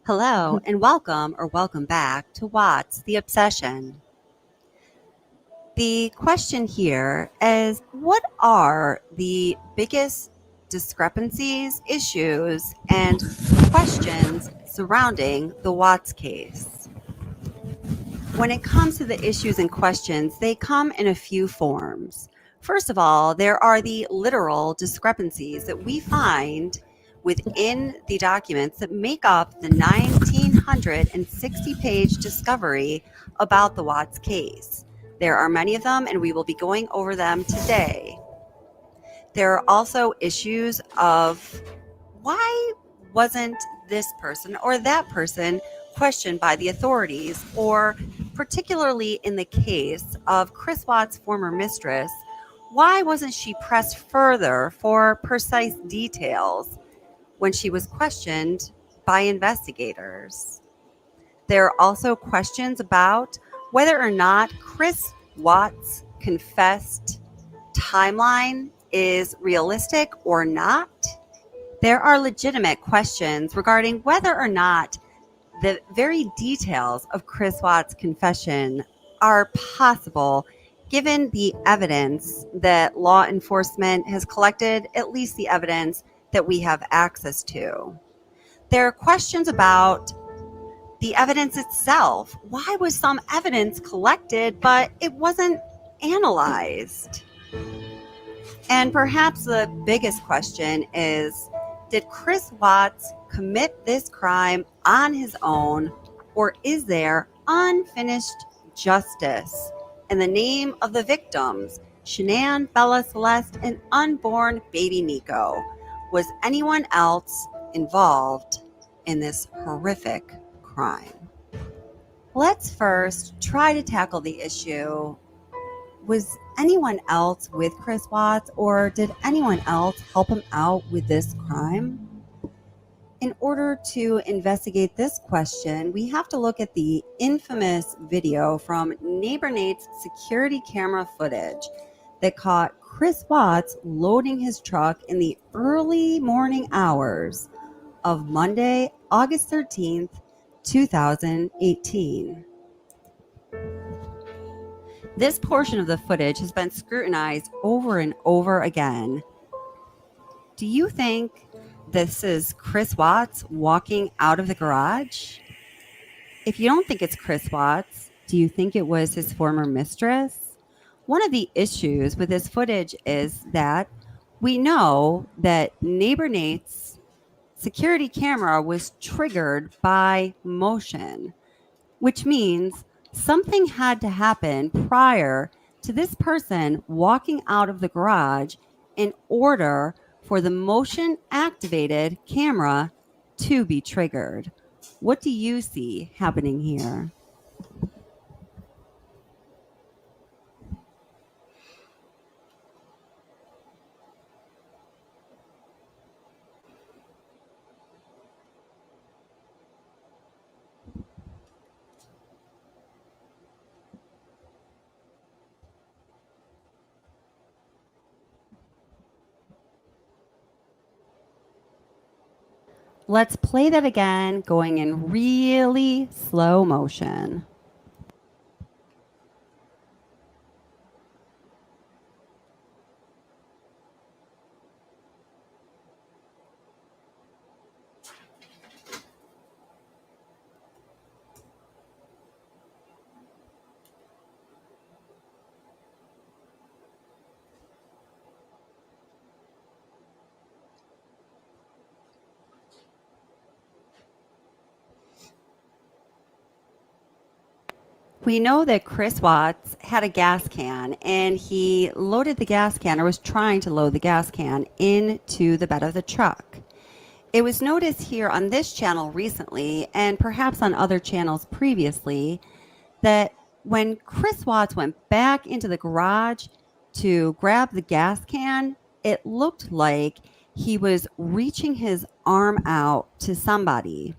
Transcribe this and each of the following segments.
Hello and welcome back to Watts, the Obsession. The question here is, what are the biggest discrepancies, issues, and questions surrounding the Watts case? When it comes to the issues and questions, they come in a few forms. First of all, there are the literal discrepancies that we find within the documents that make up the 1960-page discovery about the Watts case. There are many of them, and we will be going over them today. There are also issues of why wasn't this person or that person questioned by the authorities, or particularly in the case of Chris Watts' former mistress, why wasn't she pressed further for precise details when she was questioned by investigators? There are also questions about whether or not Chris Watts' confessed timeline is realistic or not. There are legitimate questions regarding whether or not the very details of Chris Watts' confession are possible, given the evidence that law enforcement has collected, at least the evidence that we have access to. There are questions about the evidence itself. Why was some evidence collected, but it wasn't analyzed? And perhaps the biggest question is, did Chris Watts commit this crime on his own, or is there unfinished justice in the name of the victims, Shanann, Bella, Celeste, and unborn baby Niko? Was anyone else involved in this horrific crime? Let's first try to tackle the issue. Was anyone else with Chris Watts, or did anyone else help him out with this crime? In order to investigate this question, we have to look at the infamous video from Neighbor Nate's security camera footage that caught Chris Watts loading his truck in the early morning hours of Monday, August 13th, 2018. This portion of the footage has been scrutinized over and over again. Do you think this is Chris Watts walking out of the garage? If you don't think it's Chris Watts, do you think it was his former mistress? One of the issues with this footage is that we know that Neighbor Nate's security camera was triggered by motion, which means something had to happen prior to this person walking out of the garage in order for the motion activated camera to be triggered. What do you see happening here? Let's play that again, going in really slow motion. We know that Chris Watts had a gas can, and he loaded the gas can, or was trying to load the gas can, into the bed of the truck. It was noticed here on this channel recently, and perhaps on other channels previously, that when Chris Watts went back into the garage to grab the gas can, it looked like he was reaching his arm out to somebody.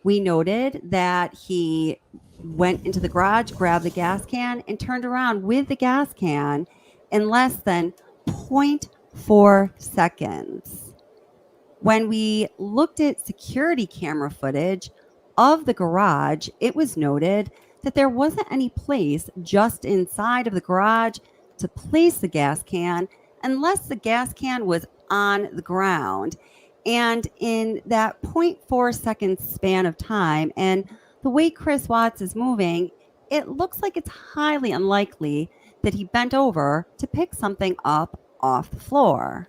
We noted that he went into the garage, grabbed the gas can, and turned around with the gas can in less than 0.4 seconds. When we looked at security camera footage of the garage, it was noted that there wasn't any place just inside of the garage to place the gas can unless the gas can was on the ground. And in that 0.4 second span of time, and the way Chris Watts is moving, it looks like it's highly unlikely that he bent over to pick something up off the floor.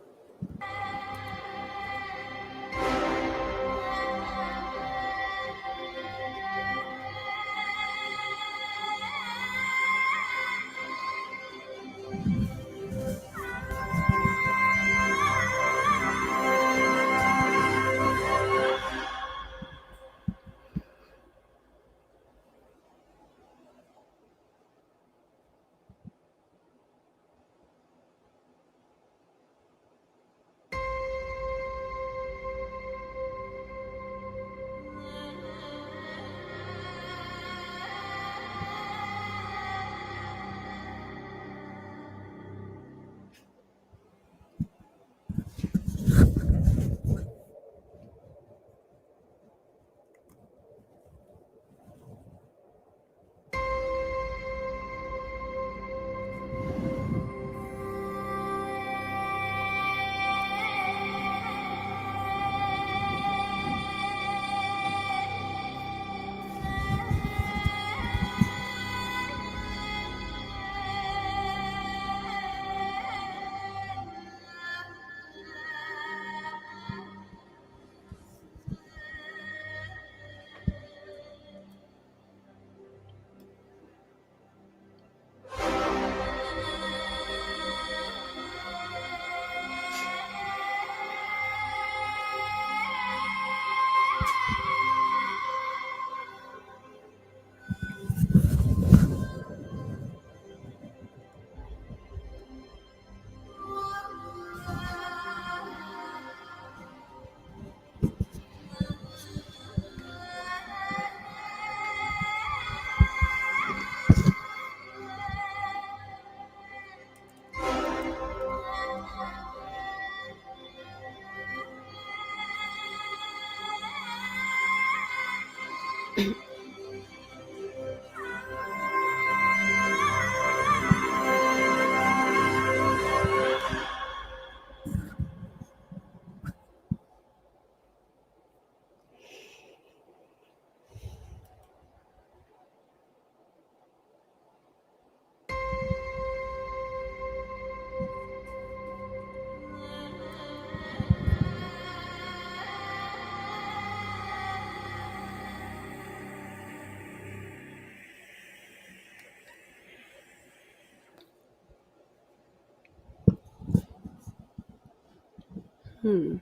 Hmm.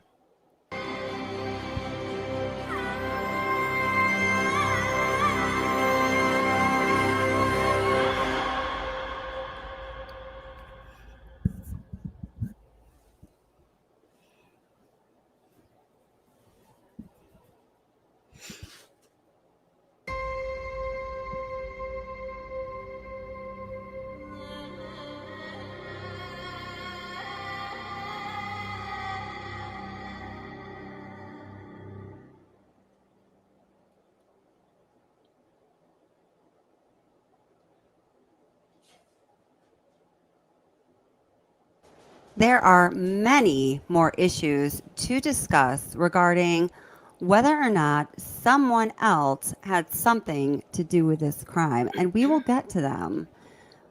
There are many more issues to discuss regarding whether or not someone else had something to do with this crime, and we will get to them.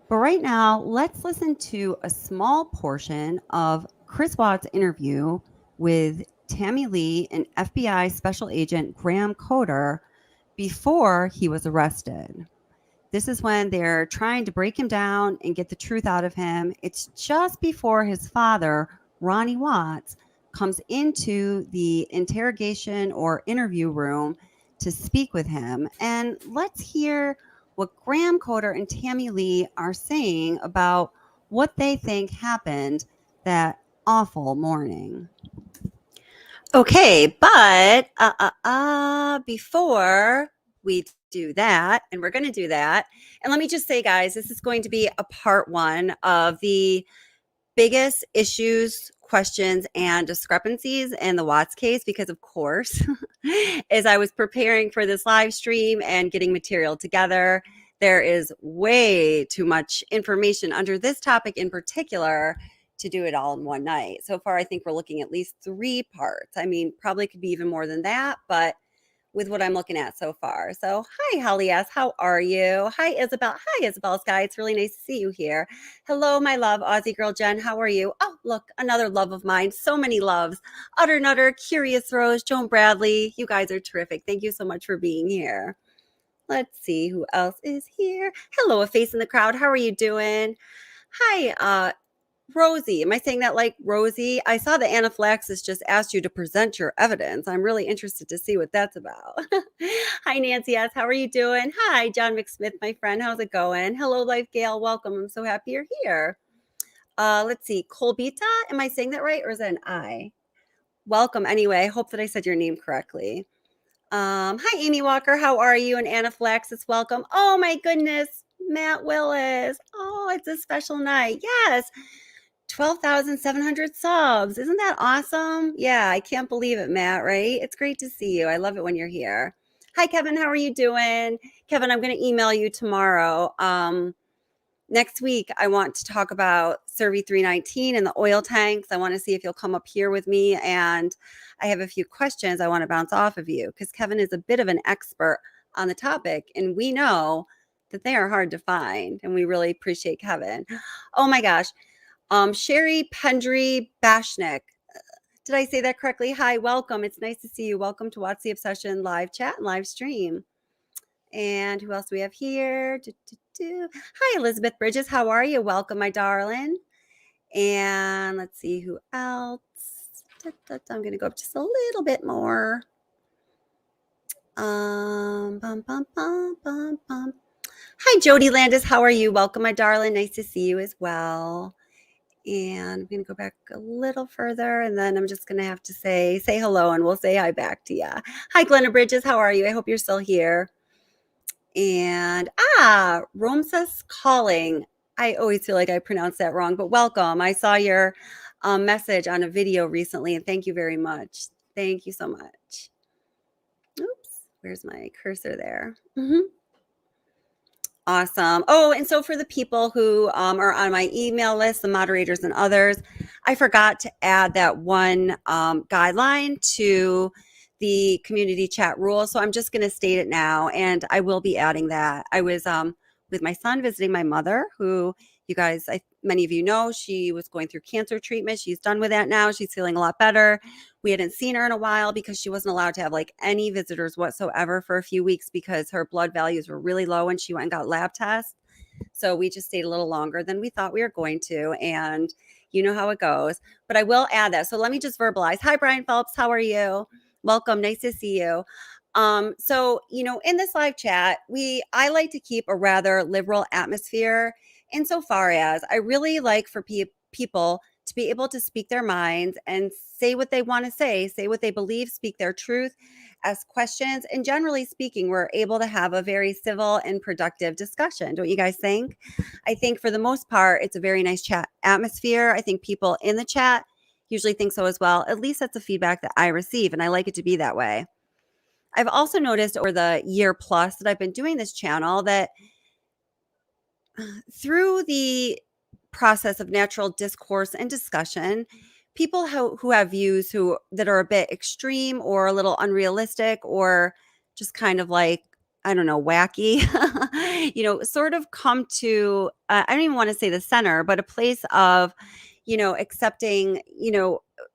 But right now, let's listen to a small portion of Chris Watts' interview with Tammy Lee and FBI Special Agent Graham Coder before he was arrested. This is when they're trying to break him down and get the truth out of him. It's just before his father, Ronnie Watts, comes into the interrogation or interview room to speak with him. And let's hear what Graham Coder and Tammy Lee are saying about what they think happened that awful morning. Okay, but before we do that, and we're going to do that, and let me just say, guys, this is going to be a part one of the biggest issues, questions and discrepancies in the Watts case because, of course, as I was preparing for this live stream and getting material together, there is way too much information under this topic in particular to do it all in one night. So far, I think we're looking at least 3 parts. I mean, probably could be even more than that, but with what I'm looking at so far. So hi, Holly S. How are you? Hi, Isabel. Hi, Isabel Sky. It's really nice to see you here. Hello, my love, Aussie girl Jen. How are you? Oh, look, another love of mine. So many loves. Utter Nutter, Curious Rose, Joan Bradley. You guys are terrific. Thank you so much for being here. Let's see who else is here. Hello, a face in the crowd. How are you doing? Hi, Rosie, am I saying that like Rosie? I saw the anaphylaxis just asked you to present your evidence. I'm really interested to see what that's about. Hi, Nancy S. How are you doing? Hi, John McSmith, my friend. How's it going? Hello, Life Gail. Welcome. I'm so happy you're here. Let's see. Colbita, am I saying that right? Or is that an I? Welcome anyway. I hope that I said your name correctly. Hi, Amy Walker. How are you? And anaphylaxis, welcome. Oh, my goodness. Matt Willis. Oh, it's a special night. Yes. 12,700 subs. Isn't that awesome? Yeah, I can't believe it, Matt, right? It's great to see you. I love it when you're here. Hi, Kevin. How are you doing? Kevin, I'm going to email you tomorrow. Next week, I want to talk about Survey 319 and the oil tanks. I want to see if you'll come up here with me. And I have a few questions I want to bounce off of you because Kevin is a bit of an expert on the topic. And we know that they are hard to find. And we really appreciate Kevin. Oh my gosh. Sherry Pendry Bashnik. Did I say that correctly? Hi, welcome. It's nice to see you. Welcome to Watts the Obsession live chat and live stream. And who else do we have here? Hi, Elizabeth Bridges. How are you? Welcome, my darling. And let's see who else. I'm going to go up just a little bit more. Hi, Jody Landis. How are you? Welcome, my darling. Nice to see you as well. And I'm going to go back a little further, and then I'm just going to have to say hello, and we'll say hi back to you. Hi, Glenna Bridges. How are you? I hope you're still here. And, Romsus Calling. I always feel like I pronounced that wrong, but welcome. I saw your message on a video recently, and thank you very much. Thank you so much. Oops, where's my cursor there? Awesome. Oh, and so for the people who are on my email list, the moderators and others, I forgot to add that one guideline to the community chat rule. So I'm just going to state it now, and I will be adding that. I was with my son visiting my mother, who you guys, many of you know, she was going through cancer treatment. She's done with that now. She's feeling a lot better. We hadn't seen her in a while because she wasn't allowed to have like any visitors whatsoever for a few weeks because her blood values were really low when she went and got lab tests. So we just stayed a little longer than we thought we were going to. And you know how it goes. But I will add that. So let me just verbalize. Hi, Brian Phelps. How are you? Welcome. Nice to see you. So, in this live chat, I like to keep a rather liberal atmosphere insofar as I really like for people to be able to speak their minds and say what they want to say what they believe, speak their truth, ask questions. And generally speaking, we're able to have a very civil and productive discussion. Don't you guys think? I think for the most part, it's a very nice chat atmosphere. I think people in the chat usually think so as well. At least that's the feedback that I receive, and I like it to be that way. I've also noticed over the year plus that I've been doing this channel that through the process of natural discourse and discussion, people who have views that are a bit extreme or a little unrealistic or just kind of like, I don't know, wacky, sort of come to, I don't even want to say the center, but a place of, accepting,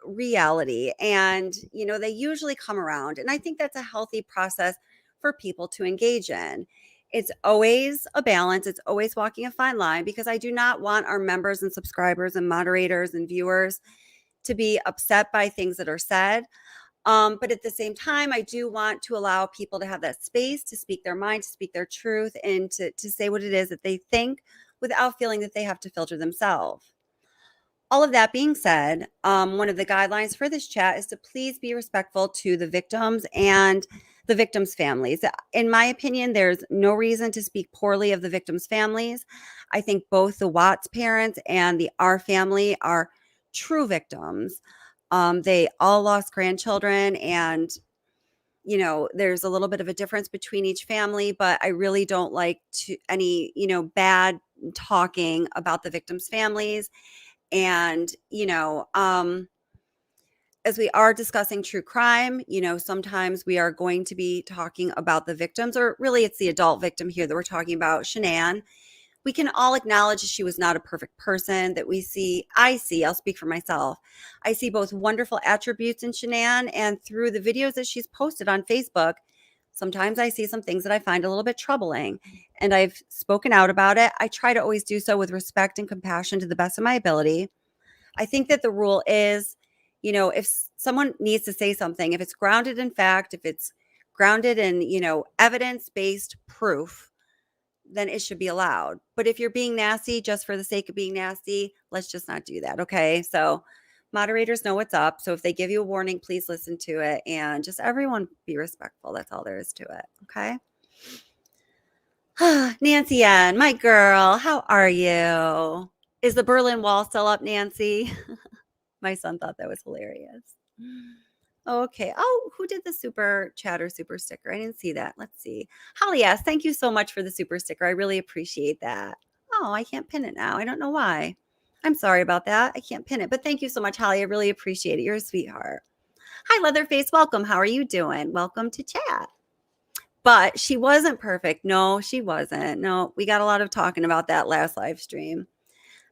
reality. And, they usually come around. And I think that's a healthy process for people to engage in. It's always a balance. It's always walking a fine line because I do not want our members and subscribers and moderators and viewers to be upset by things that are said. But at the same time, I do want to allow people to have that space to speak their mind, to speak their truth, and to say what it is that they think without feeling that they have to filter themselves. All of that being said, one of the guidelines for this chat is to please be respectful to the victims and the victims' families. In my opinion, there's no reason to speak poorly of the victims' families. I think both the Watts parents and the R family are true victims. They all lost grandchildren, and there's a little bit of a difference between each family, but I really don't like any bad talking about the victims' families. And as we are discussing true crime, sometimes we are going to be talking about the victims, or really it's the adult victim here that we're talking about, Shanann. We can all acknowledge she was not a perfect person, that I'll speak for myself. I see both wonderful attributes in Shanann, and through the videos that she's posted on Facebook, sometimes I see some things that I find a little bit troubling, and I've spoken out about it. I try to always do so with respect and compassion to the best of my ability. I think that the rule is, if someone needs to say something, if it's grounded in fact, if it's grounded in, evidence-based proof, then it should be allowed. But if you're being nasty just for the sake of being nasty, let's just not do that. Okay. So moderators know what's up. So if they give you a warning, please listen to it, and just everyone be respectful. That's all there is to it. Okay. Nancy Ann, my girl, how are you? Is the Berlin Wall still up, Nancy? My son thought that was hilarious. Okay. Oh, who did the super chatter super sticker? I didn't see that. Let's see. Holly, yes. Thank you so much for the super sticker. I really appreciate that. Oh, I can't pin it now. I don't know why. I'm sorry about that. I can't pin it, but thank you so much, Holly. I really appreciate it. You're a sweetheart. Hi, Leatherface. Welcome. How are you doing? Welcome to chat. But she wasn't perfect. No, she wasn't. No, we got a lot of talking about that last live stream.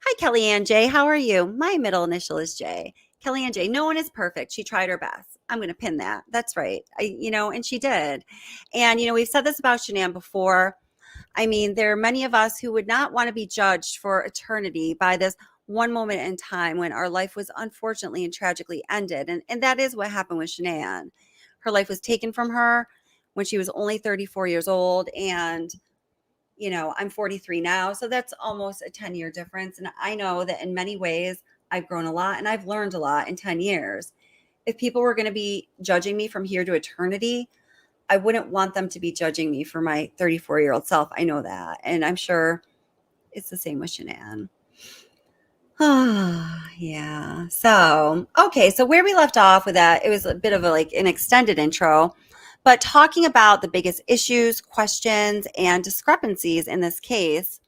Hi, Kellyanne J. How are you? My middle initial is J. Kellyanne J. No one is perfect. She tried her best. I'm going to pin that. That's right. And she did. And, we've said this about Shanann before. I mean, there are many of us who would not want to be judged for eternity by this one moment in time when our life was unfortunately and tragically ended. And that is what happened with Shanann. Her life was taken from her when she was only 34 years old. And I'm 43 now, so that's almost a 10-year difference. And I know that in many ways I've grown a lot and I've learned a lot in 10 years. If people were going to be judging me from here to eternity, I wouldn't want them to be judging me for my 34-year-old self. I know that. And I'm sure it's the same with Shanann. Yeah. So, okay. So where we left off with that, it was a bit of an extended intro. But talking about the biggest issues, questions, and discrepancies in this case,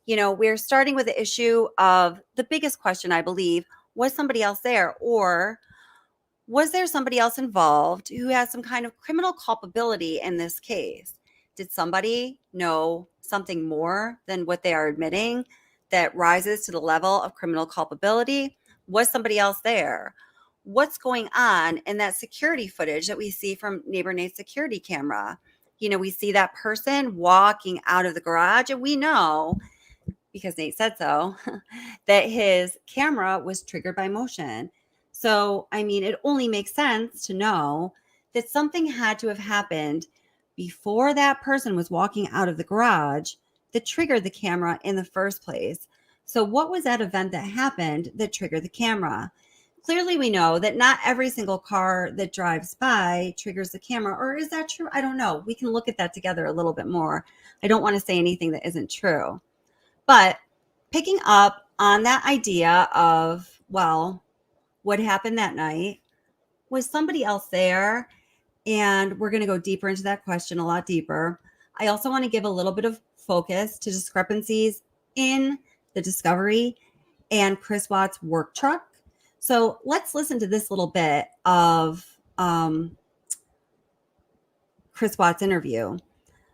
we're starting with the issue of the biggest question, I believe, was somebody else there? Or was there somebody else involved who has some kind of criminal culpability in this case? Did somebody know something more than what they are admitting that rises to the level of criminal culpability? Was somebody else there? What's going on in that security footage that we see from neighbor Nate's security camera? We see that person walking out of the garage, and we know, because Nate said so, that his camera was triggered by motion. So, I mean, it only makes sense to know that something had to have happened before that person was walking out of the garage that triggered the camera in the first place. So, what was that event that happened that triggered the camera? Clearly, we know that not every single car that drives by triggers the camera. Or is that true? I don't know. We can look at that together a little bit more. I don't want to say anything that isn't true. But picking up on that idea of, well, what happened that night? Was somebody else there? And we're going to go deeper into that question, a lot deeper. I also want to give a little bit of focus to discrepancies in the discovery and Chris Watts' work truck. So let's listen to this little bit of Chris Watts' interview.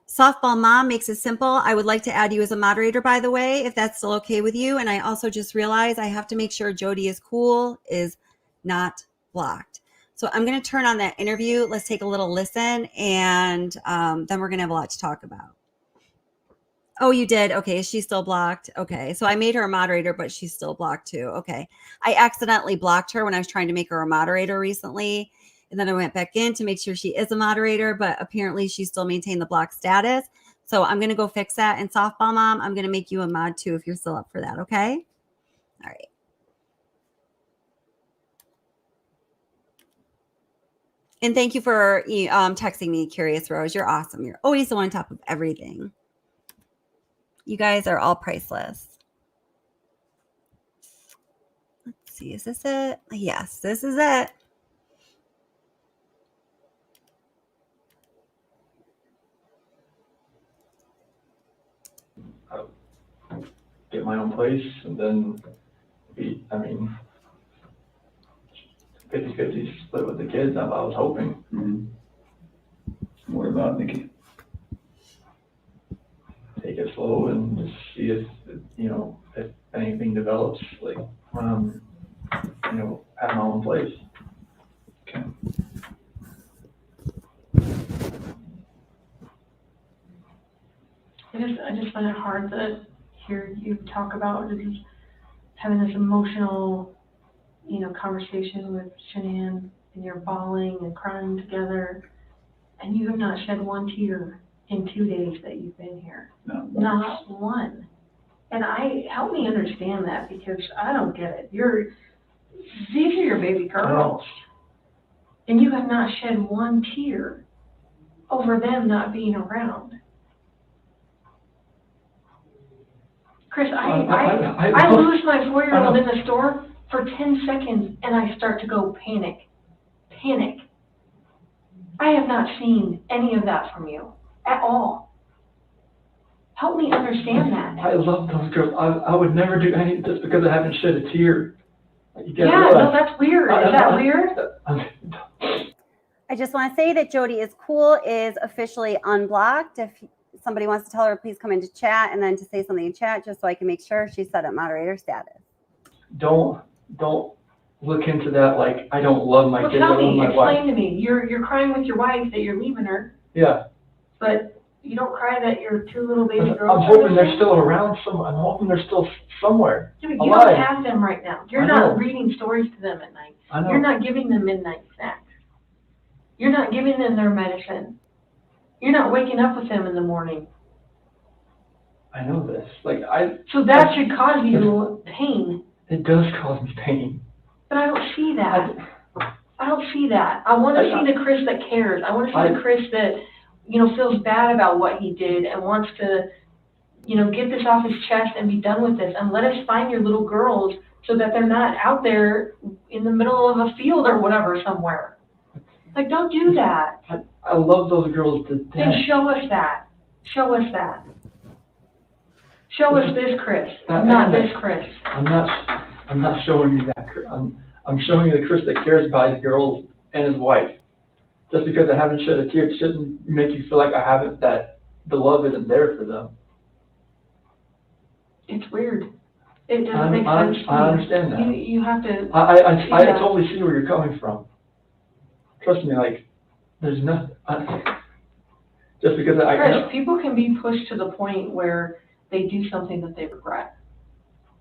Softball Mom makes it simple. I would like to add you as a moderator, by the way, if that's still okay with you. And I also just realized I have to make sure Jody is cool, is not blocked. So I'm going to turn on that interview. Let's take a little listen, and then we're going to have a lot to talk about. Oh, you did? Okay. Is she still blocked? Okay. So I made her a moderator, but she's still blocked too. Okay. I accidentally blocked her when I was trying to make her a moderator recently. And then I went back in to make sure she is a moderator, but apparently she still maintained the block status. So I'm going to go fix that. And Softball Mom, I'm going to make you a mod too if you're still up for that. Okay. All right. And thank you for texting me, Curious Rose. You're awesome. You're always the one on top of everything. You guys are all priceless. Let's see, is this it? Yes, this is it. Get my own place and then be, I mean, 50-50 split with the kids, I was hoping. What about Nikki? Take it slow and just see if, you know, if anything develops, like, when I'm, you know, at my own place. Okay. I just find it hard to hear you talk about just having this emotional, you know, conversation with Shanann, and you're bawling and crying together, and you have not shed one tear in 2 days that you've been here. Not one. And help me understand that, because I don't get it. These are your baby girls, and you have not shed one tear over them not being around. Chris, I lose my 4-year-old in the store for 10 seconds and I start to go panic. I have not seen any of that from you at all. Help me understand that. I love those girls. I would never do anything just because I haven't shed a tear. No, that's weird. Is that weird? I just want to say that Jody is cool, is officially unblocked. If somebody wants to tell her, please come into chat, and then to say something in chat, just so I can make sure she's set at moderator status. Don't look into that like I don't love my kids. Tell me, wife. explain to me. You're crying with your wife that you're leaving her. Yeah. But you don't cry that your 2 little baby girls. I'm hoping they're still around somewhere. I'm hoping they're still somewhere. Yeah, but you don't have them right now. You're not reading stories to them at night. I know. You're not giving them midnight snacks. You're not giving them their medicine. You're not waking up with them in the morning. I know this. So that should cause you pain. It does cause me pain. But I don't see that. I don't see that. I want to see the Chris that cares. I want to see the Chris that, you know, feels bad about what he did and wants to, you know, get this off his chest and be done with this. And let us find your little girls so that they're not out there in the middle of a field or whatever somewhere. Like, don't do that. I love those girls to death. Then show us that. Show us that. Show us this Chris, not this Chris. I'm not showing you that. I'm showing you the Chris that cares about his girls and his wife. Just because I haven't shed a tear, it shouldn't make you feel like that the love isn't there for them. It's weird. It doesn't make sense to me. I understand that. You have to. I totally see where you're coming from. Trust me, like, there's nothing. Just because Chris, people can be pushed to the point where they do something that they regret.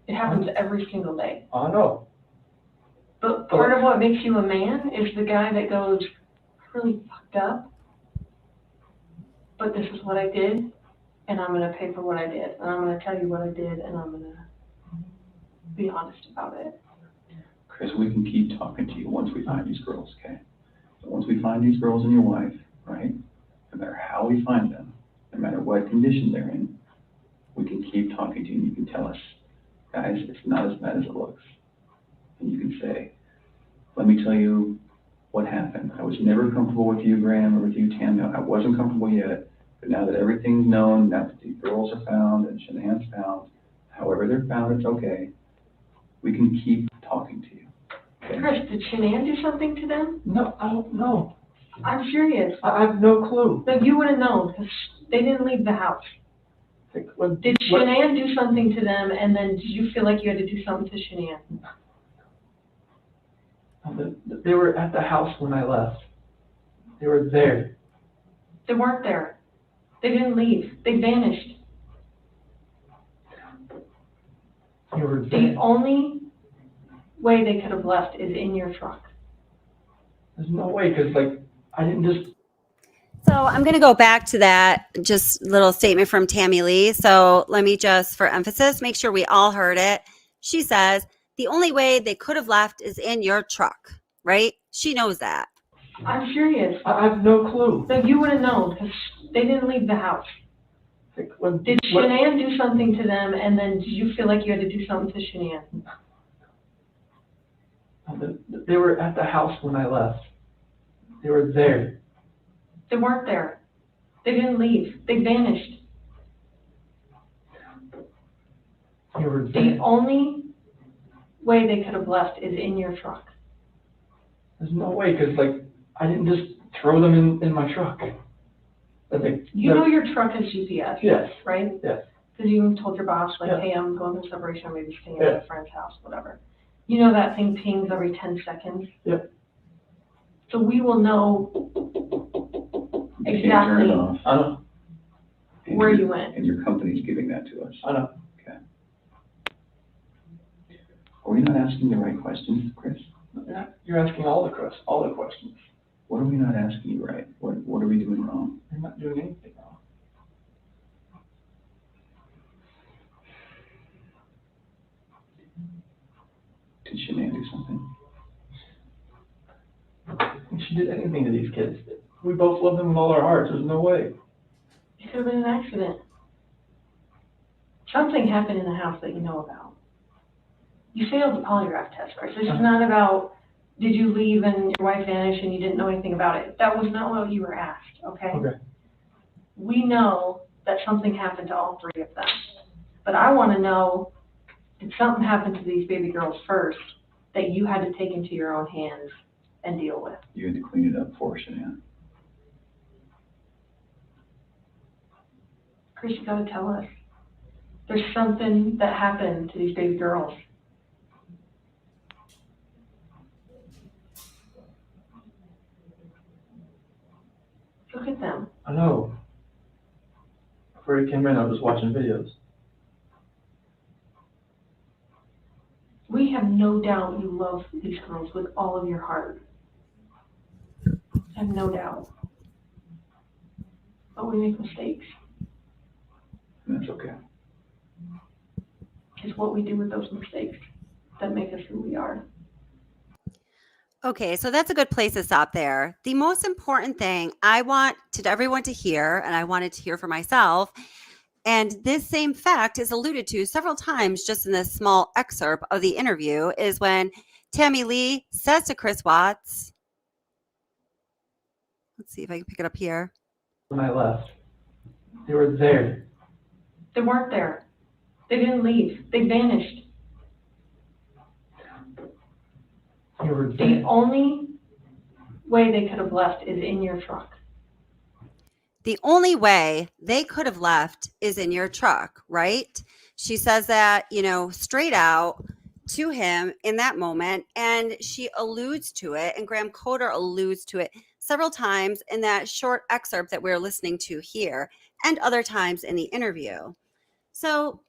It happens every single day. I know. But part of what makes you a man is the guy that goes, really fucked up, but this is what I did, and I'm going to pay for what I did, and I'm going to tell you what I did, and I'm going to be honest about it. Chris, we can keep talking to you once we find these girls, okay? So once we find these girls and your wife, right, no matter how we find them, no matter what condition they're in, we can keep talking to you, and you can tell us, guys, it's not as bad as it looks. And you can say, let me tell you what happened. I was never comfortable with you, Graham, or with you, Tammy. I wasn't comfortable yet, but now that everything's known, now that the girls are found and Shanann's found, however they're found, it's okay. We can keep talking to you. Okay? Chris, did Shanann do something to them? No, I don't know. I'm serious. I have no clue. No, you would have known, because they didn't leave the house. Did Shanann do something to them, and then did you feel like you had to do something to Shanann? They were at the house when I left. They were there. They weren't there. They didn't leave. They vanished. They were there. The only way they could have left is in your truck. There's no way, because, like, I didn't just... So I'm going to go back to that just little statement from Tammy Lee. So let me just, for emphasis, make sure we all heard it. She says, the only way they could have left is in your truck, right? She knows that. I'm serious. I have no clue. No, you would have known, because they didn't leave the house. Did Shanann do something to them, and then did you feel like you had to do something to Shanann? They were at the house when I left. They were there. They weren't there. They didn't leave. They vanished. They were The there. only way they could have left is in your truck. There's no way, because, like, I didn't just throw them in my truck. You know your truck has GPS, Yes. right? Yes. Because you told your boss, like, Yeah. hey, I'm going through separation, I'm maybe staying Yeah. at a friend's house, whatever. You know that thing pings every 10 seconds? Yep. So we will know You can't turn it exactly off. I know. where you went. And your company's giving that to us. I know. Are we not asking the right questions, Chris? You're asking all the questions. What are we not asking you right? What are we doing wrong? You're not doing anything wrong. Did Shanann do something? If she did anything to these kids, we both love them with all our hearts. There's no way. It could have been an accident. Something happened in the house that you know about. You failed the polygraph test, Chris. This is not about, did you leave and your wife vanished and you didn't know anything about it. That was not what you were asked, okay? Okay. We know that something happened to all three of them. But I want to know, did something happen to these baby girls first that you had to take into your own hands and deal with? You had to clean it up for Shanann. Chris, you gotta tell us. There's something that happened to these baby girls. Look at them. I know. Before you came in, I was watching videos. We have no doubt you love these girls with all of your heart. I have no doubt. But we make mistakes. And that's okay. It's what we do with those mistakes that make us who we are. Okay, so that's a good place to stop there. The most important thing I want everyone to hear, and I wanted to hear for myself, and this same fact is alluded to several times just in this small excerpt of the interview, is when Tammy Lee says to Chris Watts, let's see if I can pick it up here. When I left, they were there. They weren't there. They didn't leave. They vanished. They were The there. only way they could have left is in your truck. The only way they could have left is in your truck, right? She says that, straight out to him in that moment, and she alludes to it, and Graham Coder alludes to it several times in that short excerpt that we're listening to here, and other times in the interview. So,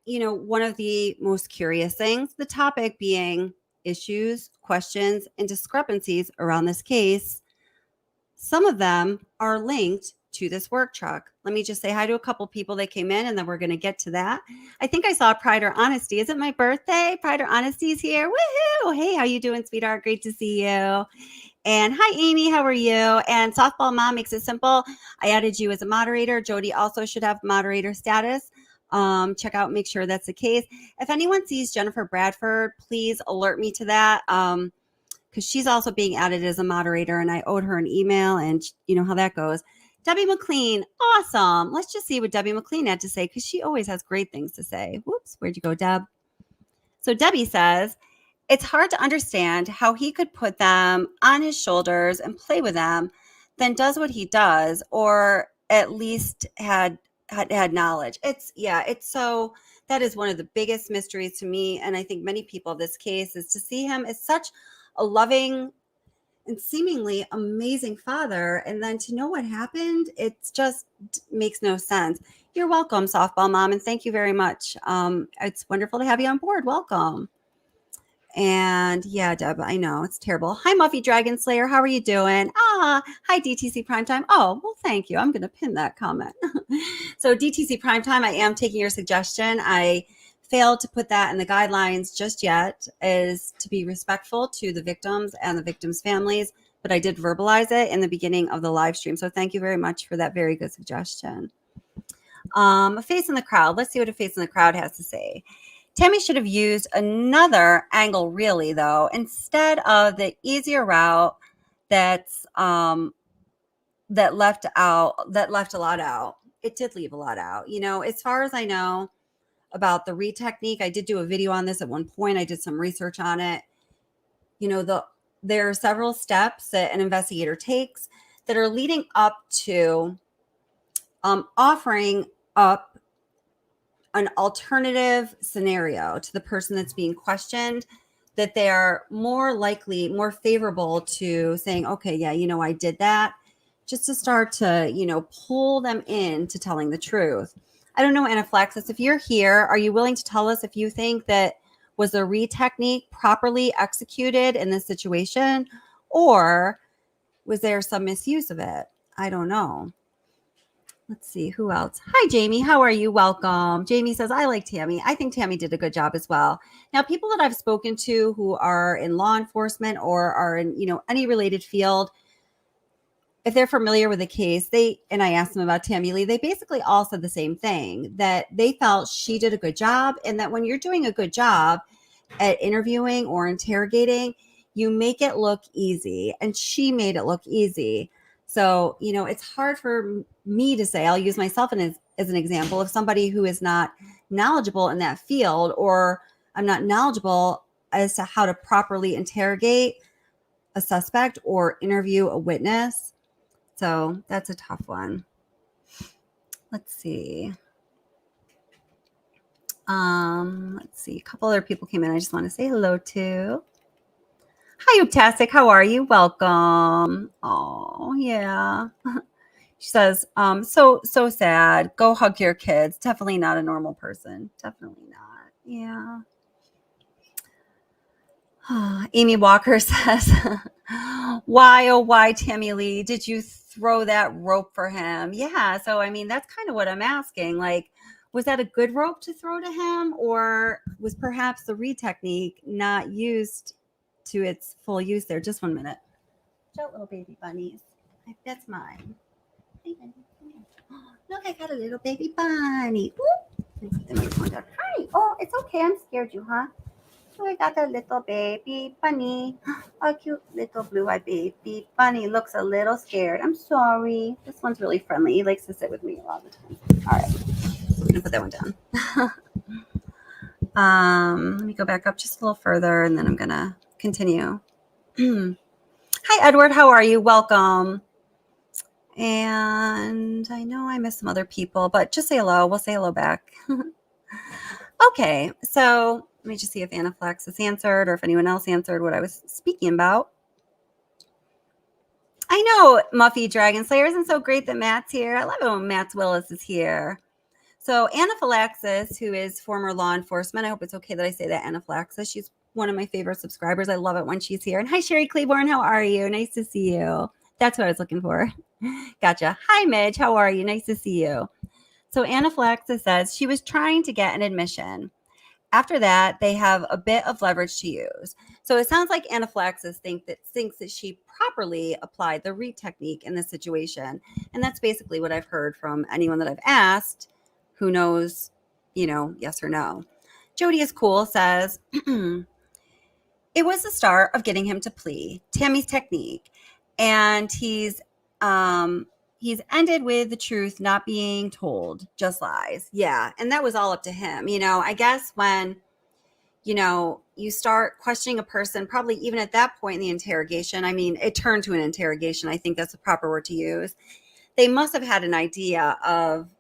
one of the most curious things, the topic being issues, questions, and discrepancies around this case, some of them are linked to this work truck. Let me just say hi to a couple people that came in, and then we're going to get to that. I think I saw Pride or Honesty. Is it my birthday? Pride or Honesty's here. Woohoo! Hey, how you doing, sweetheart? Great to see you. And hi, Amy. How are you? And Softball Mom makes it simple. I added you as a moderator. Jody also should have moderator status. Check out, make sure that's the case. If anyone sees Jennifer Bradford, please alert me to that. Because she's also being added as a moderator, and I owed her an email, and you know how that goes. Debbie McLean, awesome. Let's just see what Debbie McLean had to say, because she always has great things to say. Whoops, where'd you go, Deb? So Debbie says, it's hard to understand how he could put them on his shoulders and play with them, then does what he does, or at least had knowledge. So that is one of the biggest mysteries to me, and I think many people, this case, is to see him as such a loving and seemingly amazing father, and then to know what happened, it just makes no sense. You're welcome, Softball Mom, and thank you very much. It's wonderful to have you on board. Welcome. And yeah, Deb, I know it's terrible. Hi, Muffy Dragon Slayer. How are you doing? Hi, DTC Primetime. Oh, well, thank you. I'm going to pin that comment. So DTC Primetime, I am taking your suggestion. I failed to put that in the guidelines just yet, is to be respectful to the victims and the victims' families, but I did verbalize it in the beginning of the live stream. So thank you very much for that very good suggestion. A face in the crowd. Let's see what a face in the crowd has to say. Tammy should have used another angle, really, though, instead of the easier route that's that left a lot out. It did leave a lot out. As far as I know about the read technique, I did do a video on this at one point. I did some research on it. There are several steps that an investigator takes that are leading up to offering up an alternative scenario to the person that's being questioned, that they are more more favorable to saying, okay, yeah, I did that, just to start to, pull them into telling the truth. I don't know, Anaphylaxis, if you're here, are you willing to tell us if you think that was the read technique properly executed in this situation, or was there some misuse of it? I don't know. Let's see, who else? Hi, Jamie. How are you? Welcome. Jamie says, I like Tammy. I think Tammy did a good job as well. Now, people that I've spoken to who are in law enforcement or are in, any related field, if they're familiar with the case, and I asked them about Tammy Lee, they basically all said the same thing, that they felt she did a good job, and that when you're doing a good job at interviewing or interrogating, you make it look easy, and she made it look easy. So, it's hard for me to say. I'll use myself as an example of somebody who is not knowledgeable in that field, or I'm not knowledgeable as to how to properly interrogate a suspect or interview a witness. So that's a tough one. Let's see. A couple other people came in I just want to say hello to. Hi, Uptastic. How are you? Welcome. Oh, yeah. She says, so sad. Go hug your kids. Definitely not a normal person. Definitely not. Yeah. Amy Walker says, why, oh, why, Tammy Lee, did you throw that rope for him? Yeah. So, that's kind of what I'm asking. Like, was that a good rope to throw to him, or was perhaps the read technique not used to its full use there? Just 1 minute. Show little baby bunnies. That's mine. Hey, bunny. Look, I got a little baby bunny. Hi. Oh, it's okay. I'm scared you, huh? So I got a little baby bunny. A cute little blue-eyed baby bunny. Looks a little scared. I'm sorry. This one's really friendly. He likes to sit with me a lot of the time. All right. I'm going to put that one down. Let me go back up just a little further, and then I'm going to continue. Hi, Edward. How are you? Welcome. And I know I missed some other people, but just say hello. We'll say hello back. Okay, so let me just see if Anaphylaxis answered or if anyone else answered what I was speaking about. I know, Muffy Dragon Slayer. Isn't so great that Matt's here? I love it when Matt Willis is here. So Anaphylaxis, who is former law enforcement, I hope it's okay that I say that, Anaphylaxis. She's one of my favorite subscribers. I love it when she's here. And hi, Sherry Claiborne. How are you? Nice to see you. That's what I was looking for. Gotcha. Hi, Midge. How are you? Nice to see you. So Anaphylaxis says she was trying to get an admission. After that, they have a bit of leverage to use. So it sounds like Anaphylaxis thinks that she properly applied the read technique in this situation. And that's basically what I've heard from anyone that I've asked who knows, yes or no. Jody is cool says, it was the start of getting him to plea, Tammy's technique. And he's ended with the truth not being told, just lies. Yeah. And that was all up to him. I guess when, you start questioning a person, probably even at that point in the interrogation, it turned to an interrogation. I think that's the proper word to use. They must have had an idea of,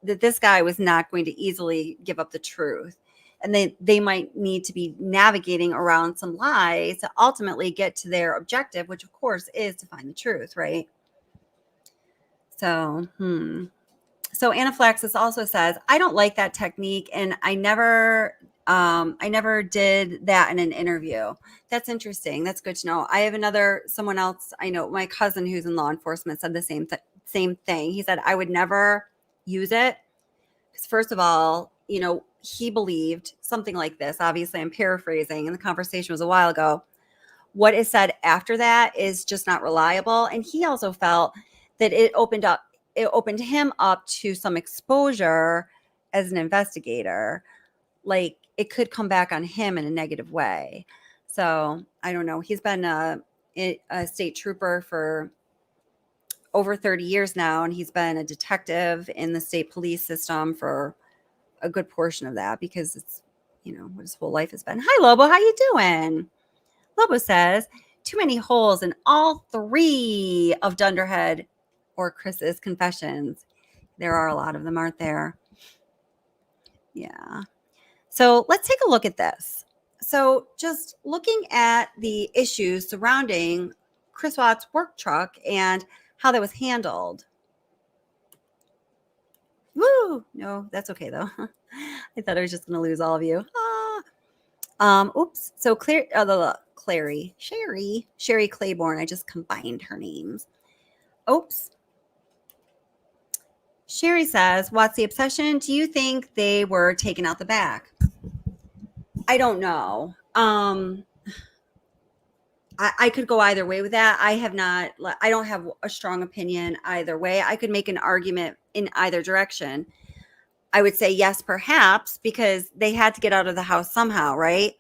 that this guy was not going to easily give up the truth. And they might need to be navigating around some lies to ultimately get to their objective, which of course is to find the truth, right? So, So Anaphylaxis also says, I don't like that technique, and I never did that in an interview. That's interesting. That's good to know. I have someone else I know, my cousin who's in law enforcement, said the same thing. He said, I would never use it because, first of all, he believed something like this. Obviously, I'm paraphrasing, and the conversation was a while ago. What is said after that is just not reliable. And he also felt that it opened him up to some exposure as an investigator, like it could come back on him in a negative way. So I don't know. He's been a state trooper for over 30 years now, and he's been a detective in the state police system for a good portion of that, because it's, what his whole life has been. Hi, Lobo. How you doing? Lobo says, too many holes in all 3 of Dunderhead or Chris's confessions. There are a lot of them, aren't there? Yeah. So let's take a look at this. So just looking at the issues surrounding Chris Watts' work truck and how that was handled. Woo! No, that's okay though. I thought I was just going to lose all of you. Oops. So Sherry Claiborne. I just combined her names. Oops. Sherry says, "What's the obsession? Do you think they were taken out the back?" I don't know. I could go either way with that. I don't have a strong opinion either way. I could make an argument in either direction. I would say yes, perhaps, because they had to get out of the house somehow, right?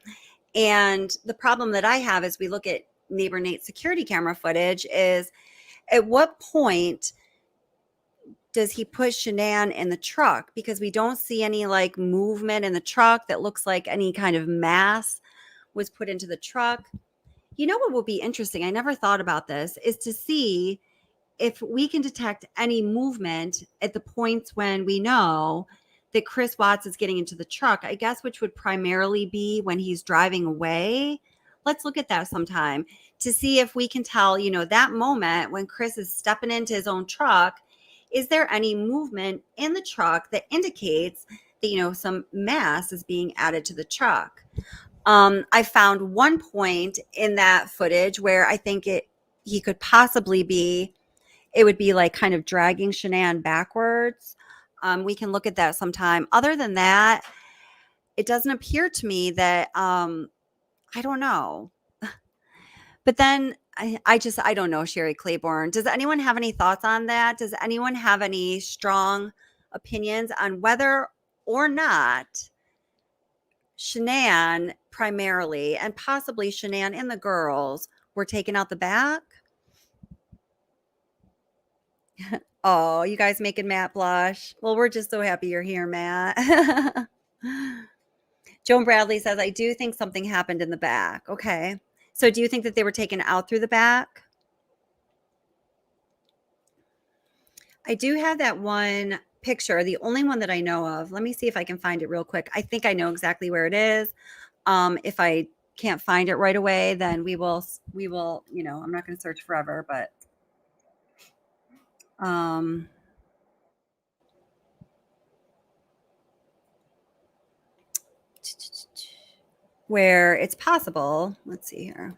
And the problem that I have as we look at neighbor Nate's security camera footage is, at what point does he put Shanann in the truck? Because we don't see any like movement in the truck that looks like any kind of mass was put into the truck. You know what will be interesting? I never thought about this, is to see if we can detect any movement at the points when we know that Chris Watts is getting into the truck, I guess, which would primarily be when he's driving away. Let's look at that sometime to see if we can tell, that moment when Chris is stepping into his own truck, is there any movement in the truck that indicates that, some mass is being added to the truck? I found one point in that footage where I think he could possibly be, it would be like kind of dragging Shanann backwards. We can look at that sometime. Other than that, it doesn't appear to me that, I don't know. But then I don't know, Sherry Claiborne. Does anyone have any thoughts on that? Does anyone have any strong opinions on whether or not Shanann primarily, and possibly Shanann and the girls, were taken out the back? Oh, you guys making Matt blush. Well, we're just so happy you're here, Matt. Joan Bradley says, I do think something happened in the back. Okay. So do you think that they were taken out through the back? I do have that one picture, the only one that I know of. Let me see if I can find it real quick. I think I know exactly where it is. If I can't find it right away, then we will, I'm not going to search forever, but where it's possible, let's see here.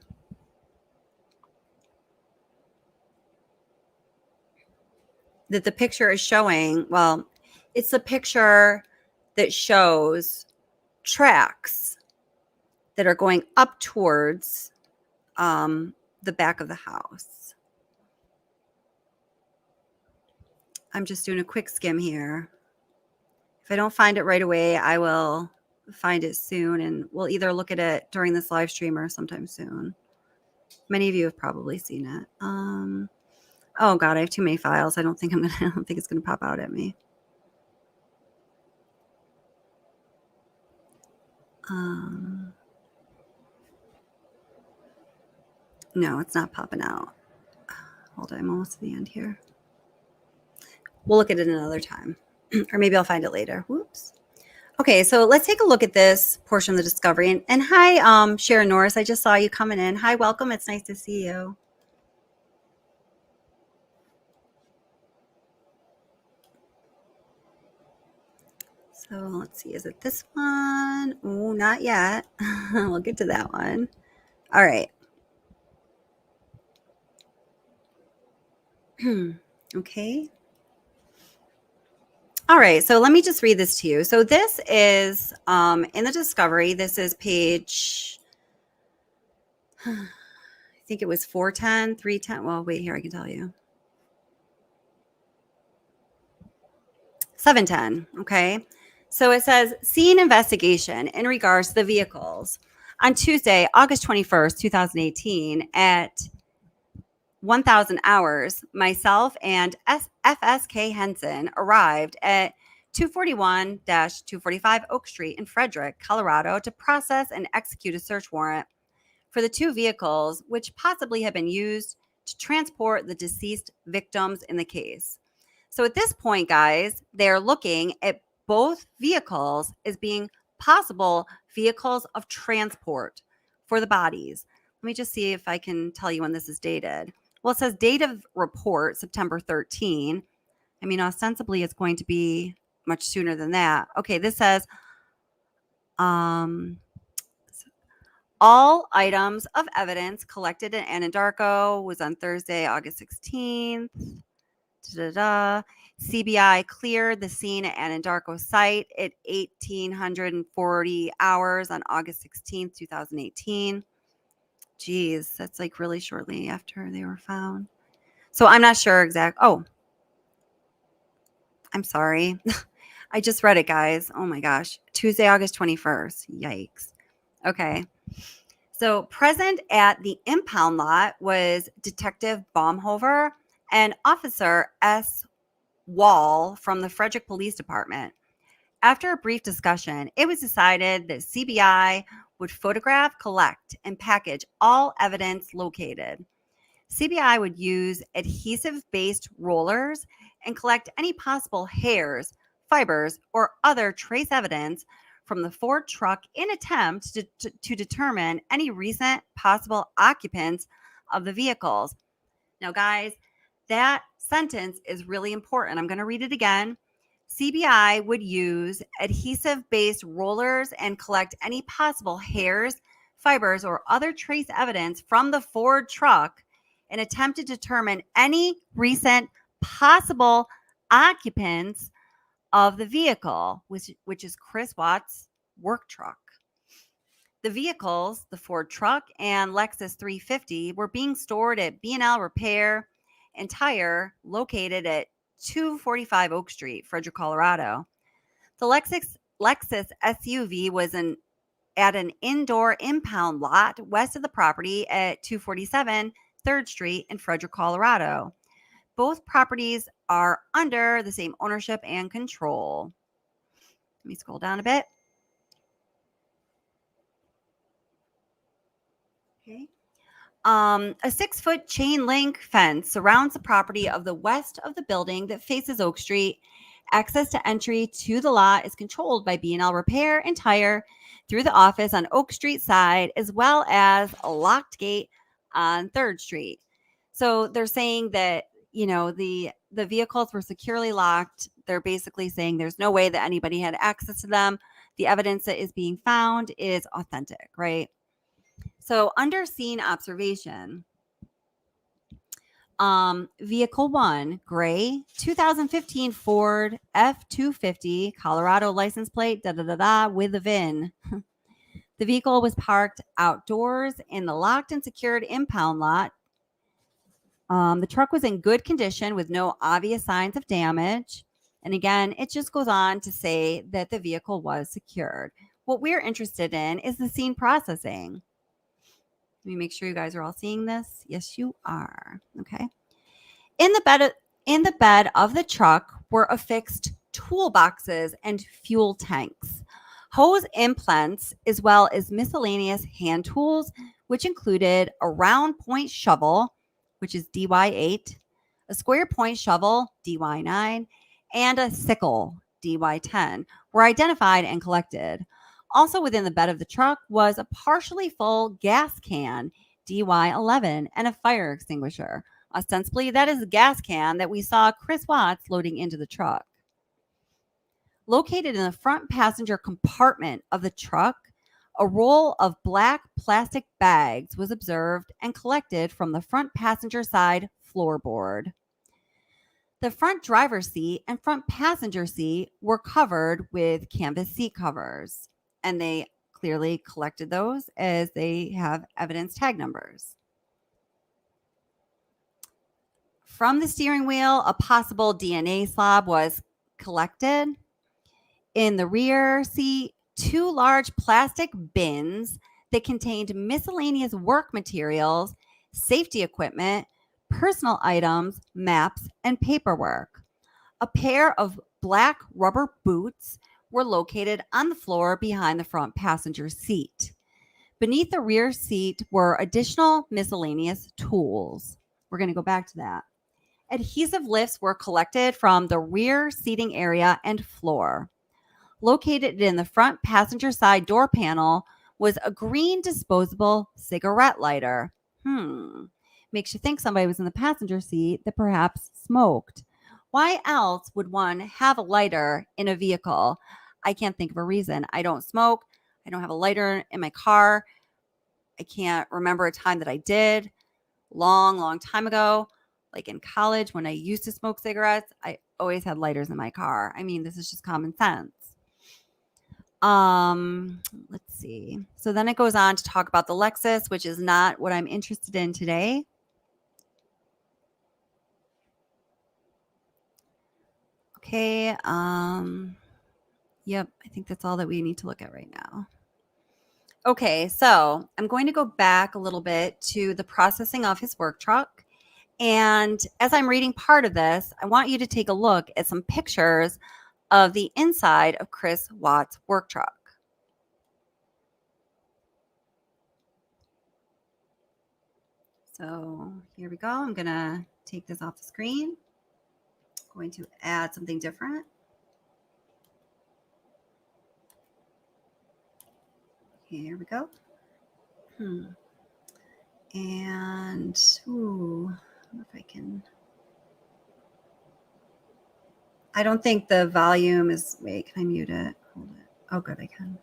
That the picture is showing, well, it's a picture that shows tracks that are going up towards the back of the house. I'm just doing a quick skim here. If I don't find it right away, I will find it soon, and we'll either look at it during this live stream or sometime soon. Many of you have probably seen it. Oh God, I have too many files. I don't think it's gonna pop out at me. No, it's not popping out. Hold on, I'm almost to the end here. We'll look at it another time, or maybe I'll find it later. Whoops. Okay, so let's take a look at this portion of the discovery. And hi, Sharon Norris. I just saw you coming in. Hi, welcome. It's nice to see you. So let's see. Is it this one? Oh, not yet. We'll get to that one. All right. Okay. All right. So let me just read this to you. So this is in the discovery. This is page, I think it was 410, 310. Well, wait here. I can tell you. 710. Okay. So it says, scene investigation in regards to the vehicles. On Tuesday, August 21st, 2018, at 1000 hours, myself and FSK Henson arrived at 241-245 Oak Street in Frederick, Colorado, to process and execute a search warrant for the two vehicles which possibly have been used to transport the deceased victims in the case. So at this point, guys, they're looking at both vehicles as being possible vehicles of transport for the bodies. Let me just see if I can tell you when this is dated. Well, it says date of report, September 13. I mean, ostensibly, it's going to be much sooner than that. Okay, this says all items of evidence collected in Anadarko was on Thursday, August 16th. CBI cleared the scene at Anadarko site at 1840 hours on August 16th, 2018. Geez, that's like really shortly after they were found. So I'm not sure exactly. Oh, I'm sorry. I just read it, guys. Oh my gosh. Tuesday, August 21st. Yikes. Okay. So present at the impound lot was Detective Baumhover and Officer S. Wall from the Frederick Police Department. After a brief discussion, it was decided that CBI would photograph, collect, and package all evidence located. CBI would use adhesive-based rollers and collect any possible hairs, fibers, or other trace evidence from the Ford truck in attempt to determine any recent possible occupants of the vehicles. Now, guys, that sentence is really important. I'm going to read it again. CBI would use adhesive-based rollers and collect any possible hairs, fibers, or other trace evidence from the Ford truck in attempt to determine any recent possible occupants of the vehicle, which is Chris Watts' work truck. The vehicles, the Ford truck and Lexus 350, were being stored at B&L Repair and Tire, located at 245 Oak Street, Frederick, Colorado. The Lexus SUV was at an indoor impound lot west of the property at 247 3rd Street in Frederick, Colorado. Both properties are under the same ownership and control. Let me scroll down a bit. Okay. A 6-foot chain link fence surrounds the property of the west of the building that faces Oak Street. Access to entry to the lot is controlled by B&L Repair and Tire through the office on Oak Street side, as well as a locked gate on 3rd Street. So they're saying that, the vehicles were securely locked. They're basically saying there's no way that anybody had access to them. The evidence that is being found is authentic, right? So under scene observation, vehicle 1, gray, 2015 Ford F-250, Colorado license plate, with a VIN. The vehicle was parked outdoors in the locked and secured impound lot. The truck was in good condition with no obvious signs of damage. And again, it just goes on to say that the vehicle was secured. What we're interested in is the scene processing. Let me make sure you guys are all seeing this. Yes, you are. Okay. In the bed of the truck were affixed toolboxes and fuel tanks, hose implants, as well as miscellaneous hand tools, which included a round point shovel, which is DY8, a square point shovel, DY9, and a sickle, DY10, were identified and collected. Also within the bed of the truck was a partially full gas can, DY11, and a fire extinguisher. Ostensibly, that is the gas can that we saw Chris Watts loading into the truck. Located in the front passenger compartment of the truck, a roll of black plastic bags was observed and collected from the front passenger side floorboard. The front driver's seat and front passenger seat were covered with canvas seat covers, and they clearly collected those as they have evidence tag numbers. From the steering wheel, a possible DNA swab was collected. In the rear seat, 2 large plastic bins that contained miscellaneous work materials, safety equipment, personal items, maps, and paperwork. A pair of black rubber boots were located on the floor behind the front passenger seat. Beneath the rear seat were additional miscellaneous tools. We're going to go back to that. Adhesive lifts were collected from the rear seating area and floor. Located in the front passenger side door panel was a green disposable cigarette lighter. Makes you think somebody was in the passenger seat that perhaps smoked. Why else would one have a lighter in a vehicle? I can't think of a reason. I don't smoke. I don't have a lighter in my car. I can't remember a time that I did. Long time ago, like in college when I used to smoke cigarettes, I always had lighters in my car. I mean, this is just common sense. Let's see. So then it goes on to talk about the Lexus, which is not what I'm interested in today. Okay. Yep. I think that's all that we need to look at right now. Okay. So I'm going to go back a little bit to the processing of his work truck. And as I'm reading part of this, I want you to take a look at some pictures of the inside of Chris Watts' work truck. So here we go. I'm going to take this off the screen. I'm going to add something different. Here we go. And, I don't know if I can. I don't think the volume is, wait, can I mute it? Hold it. Oh, good, I can.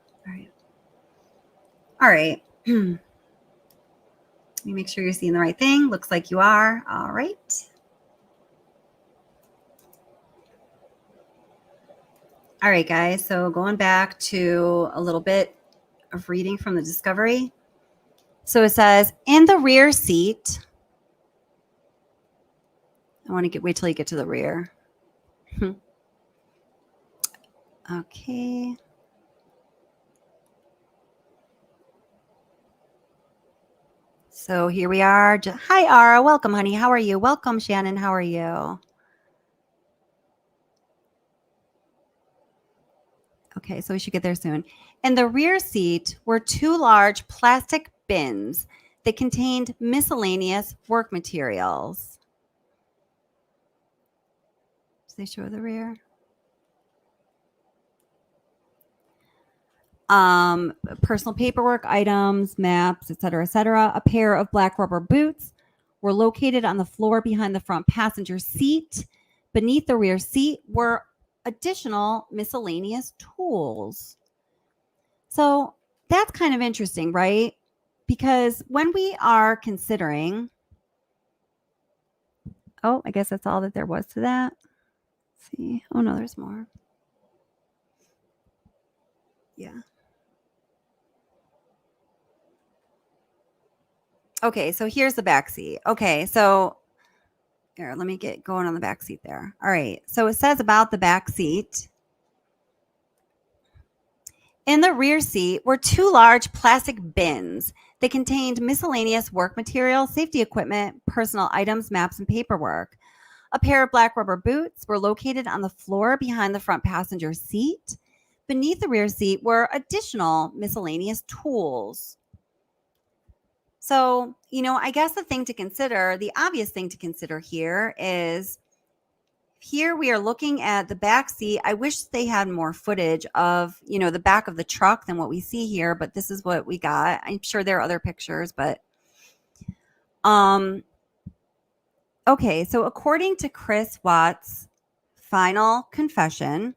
All right. Let me make sure you're seeing the right thing. Looks like you are. All right. All right, guys. So going back to a little bit of reading from the discovery. So it says, in the rear seat, I want to wait till you get to the rear. Okay. So here we are. Hi, Ara. Welcome, honey. How are you? Welcome, Shannon. How are you? Okay, so we should get there soon. In the rear seat were 2 large plastic bins that contained miscellaneous work materials. Do they show the rear? Personal paperwork items, maps, etc., etc. A pair of black rubber boots were located on the floor behind the front passenger seat. Beneath the rear seat were additional miscellaneous tools. So that's kind of interesting, right? Because when we are considering, oh, I guess that's all that there was to that. Let's see. Oh, no, there's more. Yeah. Okay, so here's the back seat. Okay, so here, let me get going on the back seat there. All right, so it says about the back seat. In the rear seat were 2 large plastic bins that contained miscellaneous work material, safety equipment, personal items, maps, and paperwork. A pair of black rubber boots were located on the floor behind the front passenger seat. Beneath the rear seat were additional miscellaneous tools. So, I guess the obvious thing to consider here is, here we are looking at the back seat. I wish they had more footage of, the back of the truck than what we see here, but this is what we got. I'm sure there are other pictures, but, okay. So according to Chris Watts' final confession,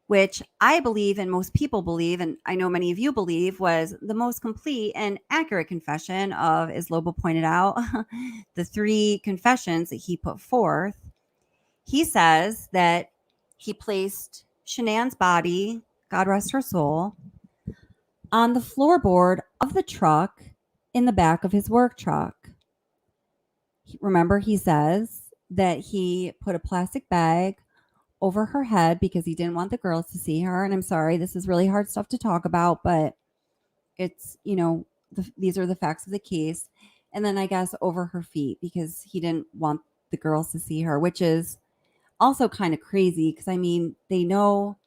which I believe and most people believe, and I know many of you believe, was the most complete and accurate confession of, as Lobo pointed out, the 3 confessions that he put forth. He says that he placed Shanann's body, God rest her soul, on the floorboard of the truck in the back of his work truck. Remember, he says that he put a plastic bag over her head because he didn't want the girls to see her. And I'm sorry, this is really hard stuff to talk about, but it's, these are the facts of the case. And then I guess over her feet because he didn't want the girls to see her, which is also kind of crazy because, I mean, they know,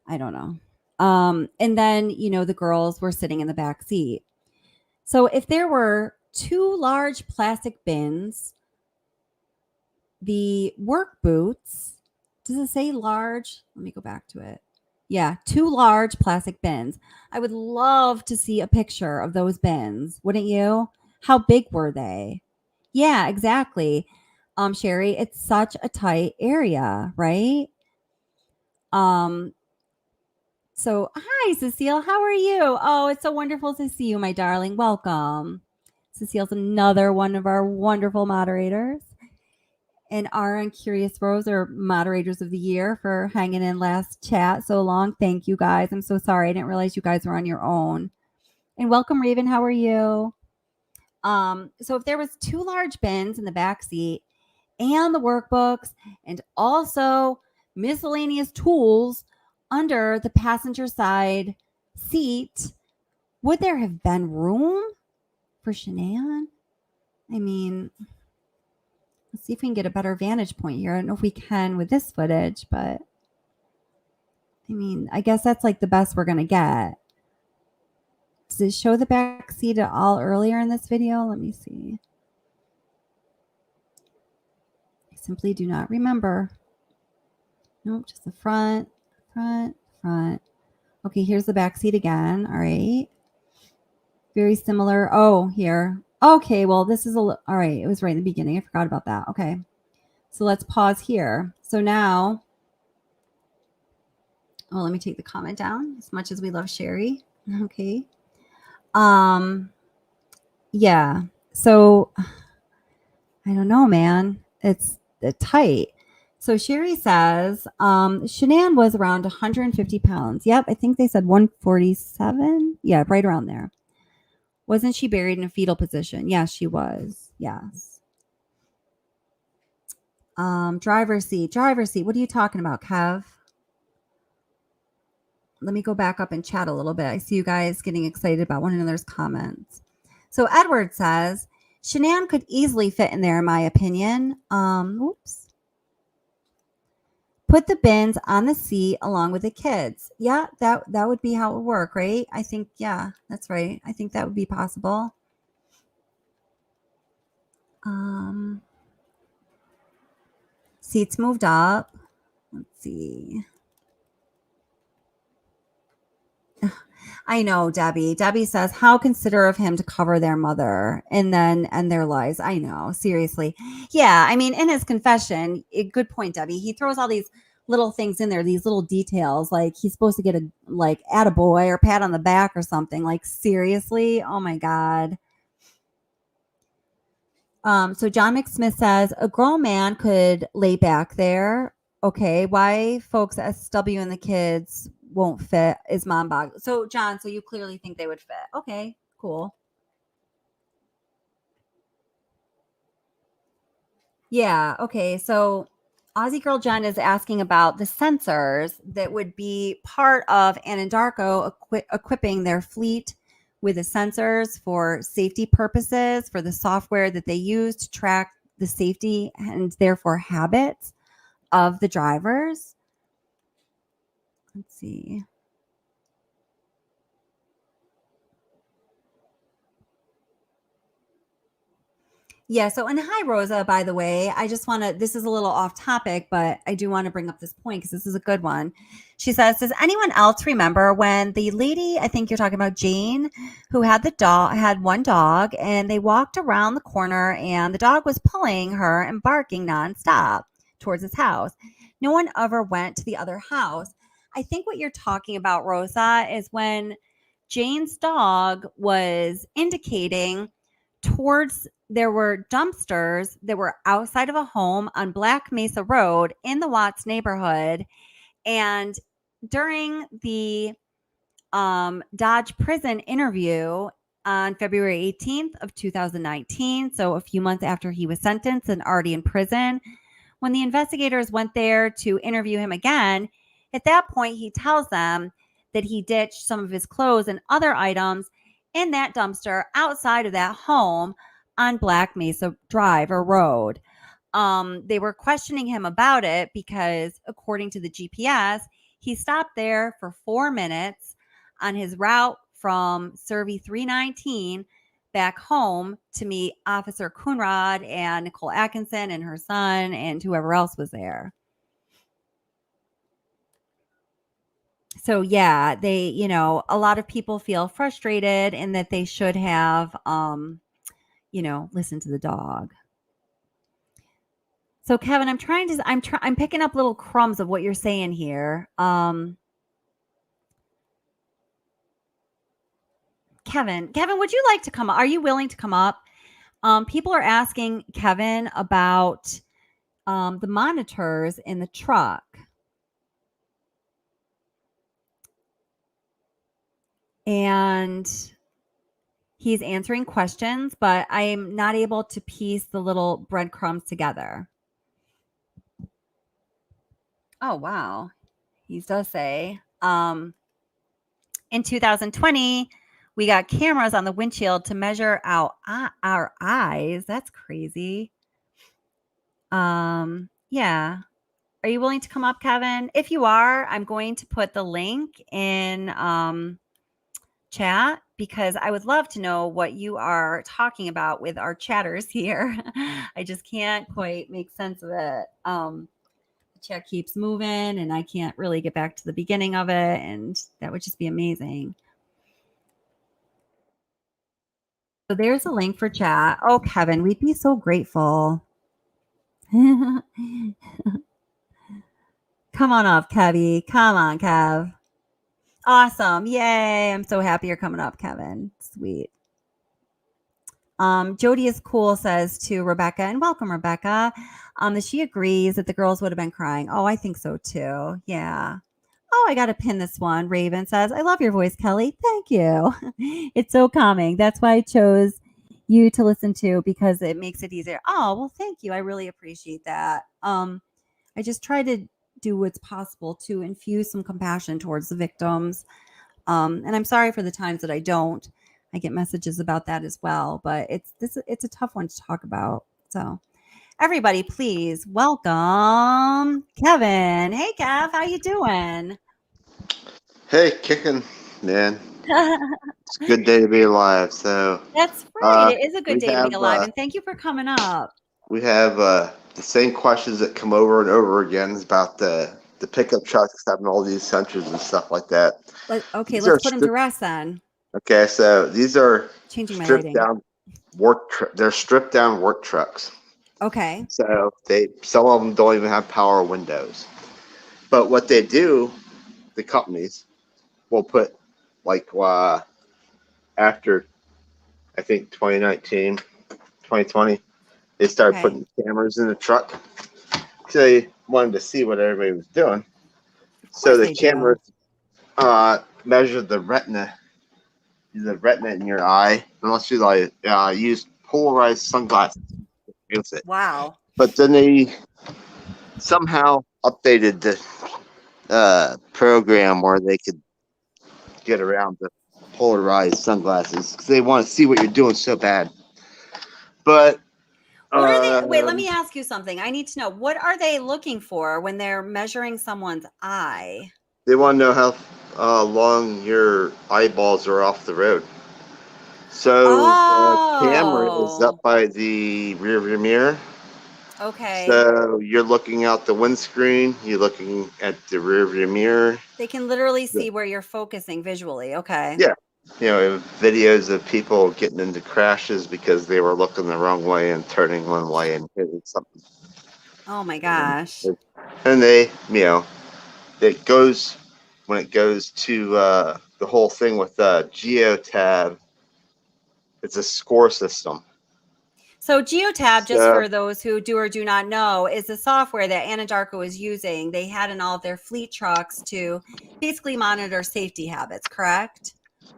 I don't know. And then, the girls were sitting in the back seat. So if there were 2 large plastic bins, the work boots, does it say large? Let me go back to it. Yeah, 2 large plastic bins. I would love to see a picture of those bins, wouldn't you? How big were they? Yeah, exactly. Sherry, it's such a tight area, right? So hi, Cecile, how are you? Oh, it's so wonderful to see you, my darling. Welcome. Cecile's another one of our wonderful moderators. And Ara and Curious Rose are moderators of the year for hanging in last chat so long. Thank you guys. I'm so sorry. I didn't realize you guys were on your own. And welcome, Raven. How are you? So if there was 2 large bins in the back seat and the workbooks and also miscellaneous tools under the passenger side seat, would there have been room for Shanann? I mean, let's see if we can get a better vantage point here. I don't know if we can with this footage, but I mean, I guess that's like the best we're going to get. Does it show the back seat at all earlier in this video? Let me see. I simply do not remember. Nope, just the front. Okay, here's the back seat again. All right. Very similar. Oh, here. Okay, well, this is all right. It was right in the beginning. I forgot about that. Okay. So let's pause here. So now, let me take the comment down. As much as we love Sherry. Okay. Yeah. So I don't know, man. It's tight. So Sherry says, Shanann was around 150 pounds. Yep, I think they said 147. Yeah, right around there. Wasn't she buried in a fetal position? Yes, she was. Yes. Driver's seat. What are you talking about, Kev? Let me go back up and chat a little bit. I see you guys getting excited about one another's comments. So Edward says, Shanann could easily fit in there, in my opinion. Oops. Put the bins on the seat along with the kids. Yeah, that would be how it would work, right? I think, yeah, that's right. I think that would be possible. Seats moved up. Let's see. I know, Debbie. Debbie says, how considerate of him to cover their mother and then end their lives. I know, seriously. Yeah, I mean, in his confession, good point, Debbie. He throws all these little things in there, these little details, like he's supposed to get a, like, attaboy or pat on the back or something. Like, seriously? Oh, my God. So John McSmith says, a grown man could lay back there. Okay, why folks SW and the kids won't fit is mom boggling. So John, so you clearly think they would fit. Okay, cool. Yeah, okay. So Aussie Girl Jen is asking about the sensors that would be part of Anadarko equipping their fleet with the sensors for safety purposes, for the software that they use to track the safety and therefore habits of the drivers. Let's see. Yeah. So, and hi, Rosa, by the way, I just want to, this is a little off topic, but I do want to bring up this point because this is a good one. She says, does anyone else remember when the lady, I think you're talking about Jane, who had the dog, had one dog, and they walked around the corner and the dog was pulling her and barking nonstop towards his house. No one ever went to the other house. I think what you're talking about, Rosa, is when Jane's dog was indicating towards, there were dumpsters that were outside of a home on Black Mesa Road in the Watts neighborhood. And during the Dodge prison interview on February 18th of 2019, so a few months after he was sentenced and already in prison, When the investigators went there to interview him again, at that point, he tells them that he ditched some of his clothes and other items in that dumpster outside of that home on Black Mesa Drive or Road. They were questioning him about it because, according to the GPS, he stopped there for 4 minutes on his route from Survey 319 back home to meet Officer Coonrod and Nicole Atkinson and her son and whoever else was there. So yeah, they, a lot of people feel frustrated and that they should have, listened to the dog. So Kevin, I'm picking up little crumbs of what you're saying here. Kevin, would you like to come up? Are you willing to come up? People are asking Kevin about the monitors in the truck. And he's answering questions, but I am not able to piece the little breadcrumbs together. Oh, wow. He does say, in 2020, we got cameras on the windshield to measure out our eyes. That's crazy. Yeah. Are you willing to come up, Kevin? If you are, I'm going to put the link in chat because I would love to know what you are talking about with our chatters here. I just can't quite make sense of it. The chat keeps moving and I can't really get back to the beginning of it, and that would just be amazing. So there's a link for chat. Oh, Kevin, we'd be so grateful. Come on up, Kevy. Come on, Kev. Awesome. Yay. I'm so happy you're coming up, Kevin. Sweet. Jody is cool, says to Rebecca, and welcome, Rebecca, that she agrees that the girls would have been crying. Oh, I think so too. Yeah. Oh, I got to pin this one. Raven says, I love your voice, Kelly. Thank you. It's so calming. That's why I chose you to listen to, because it makes it easier. Oh, well, thank you. I really appreciate that. I just try to do what's possible to infuse some compassion towards the victims. And I'm sorry for the times that I don't. I get messages about that as well, but it's a tough one to talk about. So everybody, please welcome Kevin. Hey, Kev, how you doing? Hey, kicking, man. It's a good day to be alive. So That's right. It is a we good day to be have alive, and thank you for coming up. we have the same questions that come over and over again about the pickup trucks having all these sensors and stuff like that. Let's These put them to rest then. Okay, so these are Changing my stripped lighting. down they're stripped down work trucks. Okay. So some of them don't even have power windows. But what they do, the companies will put like after I think 2019, 2020, they started putting cameras in the truck. So they wanted to see what everybody was doing. So the cameras measure the retina in your eye, unless you use polarized sunglasses. Wow. But then they somehow updated the program where they could get around the polarized sunglasses because they want to see what you're doing so bad. But what are they? Wait, let me ask you something. I need to know, what are they looking for when they're measuring someone's eye? They want to know how long your eyeballs are off the road. So the camera is up by the rear view mirror. Okay. So you're looking out the windscreen, you're looking at the rear view mirror. They can literally see where you're focusing visually. Okay. Yeah. Videos of people getting into crashes because they were looking the wrong way and turning one way and hitting something. Oh my gosh. And they, it goes, when it goes to the whole thing with Geotab, it's a score system. So Geotab, just for those who do or do not know, is the software that Anadarko is using. They had in all of their fleet trucks to basically monitor safety habits, correct?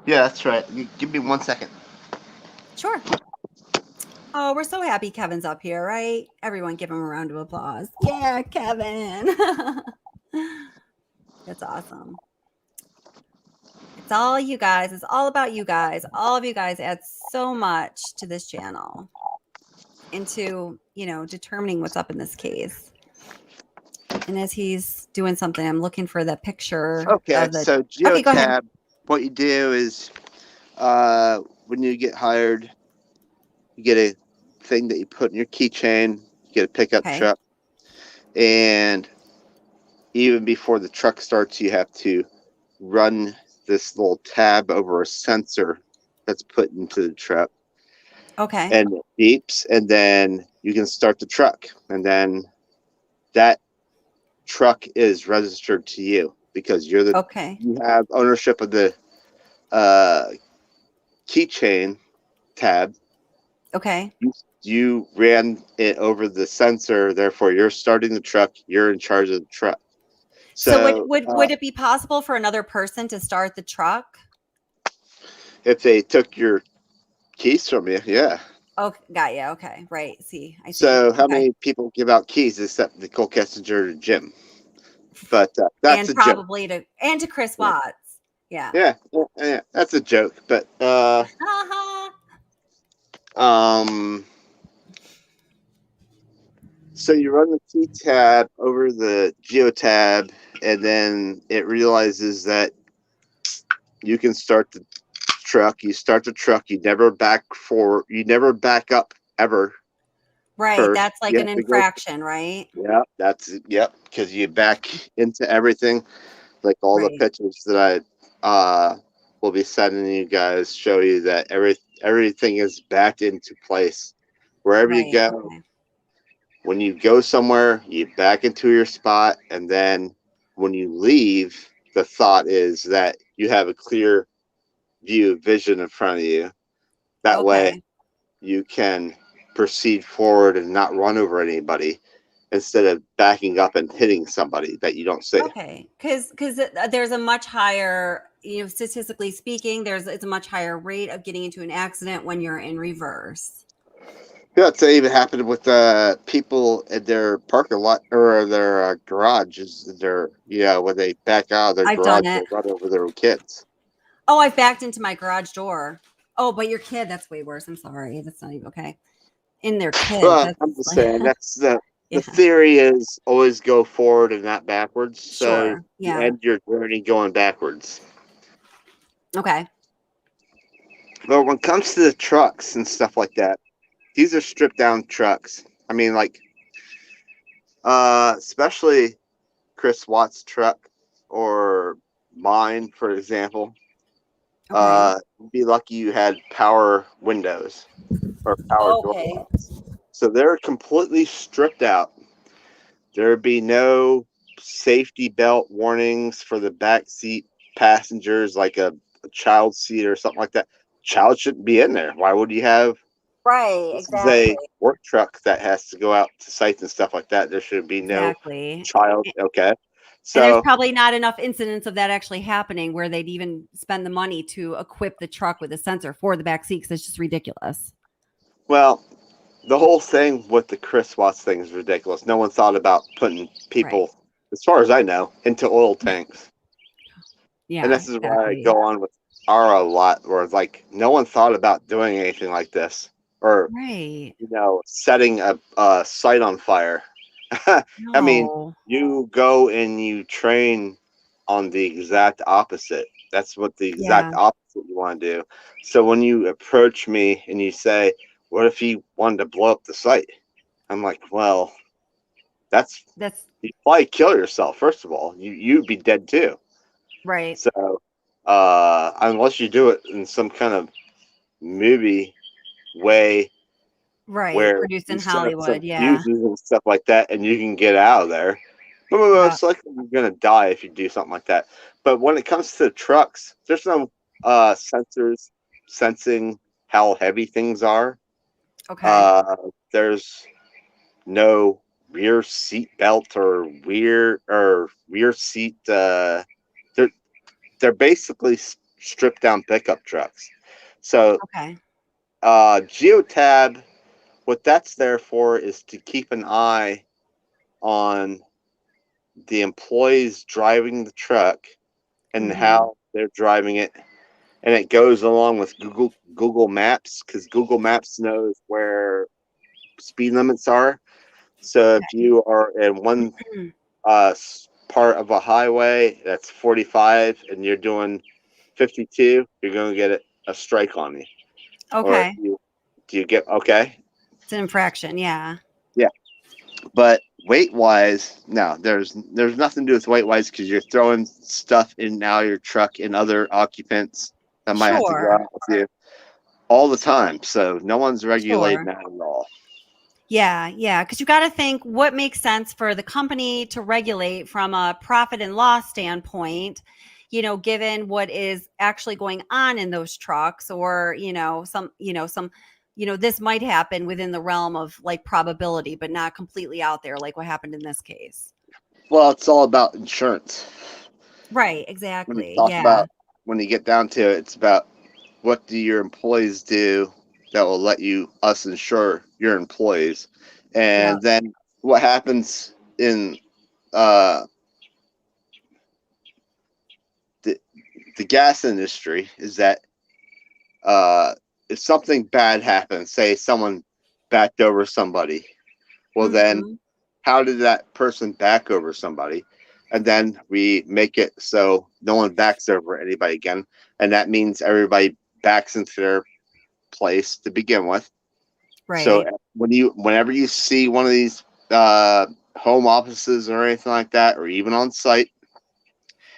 Yeah, that's right. Give me 1 second. Sure. Oh, we're so happy Kevin's up here, right? Everyone give him a round of applause. Yeah, Kevin. That's awesome. It's all you guys. It's all about you guys. All of you guys add so much to this channel into, determining what's up in this case. And as he's doing something, I'm looking for the picture Okay, of the. so Okay, go ahead. geotab, what you do is when you get hired, you get a thing that you put in your keychain, you get a pickup Okay. truck, and even before the truck starts, you have to run this little tab over a sensor that's put into the truck, Okay. and it beeps, and then you can start the truck, and then that truck is registered to you because you have ownership of the keychain tab. Okay. You ran it over the sensor, therefore you're starting the truck, you're in charge of the truck. So would it be possible for another person to start the truck? If they took your keys from you, yeah. Oh, got you. Okay, right. See, I see. So how Okay. many people give out keys except Nicole Kessinger to Jim? But that's and a probably joke. to Chris Watts. Yeah. Yeah, that's a joke. But so you run the key tab over the geo tab, and then it realizes that you can start the truck. You start the truck. You never back up ever. Right. First, That's like an infraction, right? Yeah, because you back into everything. Like all the Right. pictures that I will be sending you guys show you that everything is backed into place. Wherever you Right. go, Okay. when you go somewhere, you back into your spot, and then when you leave, the thought is that you have a clear vision in front of you. That way, Okay. you can proceed forward and not run over anybody instead of backing up and hitting somebody that you don't see. Okay. Because there's a much higher, statistically speaking, it's a much higher rate of getting into an accident when you're in reverse. Yeah, it's even happened with people in their parking lot or their garages. When they back out of their I've garage, done they it. run over their kids. Oh, I've backed into my garage door. Oh, but your kid, that's way worse. I'm sorry. That's not even okay. In their kids. Well, I'm just saying that's the theory is always go forward and not backwards. So Sure. Yeah. you end your journey going backwards. Okay. But when it comes to the trucks and stuff like that, these are stripped down trucks. I mean, like, especially Chris Watts' truck or mine, for example. Okay. You'd be lucky you had power windows or power door Okay. locks. So they're completely stripped out. There would be no safety belt warnings for the backseat passengers, like a child seat or something like that. Child shouldn't be in there. Why would you have? Right. This Exactly. is a work truck that has to go out to sites and stuff like that. There should be no child. Okay. And there's So probably not enough incidents of that actually happening where they'd even spend the money to equip the truck with a sensor for the back seat because it's just ridiculous. well, the whole thing with the Chris Watts thing is ridiculous. No one thought about putting people, as far as I know, into oil tanks. Yeah. And this is why I go on with Ara a lot, where it's like no one thought about doing anything like this, or setting a site on fire. I mean, you go and you train on the exact opposite. That's what the exact opposite you want to do. So when you approach me and you say, "What if he wanted to blow up the site?" I'm like, "Well, that's you'd probably kill yourself. First of all, you'd be dead too." Right. So unless you do it in some kind of movie way, where Produced in you set up some Hollywood, fuses and stuff like that, and you can get out of there. But most likely you're gonna die if you do something like that. But when it comes to trucks, there's no sensors sensing how heavy things are. Okay. There's no rear seat belt or rear seat. They're basically stripped down pickup trucks. So, Geotab what that's there for is to keep an eye on the employees driving the truck and Mhm. how they're driving it. And it goes along with Google Maps, because Google Maps knows where speed limits are. So if you are in one part of a highway that's 45 and you're doing 52, you're going to get a strike on you. Or Okay. do you get okay? It's an infraction. Yeah. Yeah. But weight wise, no, there's nothing to do with weight wise, because you're throwing stuff in now your truck and other occupants that might have to go Sure. out with you all the time. So no one's regulating Sure. that at all. Yeah, yeah, because you got to think what makes sense for the company to regulate from a profit and loss standpoint, given what is actually going on in those trucks, or, this might happen within the realm of like probability, but not completely out there like what happened in this case. Well, it's all about insurance. Right, When you exactly. talk Yeah. about, when you get down to it, it's about what do your employees do that will let us insure your employees. And then what happens in the gas industry is that if something bad happens, say someone backed over somebody, well, then Mhm. how did that person back over somebody? And then we make it so no one backs over anybody again. And that means everybody backs into their place to begin with. So Right. whenever you see one of these home offices or anything like that, or even on site,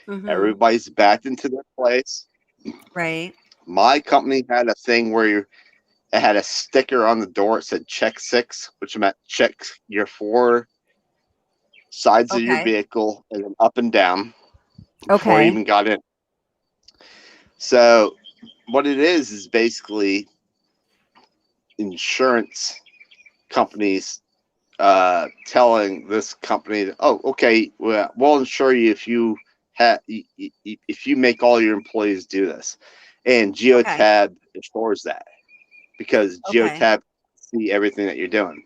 Mhm. everybody's backed into their place. Right. My company had a thing where it had a sticker on the door. It said check 6, which meant check your 4 sides of your Okay. vehicle and then up and down before you Okay. even got in. So what it is basically insurance companies telling this company that, oh, okay, we'll insure you if you make all your employees do this. And Okay. Geotab ensures that, because Okay. Geotab see everything that you're doing.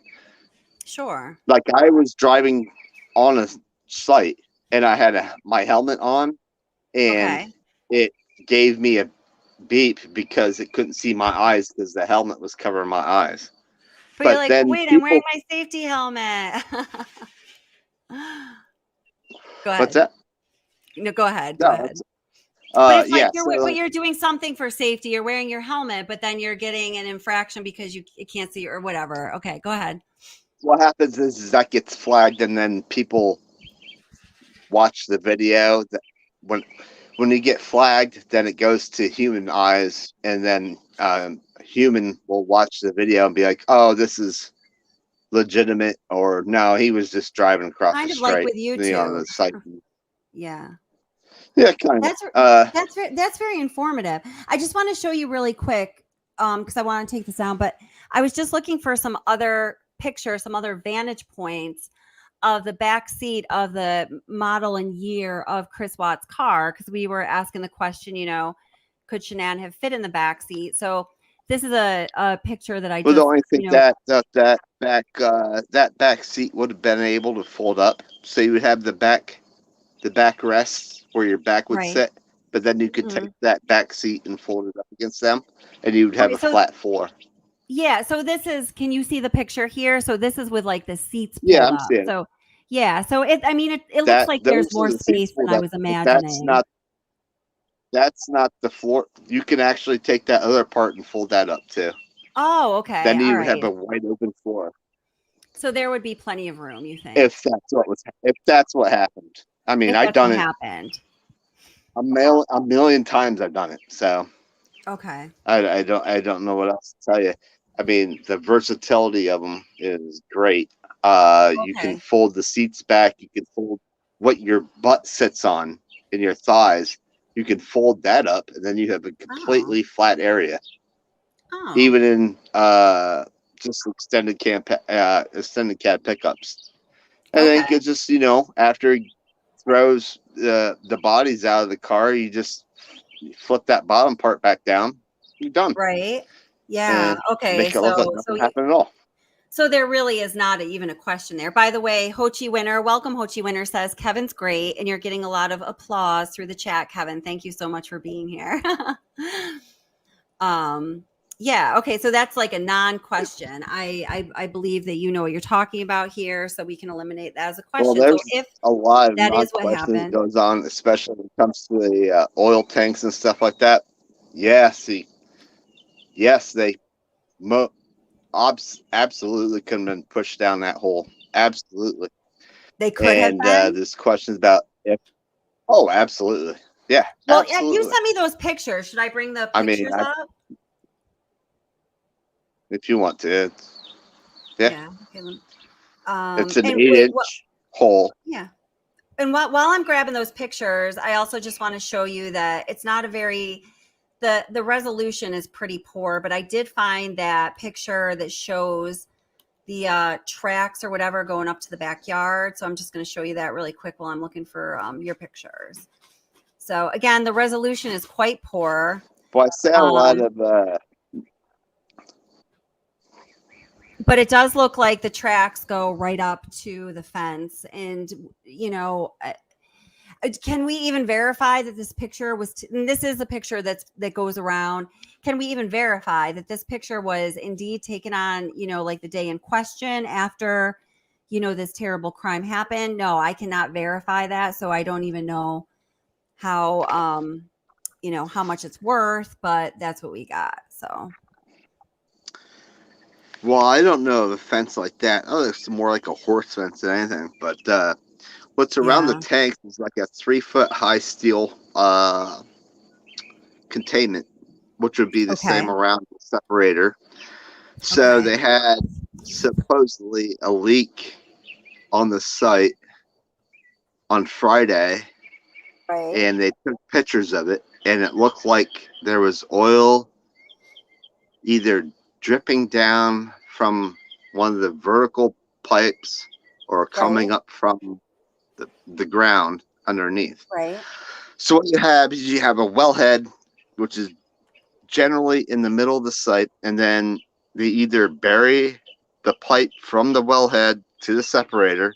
Sure. Like, I was driving on a site and I had my helmet on, and Okay. it gave me a beep because it couldn't see my eyes because the helmet was covering my eyes. But you're But like, then wait, I'm wearing people, my safety helmet. Go what's ahead. that? No, go ahead. Go No, ahead. it's, But it's like yeah. but So you're doing something for safety. You're wearing your helmet, but then you're getting an infraction because you can't see or whatever. Okay, go ahead. what happens is that gets flagged, and then people watch the video. That when you get flagged, then it goes to human eyes, and then human will watch the video and be like, "Oh, this is legitimate," or "No, he was just driving across the Kind of like street with on YouTube. the site." Yeah. Yeah, kind of. That's that's very informative. I just want to show you really quick, because I want to take this down. But I was just looking for some other pictures, some other vantage points of the back seat of the model and year of Chris Watts' car, because we were asking the question, could Shanann have fit in the back seat? So this is a picture that I Well, just, don't you think that back seat would have been able to fold up, so you would have the back rests where your back would right. sit, but then you could take Mhm. that back seat and fold it up against them, and you would have Okay, a so flat floor. yeah, so this is, can you see the picture here? So this is with like the seats Yeah, pulled I'm up. seeing So yeah, so I mean, it looks that. like there's Those are more the seats space than pulled I up, was but imagining. that's not the floor. You can actually take that other part and fold that up too. Oh, okay. Then All you would have right. a wide open floor. So there would be plenty of room, you think, If that's what happened. I mean, if I've that's what done it happened. a million times. I've done it, so Okay. I don't know what else to tell you. I mean, the versatility of them is great. You can Okay. fold the seats back. You can fold what your butt sits on and your thighs. You can fold that up, and then you have a Oh. completely flat area. Oh. Even in just extended cab pickups. And then Okay. you could just, after he throws the bodies out of the car, you just flip that bottom part back down. You're done. Right. Yeah. And Okay. make it look like So nothing happened at all. So there really is not even a question there. By the way, Hochi Winner, welcome. Hochi Winner says Kevin's great, and you're getting a lot of applause through the chat, Kevin. Thank you so much for being here. Yeah, okay, so that's like a non-question. I believe that you know what you're talking about here, so we can eliminate that as a Well, question. So there's if a lot of that is what non-questions that happened, goes on, especially when it comes to the oil tanks and stuff like that. Yes, they absolutely could have been pushed down that hole. Absolutely. they could have And been. there's questions about if. Oh, absolutely. Yeah, Well, yeah, you absolutely. sent me those pictures. Should I bring the I mean, pictures up? if you want to. Yeah. Okay. It's an And 8-inch hole. yeah. And while I'm grabbing those pictures, I also just want to show you that it's not a very the resolution is pretty poor, but I did find that picture that shows the tracks or whatever going up to the backyard. So I'm just going to show you that really quick while I'm looking for your pictures. So again, the resolution is quite poor. Well, I said a lot of but it does look like the tracks go right up to the fence. And, you know, can we even verify that this picture was, and this is a picture that goes around. Can we even verify that this picture was indeed taken on, you know, like the day in question after, you know, this terrible crime happened? No, I cannot verify that. So I don't even know how, you know, how much it's worth, but that's what we got. So. well, I don't know of a fence like that. Oh, it's more like a horse fence than anything. But what's around the tank is like a 3-foot high steel containment, which would be the same around the separator. So they had supposedly a leak on the site on Friday, and they took pictures of it, and it looked like there was oil either dripping down from one of the vertical pipes or coming up from the ground underneath. Right. So what you have is you have a wellhead, which is generally in the middle of the site, and then they either bury the pipe from the wellhead to the separator,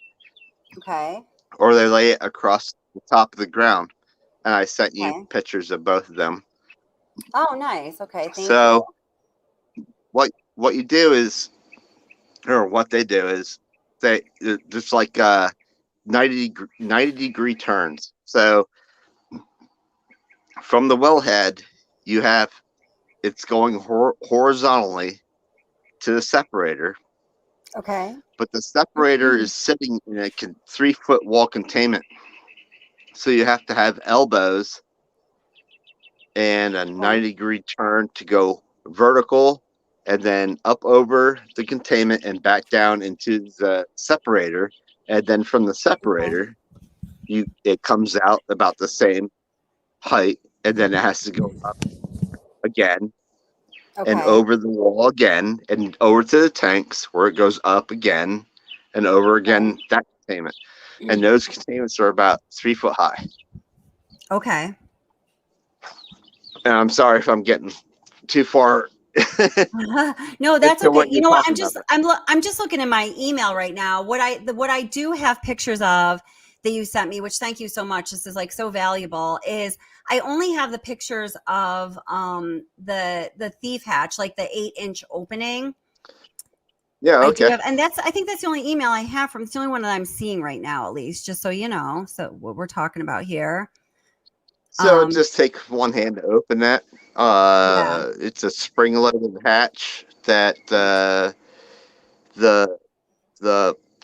or they lay it across the top of the ground. And I sent you pictures of both of them. Oh, nice. Okay. Thank you. What you do is, or what they do is, they just like 90 degree turns. So from the wellhead, you have it's going horizontally to the separator. Okay. But the separator is sitting in a 3-foot wall containment. So you have to have elbows and a 90-degree turn to go vertical, and then up over the containment and back down into the separator. And then from the separator, it comes out about the same height, and then it has to go up again and over the wall again and over to the tanks where it goes up again and over again that containment. And those containments are about 3 foot high. Okay. And I'm sorry if I'm getting too far. No, that's okay. You know what? I'm just looking at my email right now. What I do have pictures of that you sent me, which thank you so much. This is like so valuable, is I only have the pictures of the thief hatch, like the 8-inch opening. Yeah, okay. I think that's the only email I have from. It's the only one that I'm seeing right now, at least, just so you know. So what we're talking about here. So it just takes one hand to open that. It's a spring-loaded hatch that the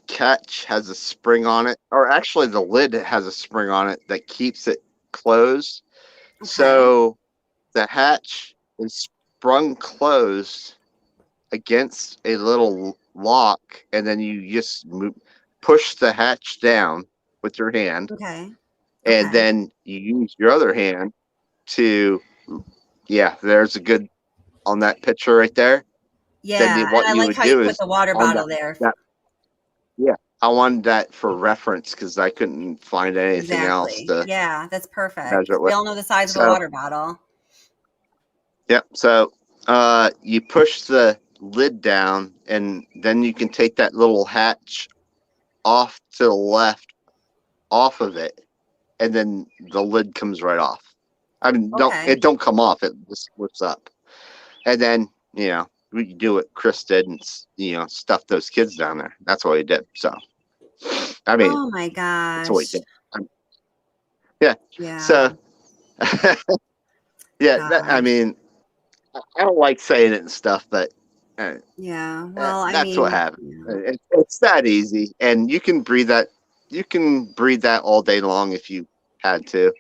catch has a spring on it, or actually the lid has a spring on it that keeps it closed. So the hatch is sprung closed against a little lock, and then you just push the hatch down with your hand. And then you use your other hand to, there's a good on that picture right there. Yeah, then what I like how you put the water bottle there. I wanted that for reference because I couldn't find anything else. Yeah, that's perfect. We all know the size of a water bottle. Yep. So you push the lid down, and then you can take that little hatch off to the left off of it, and then the lid comes right off. I mean, Okay. don't come off, it just lifts up. And then, you know, we can do what Chris did and, you know, stuff those kids down there. That's what he did. So, I mean, Oh my that's what he gosh. did. Yeah. Yeah. So, yeah, I Gosh. mean, I don't like saying it and stuff, but Yeah. Well, I that's what mean, happened. yeah. It's that easy, and you can breathe that. You can breathe that all day long if you had to.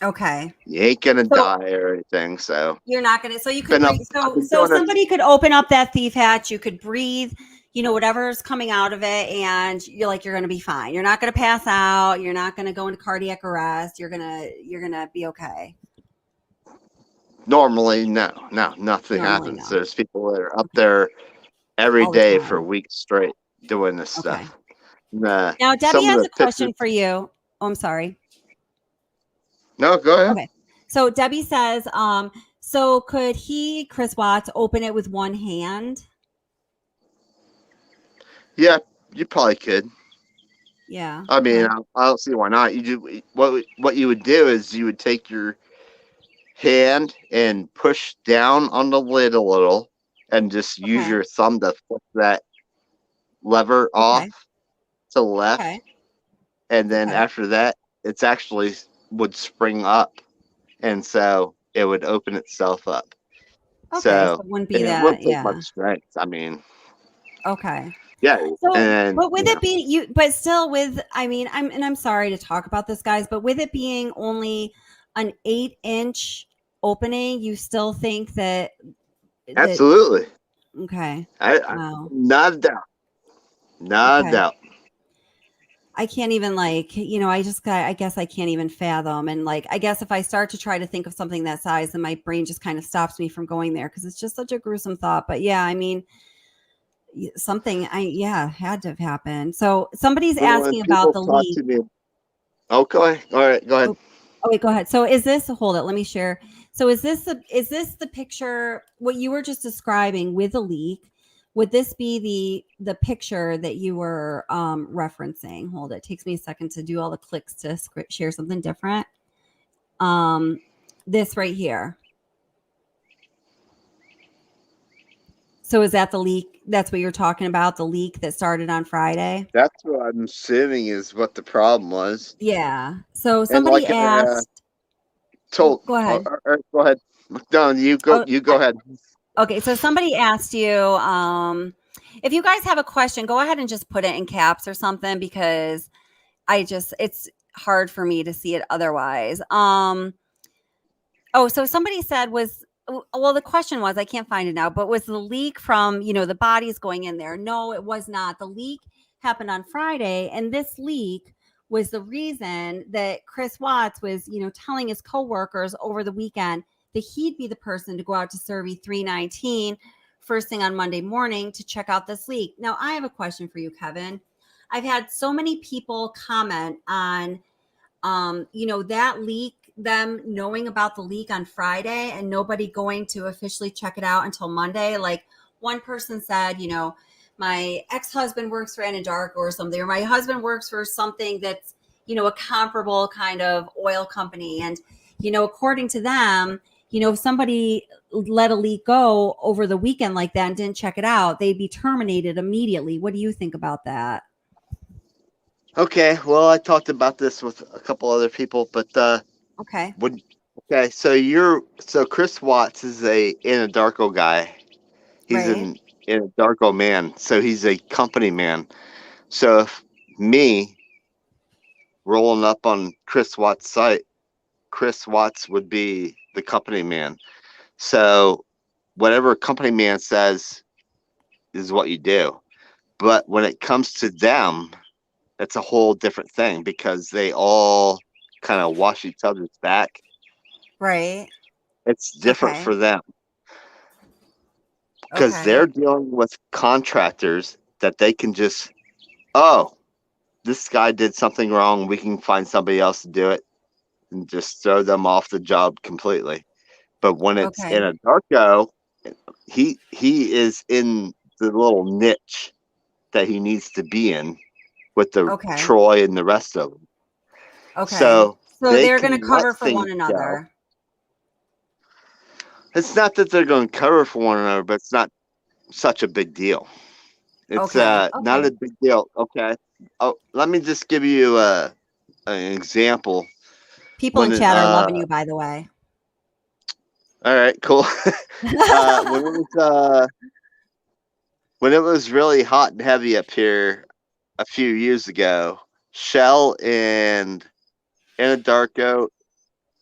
Okay. You ain't gonna So die or anything. So you're not gonna. So you could been up. breathe. I've been So doing it. somebody could open up that thief hatch. You could breathe. You know, whatever's coming out of it, and you're gonna be fine. You're not gonna pass out. You're not gonna go into cardiac arrest. You're gonna be okay. Normally, no, nothing Normally, happens. no. There's people that are up there every All the day for time. weeks straight doing this Okay. stuff. Now, Debbie Some of has the a question pictures. for you. Oh, I'm sorry. No, go ahead. Okay. So Debbie says, so could Chris Watts, open it with one hand? Yeah, you probably could. Yeah. I mean, Okay. I don't see why not. You do what you would do is you would take your hand and push down on the lid a little, and just use Okay. your thumb to flip that lever off Okay. to the left, Okay. and then Okay. after that, it's actually would spring up, and so it would open itself up. Okay. So So it wouldn't be and it that. wouldn't take Yeah. much strength. I mean, Okay. yeah, So, and but with it being but still with, I mean, I'm sorry to talk about this, guys, but with it being only an 8-inch opening, you still think that absolutely, okay. I Wow. not a doubt, not a Okay. doubt. I can't even I guess I can't even fathom. And I guess if I start to try to think of something that size, then my brain just kind of stops me from going there because it's just such a gruesome thought. But yeah, I mean, something had to have happened. So somebody's Well, when asking about people the talk leak. to me, okay, all right, go ahead. Oh wait, go ahead. So is this, hold it, let me share. So is this the picture, what you were just describing with the leak? Would this be the picture that you were referencing? Hold it. It takes me a second to do all the clicks to share something different. This right here. So is that the leak? That's what you're talking about, the leak that started on Friday? That's what I'm assuming is what the problem was. Yeah. So And somebody like I asked. told, Go ahead. go ahead. No, you go. You go ahead. Okay, so somebody asked you, if you guys have a question, go ahead and just put it in caps or something because it's hard for me to see it otherwise. So somebody said the question was, I can't find it now, but was the leak from, the bodies going in there? No, it was not. The leak happened on Friday, and this leak was the reason that Chris Watts was, telling his coworkers over the weekend that he'd be the person to go out to Survey 319 first thing on Monday morning to check out this leak. Now, I have a question for you, Kevin. I've had so many people comment on, that leak, them knowing about the leak on Friday and nobody going to officially check it out until Monday. Like one person said, my ex-husband works for Anadarko or something, or my husband works for something that's, a comparable kind of oil company. And, according to them, if somebody let a leak go over the weekend like that and didn't check it out, they'd be terminated immediately. What do you think about that? Okay. Well, I talked about this with a couple other people, but Okay. so Chris Watts is a Anadarko guy. He's Right. an Anadarko man, so he's a company man. So if me rolling up on Chris Watts' site, Chris Watts would be the company man. So whatever company man says is what you do. But when it comes to them, it's a whole different thing because they all kind of wash each other's back. Right. It's different Okay. for them because Okay. they're dealing with contractors that they can just, oh, this guy did something wrong. We can find somebody else to do it and just throw them off the job completely. But when it's Okay. in a Darko, he is in the little niche that he needs to be in with the Okay. Troy and the rest of them. Okay. So they they're going can to cover let for one things go. another. It's not that they're going to cover for one another, but it's not such a big deal. It's Okay. not a big deal. Okay. Oh, let me just give you an example. People in When chat are loving you, by the way. all right, cool. When it was really hot and heavy up here a few years ago, Shell and Anadarko,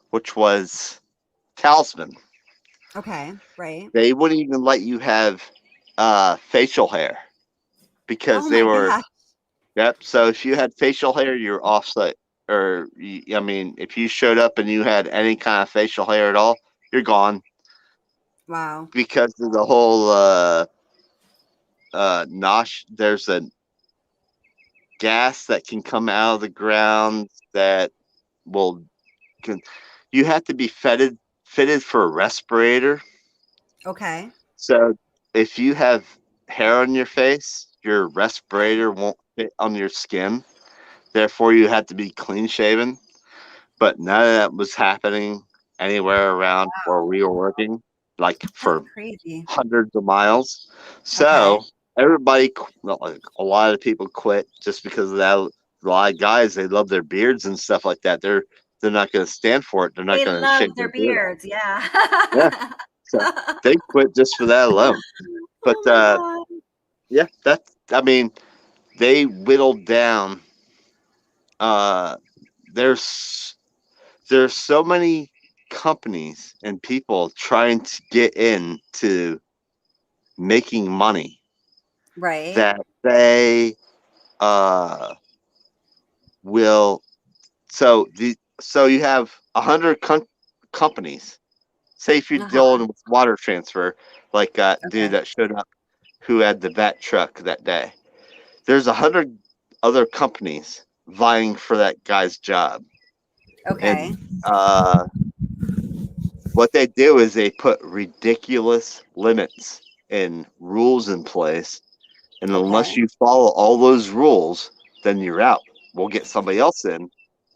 which was Talisman, Okay. Right. they wouldn't even let you have facial hair because Oh they my were. gosh. Yep. So if you had facial hair, you're off site. Or I mean, if you showed up and you had any kind of facial hair at all, you're gone Wow. because of the whole nosh. There's a gas that can come out of the ground that will. You have to be fitted for a respirator. Okay. So if you have hair on your face, your respirator won't fit on your skin. Therefore, you have to be clean shaven. But none of that was happening anywhere around where we were working, like That's for crazy. hundreds of miles. Okay. So everybody, like a lot of people quit just because of that. A lot of guys, they love their beards and stuff like that. They're not going to stand for it. They're not They going to love shave their their beard off. beards. Yeah. Yeah, so they quit just for that alone. But Oh my God. yeah, I mean, they whittled down. Uh, there's so many companies and people trying to get into making money Right. that they will. So you have 100 companies. Say if you're Uh-huh. dealing with water transfer, like that dude Okay. that showed up who had the vat truck that day. There's 100 other companies vying for that guy's job, Okay. and what they do is they put ridiculous limits and rules in place, and unless Okay. you follow all those rules, then you're out. We'll get somebody else in.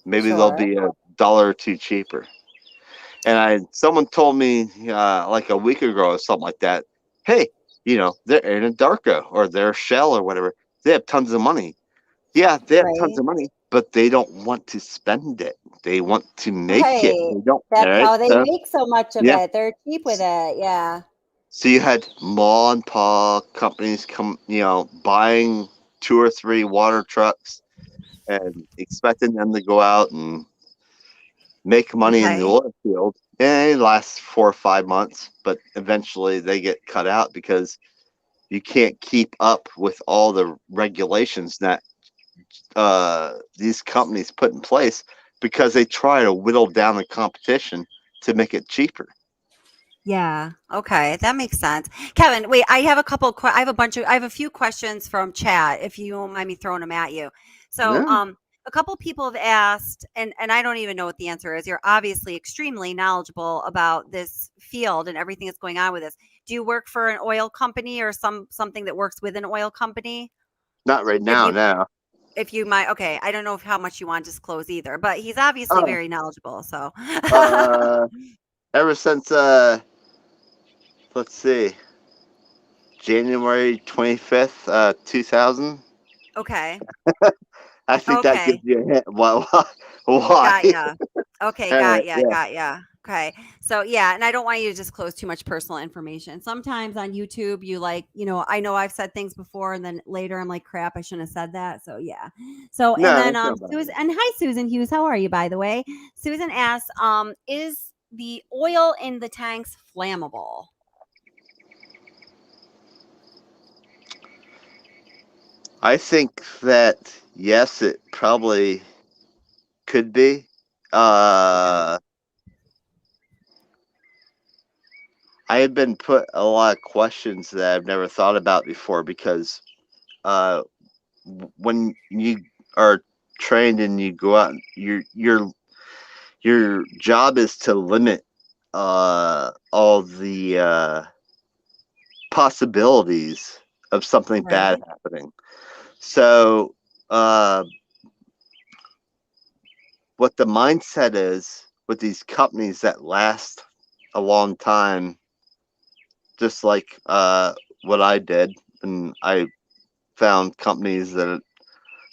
Maybe they'll Sure. be $1 or $2 cheaper. And someone told me like a week ago or something like that. Hey, they're in a Darko or they're Shell or whatever. They have tons of money. Yeah, they have tons Right. of money, but they don't want to spend it. They want to make it. Right. They don't. All That's right. how they So make so much of yeah. it. They're cheap with it. Yeah. So you had ma and pa companies come, buying 2 or 3 water trucks and expecting them to go out and make money in the Okay. oil field. And it lasts 4 or 5 months, but eventually they get cut out because you can't keep up with all the regulations that these companies put in place because they try to whittle down the competition to make it cheaper. Yeah. Okay, that makes sense. Kevin, wait, I have I have a few questions from chat if you don't mind me throwing them at you. So, No, a couple people have asked, and I don't even know what the answer is. You're obviously extremely knowledgeable about this field and everything that's going on with this. Do you work for an oil company or something that works with an oil company? not right If now. you No. if you might, okay, I don't know how much you want to disclose either, but he's obviously Oh, very knowledgeable. So, ever since let's see, January 25th, 2000. okay, I think that gives okay. you a hint. Why? Got ya. Okay, All right, got ya, yeah. got ya. Okay. So yeah, and I don't want you to disclose too much personal information. Sometimes on YouTube, I know I've said things before and then later I'm like, crap, I shouldn't have said that. So yeah. So and No, then that's no problem. Susan, and hi Susan Hughes, how are you by the way? Susan asks, is the oil in the tanks flammable? I think that yes, it probably could be. I have been put a lot of questions that I've never thought about before because uh, when you are trained and you go out, your job is to limit all the possibilities of something bad Right. happening. So, what the mindset is with these companies that last a long time, just like what I did, and I found companies that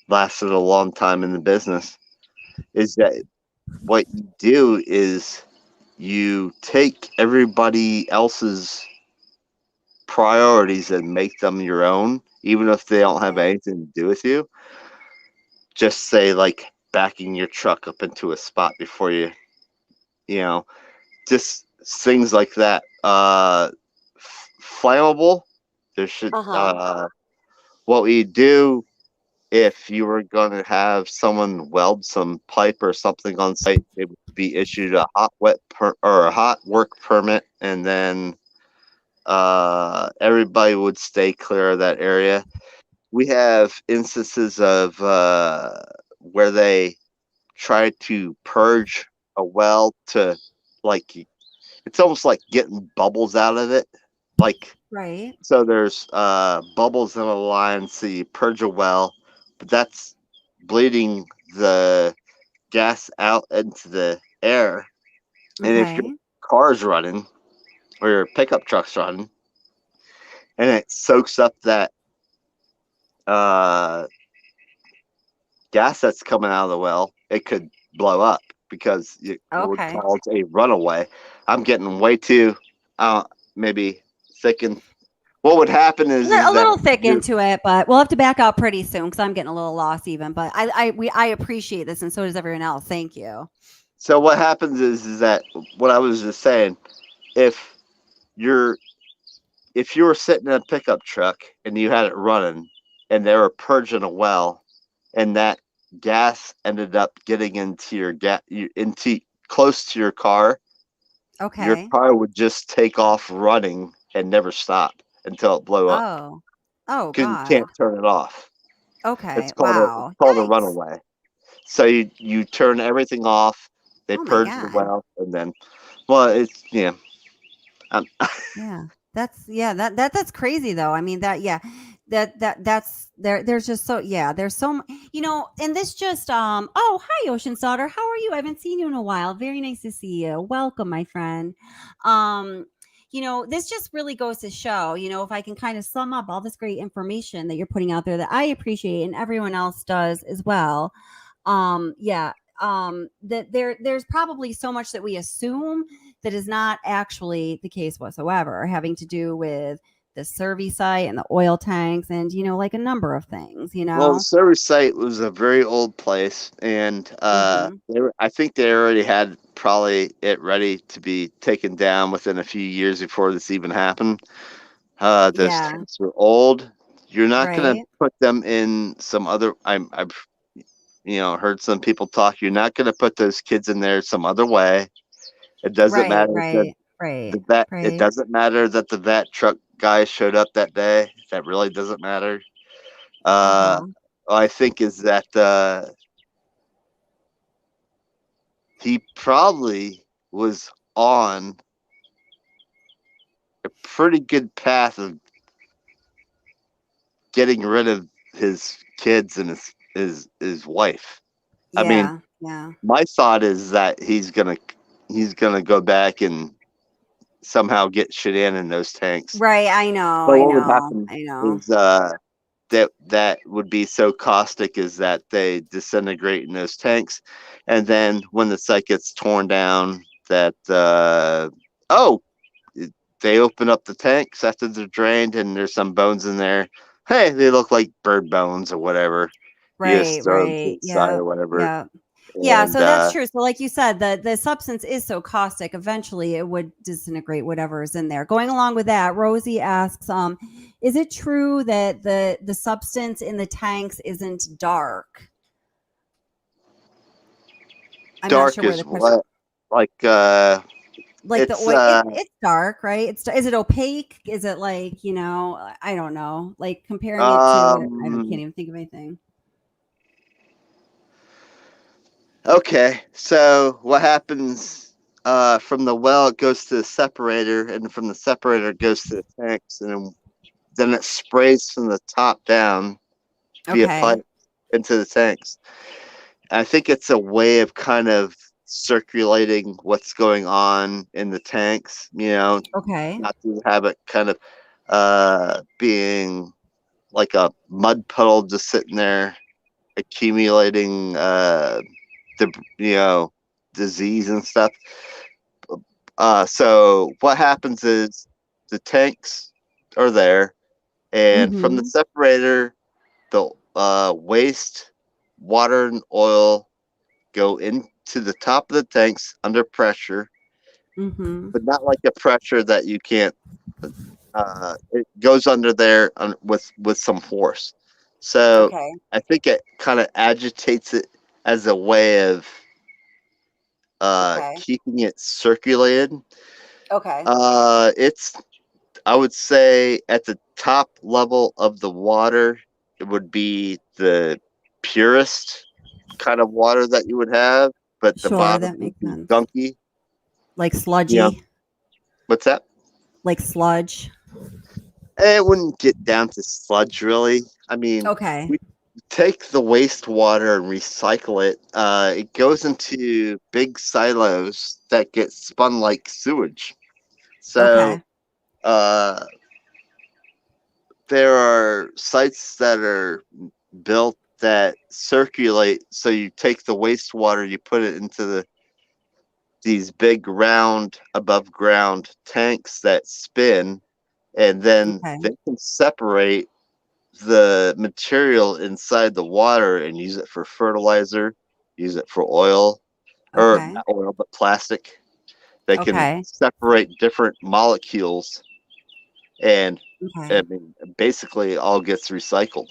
lasted a long time in the business, is that what you do is you take everybody else's priorities and make them your own, even if they don't have Okay. anything to do with you. Just say like backing your truck up into a spot before you know, just things like that. Flammable. There should Uh-huh. what we do if you were going to have someone weld some pipe or something on site, it would be issued a or a hot work permit, and then everybody would stay clear of that area. We have instances of where they try to purge a well to, like, it's almost like getting bubbles out of it. Like, Right. so there's bubbles in a line, so you purge a well, but that's bleeding the gas out into the air. And if your Okay. car's running or your pickup truck's running and it soaks up that uh, gas that's coming out of the well, it could blow up because it would Okay. cause a runaway. I'm getting way too maybe thick. And what would happen is A that little thick you're, into it, but we'll have to back out pretty soon because I'm getting a little lost even. But I appreciate this, and so does everyone else. Thank you. so what happens is that what I was just saying, if you're if you were sitting in a pickup truck and you had it running and they were purging a well and that gas ended up getting into into close to your Okay. car would just take off running and never stop until it blew up Oh. Oh because you God. can't turn it off. Okay. It's Wow. called a Yikes. runaway. So you turn everything off, they Oh my purge the God. well, and then, well, it's, yeah. Um, Yeah. That's crazy though. I mean that yeah. That's there's just so yeah, there's so and this just oh, hi Ocean's daughter. How are you? I haven't seen you in a while. Very nice to see you. Welcome, my friend. Um this just really goes to show, if I can kind of sum up all this great information that you're putting out there that I appreciate and everyone else does as well. Yeah, that there's probably so much that we assume that is not actually the case whatsoever, having to do with the survey site and the oil tanks and like a number of things, well, the service site was a very old place, and hmm I think they already had probably it ready to be taken down within a few years before this even happened. Those Yeah, tanks were old. You're not gonna right, put them in some other. I've heard some people talk. You're not gonna put those kids in there some other way. It doesn't right, matter that right, right, the vet. It right. doesn't matter that the vet truck guy showed up that day. That really doesn't matter. Uh, Uh-huh. I think is that he probably was on a pretty good path of getting rid of his kids and his wife. I mean, Yeah, yeah. my thought is that he's gonna go back and somehow get Shanann in those tanks. Right, I know, But I what would know, happen I know. is that would be so caustic is that they disintegrate in those tanks, and then when the site gets torn down, that oh, they open up the tanks after they're drained and there's some bones in there. Hey, they look like bird bones or whatever. You just Right, throw them to right. the side Yeah, or whatever. yeah. Yeah, And so that's true. So like you said, the substance is so caustic, eventually it would disintegrate whatever is in there. Going along with that, Rosie asks, is it true that the substance in the tanks isn't dark? I'm not dark sure where is the question, what, like like the it's oil, it's dark, right? Is it opaque? Is it like, I don't know, like comparing it to, can't um even think of anything. okay. So what happens? from the well it goes to the separator, and from the separator it goes to the tanks, and then it sprays from the top down via Okay. pipe into the tanks. I think it's a way of kind of circulating what's going on in the tanks, Okay. not to have it kind of being like a mud puddle just sitting there accumulating disease and stuff. So what happens is the tanks are there, and from the Mm-hmm. separator, the waste, water, and oil go into the top of the tanks under pressure, Mm-hmm. but not like a pressure that you can't. It goes under there with some force. So Okay. I think it kind of agitates it as a way of Okay. keeping it circulated. Okay. It's, I would say, at the top level of the water, it would be the purest kind of water that you would have, but the Sure, bottom that would makes be sense. gunky. Like You know, sludgy, what's that? like sludge. It wouldn't get down to sludge, really. I mean, Okay. we take the wastewater and recycle it. It goes into big silos that get spun like sewage. So, Okay. uh, there are sites that are built that circulate. So you take the wastewater, you put it into these big round above ground tanks that spin, and then Okay. they can separate the material inside the water and use it for fertilizer, use it for oil, or Okay. not oil, but plastic. They can Okay. separate different molecules, and Okay. I mean, basically, all gets recycled.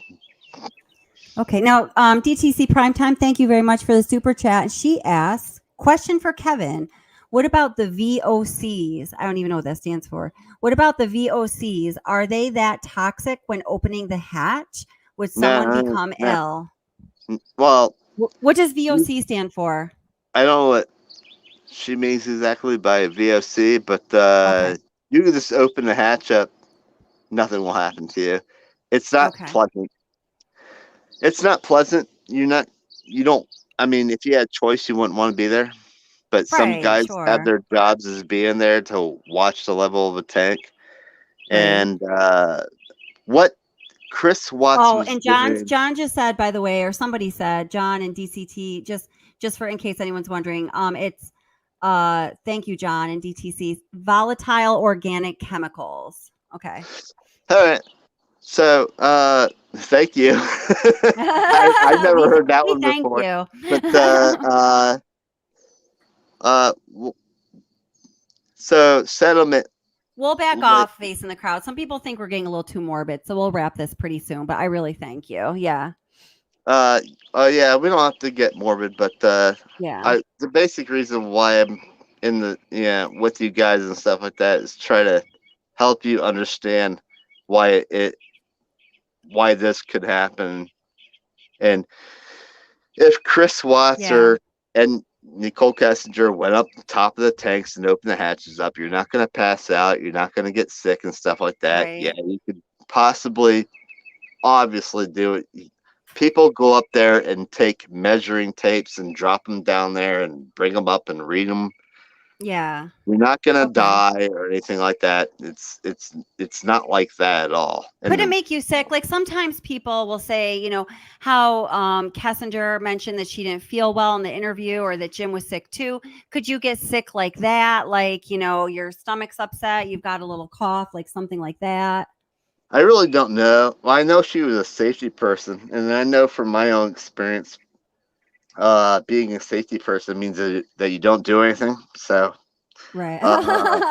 Okay. Now, DTC Primetime, thank you very much for the super chat. She asks, question for Kevin. What about the VOCs? I don't even know what that stands for. What about the VOCs? Are they that toxic when opening the hatch? Would someone No, become no. ill? Well, What does VOC stand for? I don't know what she means exactly by VOC, but Okay. you can just open the hatch up. Nothing will happen to you. It's not Okay. pleasant. It's not pleasant. You don't, I mean, if you had choice, you wouldn't want to be there. But some Right. guys have Sure. their jobs as being there to watch the level of a tank. Right. And what Chris Watts Oh, was and doing, John just said, by the way, or somebody said, John and DCT, just for in case anyone's wondering, it's thank you, John and DTC, volatile organic chemicals. Okay. all right. So, thank you. I never heard that we one thank before. you. But w- so settlement. We'll back Like, off facing the crowd. Some people think we're getting a little too morbid, so we'll wrap this pretty soon. But I really thank you. Yeah. oh yeah, we don't have to get morbid, but Yeah. the basic reason why I'm in the with you guys and stuff like that is try to help you understand why why this could happen. And if Chris Watts Yeah. and Nicole Kessinger went up the top of the tanks and opened the hatches up, you're not going to pass out. You're not going to get sick and stuff like that. Right. Yeah, you could possibly, obviously, do it. People go up there and take measuring tapes and drop them down there and bring them up and read them. Yeah. You're not going to Okay. die or anything like that. It's not like that at all. Could it And make you sick? Like sometimes people will say, how Kessinger mentioned that she didn't feel well in the interview or that Jim was sick too. Could you get sick like that? Like, your stomach's upset, you've got a little cough, like something like that? I really don't know. Well, I know she was a safety person, and I know from my own experience, being a safety person means that you don't do anything. So, Right. uh,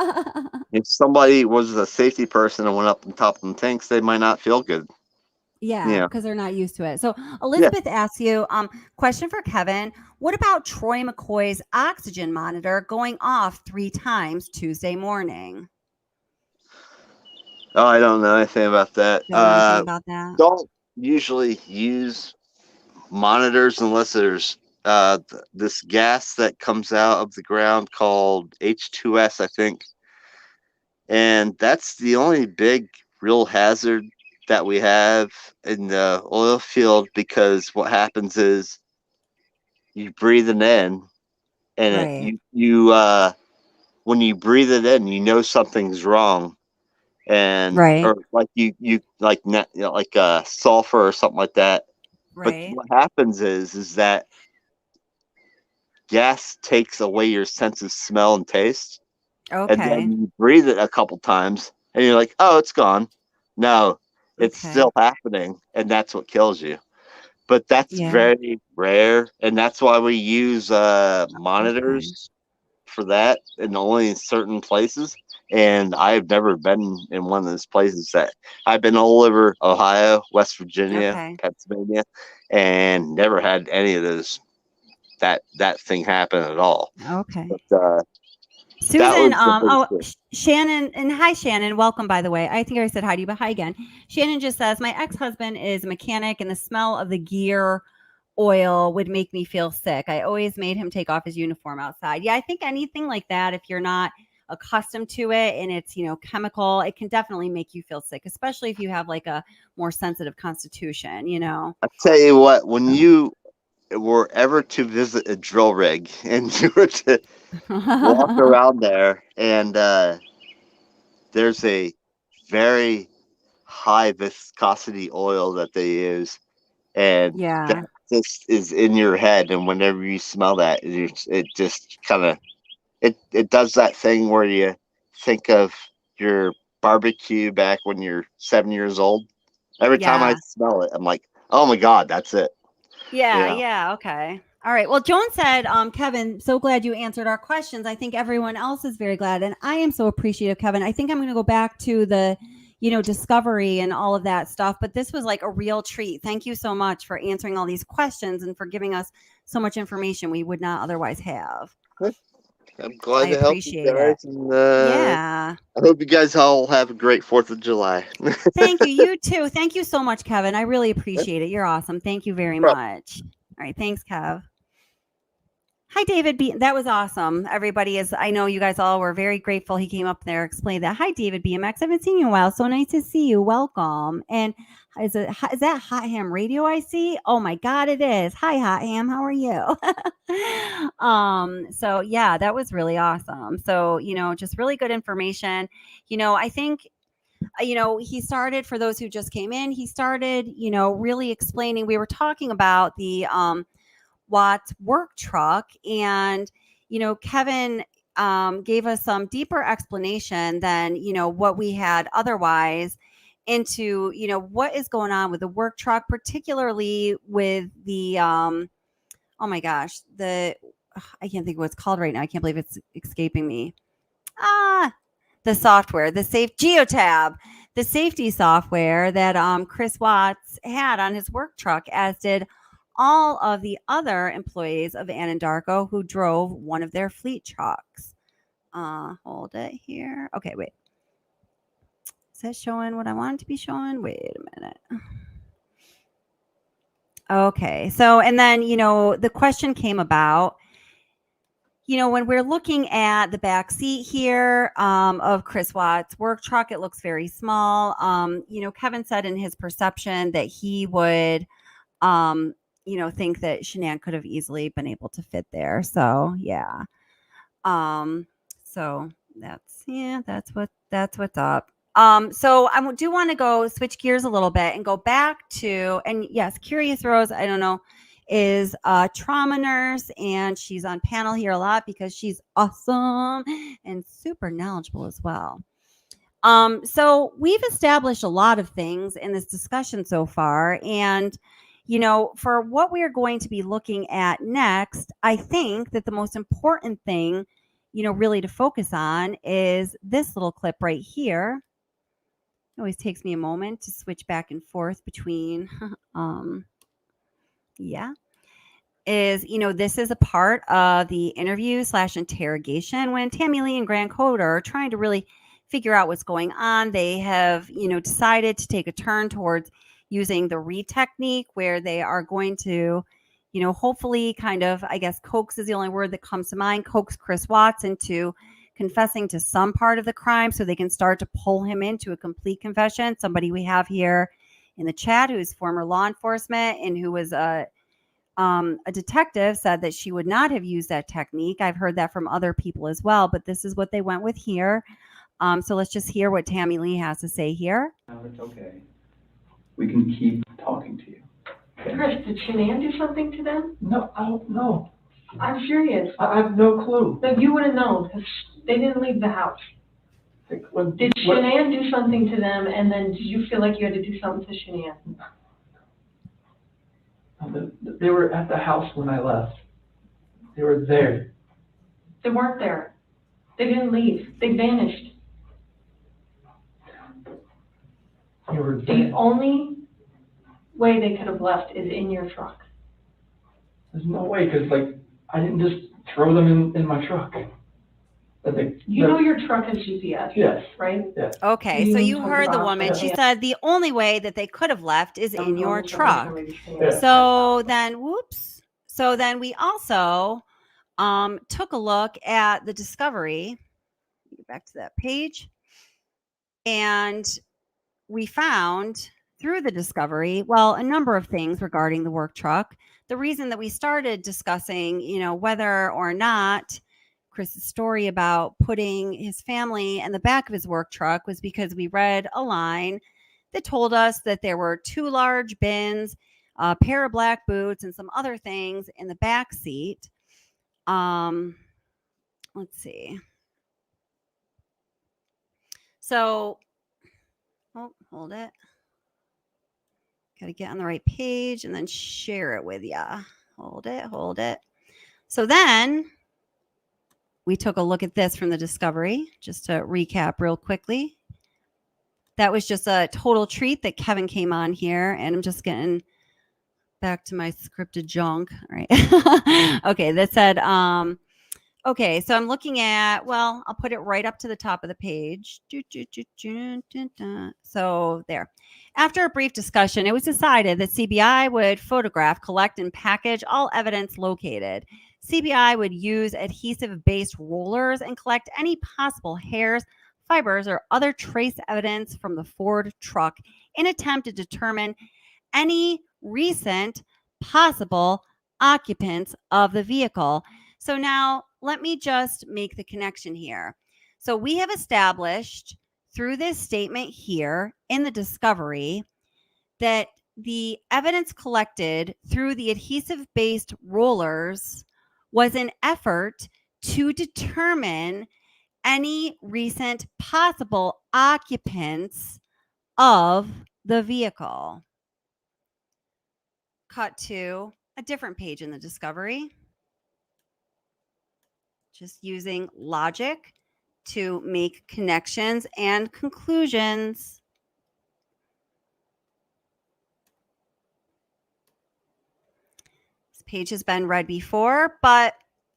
if somebody was a safety person and went up on top of the tanks, they might not feel good. Yeah, Yeah. because they're not used to it. So Yeah. Elizabeth asks you, question for Kevin. What about Troy McCoy's oxygen monitor going off 3 times Tuesday morning? Oh, I don't know anything about that. Don't know anything about that. Don't usually use monitors unless there's this gas that comes out of the ground called H2S, I think. And that's the only big real hazard that we have in the oil field, because what happens is you breathe it in, and Right. when you breathe it in, you know something's wrong, and Right. or like you like like sulfur or something like that. But Right. what happens is that gas takes away your sense of smell and taste, and Okay. then you breathe it a couple times, and you're like, oh, it's gone. No, it's Okay. still happening, and that's what kills you. But that's Yeah. very rare, and that's why we use Okay. monitors for that, and only in certain places. And I've never been in one of those places. That I've been all over Ohio, West Virginia, Okay. Pennsylvania, and never had any of those that thing happen at all. Okay. But that Susan, was the biggest thing. Shannon, and hi, Shannon. Welcome, by the way. I think I said hi to you, but hi again. Shannon just says, my ex-husband is a mechanic, and the smell of the gear oil would make me feel sick. I always made him take off his uniform outside. Yeah, I think anything like that, if you're not accustomed to it and it's, chemical, it can definitely make you feel sick, especially if you have like a more sensitive constitution, I tell you what, when So. you were ever to visit a drill rig and you were to walk around there, and there's a very high viscosity oil that they use, and Yeah. that just is in your head, and whenever you smell that, it just kind of it does that thing where you think of your barbecue back when you're 7 years old. Every time I Yeah. smell it, I'm like, oh my god, that's it. Yeah, Yeah. yeah, okay. All right. Well, Joan said, Kevin, so glad you answered our questions. I think everyone else is very glad. And I am so appreciative, Kevin. I think I'm going to go back to the, discovery and all of that stuff. But this was like a real treat. Thank you so much for answering all these questions and for giving us so much information we would not otherwise have. I'm glad I to help you appreciate it. guys, and Yeah. I hope you guys all have a great 4th of July. Thank you. You too. Thank you so much, Kevin. I really appreciate it. You're awesome. Thank you very much. All right. Thanks, Kev. Hi, David B. That was awesome. I know you guys all were very grateful he came up there, explained that. Hi, David BMX. I haven't seen you in a while. So nice to see you. Welcome. And is that Hot Ham Radio I see? Oh my God, it is. Hi, Hot Ham. How are you? So yeah, that was really awesome. So, just really good information. I think he started, for those who just came in, he started, really explaining. We were talking about the Watts work truck, and Kevin gave us some deeper explanation than what we had otherwise into what is going on with the work truck, particularly with the oh my gosh, I can't think of what it's called right now. I can't believe it's escaping me. The software, the safe Geotab, the safety software that Chris Watts had on his work truck, as did all of the other employees of Anadarko who drove one of their fleet trucks. Hold it here. Okay, wait. Is that showing what I want it to be showing? Wait a minute. Okay, so, and then, the question came about, when we're looking at the back seat here of Chris Watts' work truck, it looks very small. Kevin said in his perception that he would, think that Shanann could have easily been able to fit there. So yeah. So that's what's up. So I do want to go switch gears a little bit and go back to, and yes, Curious Rose, I don't know, is a trauma nurse, and she's on panel here a lot because she's awesome and super knowledgeable as well. So we've established a lot of things in this discussion so far, and for what we are going to be looking at next, I think that the most important thing, really to focus on is this little clip right here. It always takes me a moment to switch back and forth between, this is a part of the interview/interrogation when Tammy Lee and Grant Coder are trying to really figure out what's going on. They have, decided to take a turn towards using the read technique, where they are going to, hopefully kind of, I guess, coax is the only word that comes to mind, coax Chris Watts into confessing to some part of the crime so they can start to pull him into a complete confession. Somebody we have here in the chat who's former law enforcement and who was a detective said that she would not have used that technique. I've heard that from other people as well, but this is what they went with here. So let's just hear what Tammy Lee has to say here. No, it's okay. We can keep talking to you. Okay? Chris, did Shanann do something to them? No, I don't know. I'm curious. I have no clue. No, you would have known, because they didn't leave the house. Like, Did Shanann do something to them, and then did you feel like you had to do something to Shanann? They were at the house when I left. They were there. They weren't there. They didn't leave. They vanished. They were The there. only way they could have left is in your truck. There's no way, because, like, I didn't just throw them in my truck. You know your truck has GPS, Yes. right? Yes. Okay, so you talk heard the about woman. She that. said the only way that they could have left is in your truck. Yeah. So then, whoops. So then we also took a look at the discovery. Get back to that page. And we found through the discovery, well, a number of things regarding the work truck. The reason that we started discussing, whether or not Chris's story about putting his family in the back of his work truck was because we read a line that told us that there were 2 large bins, a pair of black boots, and some other things in the back seat. Let's see. So, hold it. Got to get on the right page and then share it with ya. Hold it. So then we took a look at this from the discovery, just to recap real quickly. That was just a total treat that Kevin came on here, and I'm just getting back to my scripted junk. All right. Okay, that said, okay, so I'm looking at, well, I'll put it right up to the top of the page. So there. After a brief discussion, it was decided that CBI would photograph, collect, and package all evidence located. CBI would use adhesive-based rollers and collect any possible hairs, fibers, or other trace evidence from the Ford truck in an attempt to determine any recent possible occupants of the vehicle. So now let me just make the connection here. So we have established through this statement here in the discovery that the evidence collected through the adhesive-based rollers was an effort to determine any recent possible occupants of the vehicle. Cut to a different page in the discovery. Just using logic to make connections and conclusions. This page has been read before, but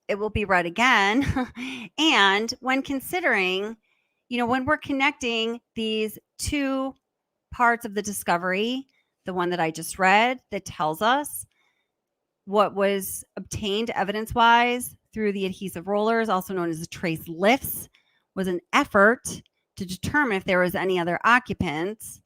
it will be read again. And when considering, when we're connecting these 2 parts of the discovery, the one that I just read that tells us what was obtained evidence-wise through the adhesive rollers, also known as the trace lifts, was an effort to determine if there was any other occupants.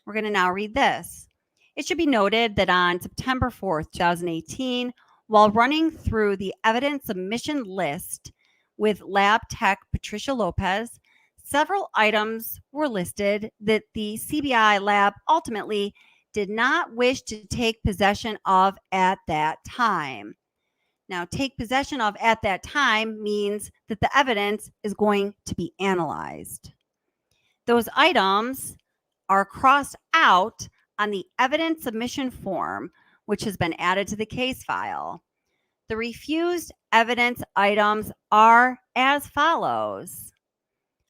We're going to now read this. It should be noted that on September 4th, 2018, while running through the evidence submission list with lab tech Patricia Lopez, several items were listed that the CBI lab ultimately did not wish to take possession of at that time. Now, take possession of at that time means that the evidence is going to be analyzed. Those items are crossed out on the evidence submission form, which has been added to the case file. The refused evidence items are as follows.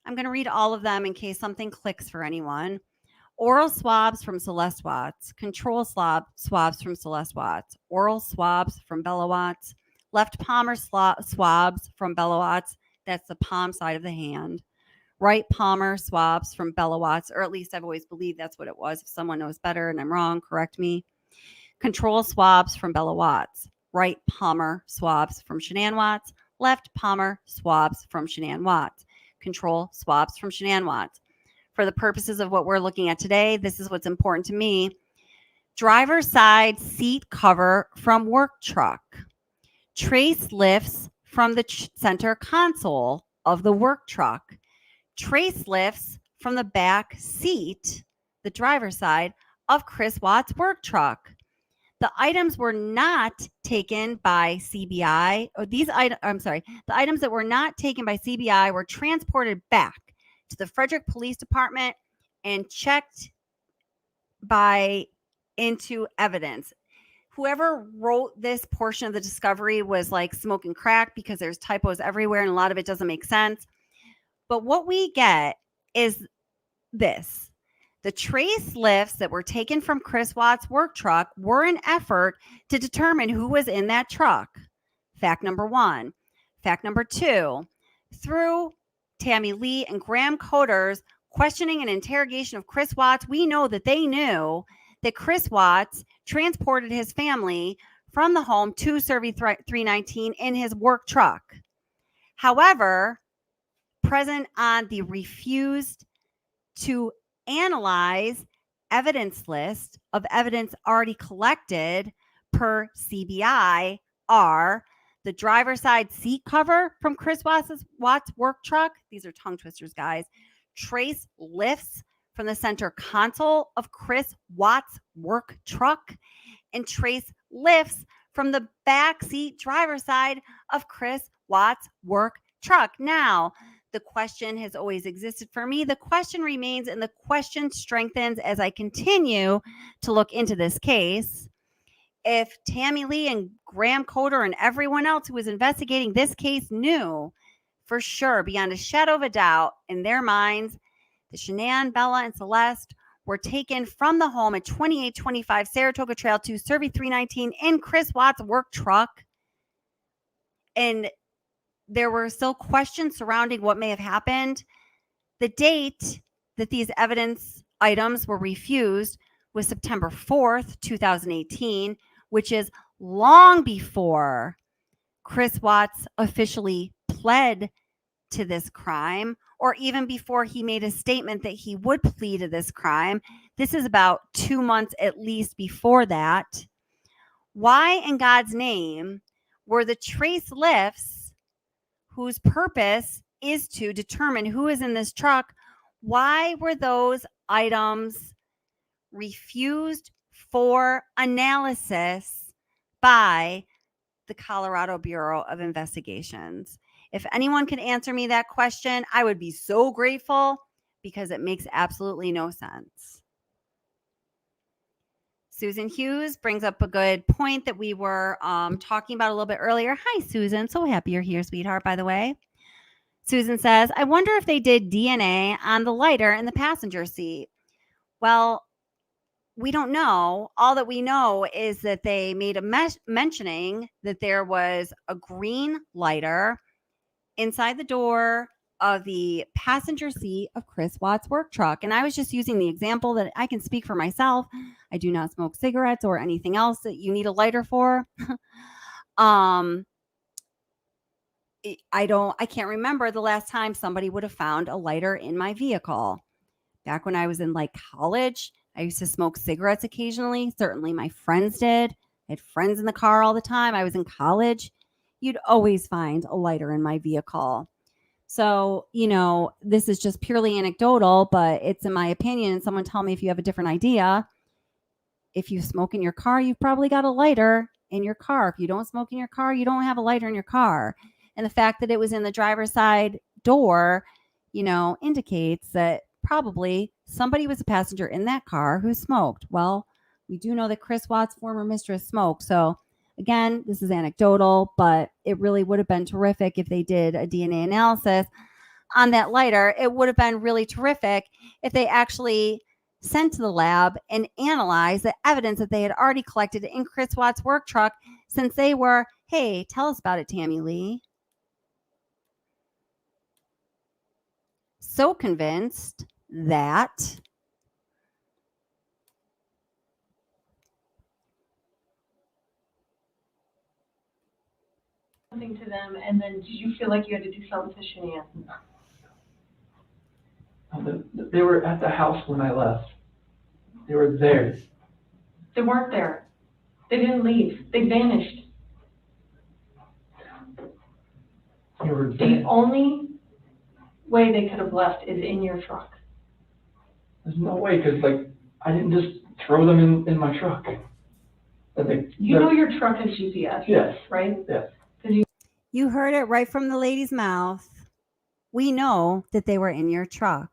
I'm going to read all of them in case something clicks for anyone. Oral swabs from Celeste Watts, control swabs from Celeste Watts, oral swabs from Bella Watts, left palmar swabs from Bella Watts, that's the palm side of the hand, right palmar swabs from Bella Watts, or at least I've always believed that's what it was. If someone knows better and I'm wrong, correct me. control swabs from Bella Watts, right palmar swabs from Shanann Watts, left palmar swabs from Shanann Watts, control swabs from Shanann Watts. For the purposes of what we're looking at today, this is what's important to me. Driver's side seat cover from work truck, trace lifts from the center console of the work truck, trace lifts from the back seat, the driver's side of Chris Watts' work truck. The items were not taken by CBI, or the items that were not taken by CBI were transported back to the Frederick Police Department and checked into evidence. Whoever wrote this portion of the discovery was like smoking crack because there's typos everywhere and a lot of it doesn't make sense. But what we get is this. The trace lifts that were taken from Chris Watts' work truck were an effort to determine who was in that truck. Fact number one. Fact number two, through Tammy Lee and Graham Coder's questioning and interrogation of Chris Watts, we know that they knew that Chris Watts transported his family from the home to Survey 319 in his work truck. However, present on the refused to analyze evidence list of evidence already collected per CBI are the driver's side seat cover from Chris Watts' work truck. These are tongue twisters, guys. Trace lifts from the center console of Chris Watts' work truck, and trace lifts from the backseat driver's side of Chris Watts' work truck. Now, the question has always existed for me. The question remains, and the question strengthens as I continue to look into this case. If Tammy Lee and Graham Coder and everyone else who was investigating this case knew for sure, beyond a shadow of a doubt in their minds, that Shanann, Bella, and Celeste were taken from the home at 2825 Saratoga Trail to Survey 319 in Chris Watts' work truck, and there were still questions surrounding what may have happened. The date that these evidence items were refused was September 4th, 2018, which is long before Chris Watts officially pled to this crime, or even before he made a statement that he would plead to this crime. This is about 2 months at least before that. Why in God's name were the trace lifts, whose purpose is to determine who is in this truck, why were those items refused for analysis by the Colorado Bureau of Investigations? If anyone can answer me that question, I would be so grateful, because it makes absolutely no sense. Susan Hughes brings up a good point that we were talking about a little bit earlier. Hi, Susan. So happy you're here, sweetheart, by the way. Susan says, I wonder if they did DNA on the lighter in the passenger seat. Well, we don't know. All that we know is that they made a mentioning that there was a green lighter inside the door of the passenger seat of Chris Watts' work truck. And I was just using the example that I can speak for myself. I do not smoke cigarettes or anything else that you need a lighter for. I can't remember the last time somebody would have found a lighter in my vehicle. Back when I was in like college, I used to smoke cigarettes occasionally. Certainly my friends did. I had friends in the car all the time. I was in college. You'd always find a lighter in my vehicle. So, this is just purely anecdotal, but it's in my opinion. And someone tell me if you have a different idea. If you smoke in your car, you've probably got a lighter in your car. If you don't smoke in your car, you don't have a lighter in your car. And the fact that it was in the driver's side door, indicates that probably somebody was a passenger in that car who smoked. Well, we do know that Chris Watts' former mistress smoked. So again, this is anecdotal, but it really would have been terrific if they did a DNA analysis on that lighter. It would have been really terrific if they actually sent to the lab and analyzed the evidence that they had already collected in Chris Watts' work truck, since they were, hey, tell us about it, Tammy Lee. So convinced that something to them, and then did you feel like you had to do something to Shanann? They were at the house when I left. They were there. They weren't there. They didn't leave. They vanished. They were The there. only way they could have left is in your truck. There's no way, because, like, I didn't just throw them in my truck. You know your truck is GPS, Yes. right? Yes. You heard it right from the lady's mouth. We know that they were in your truck.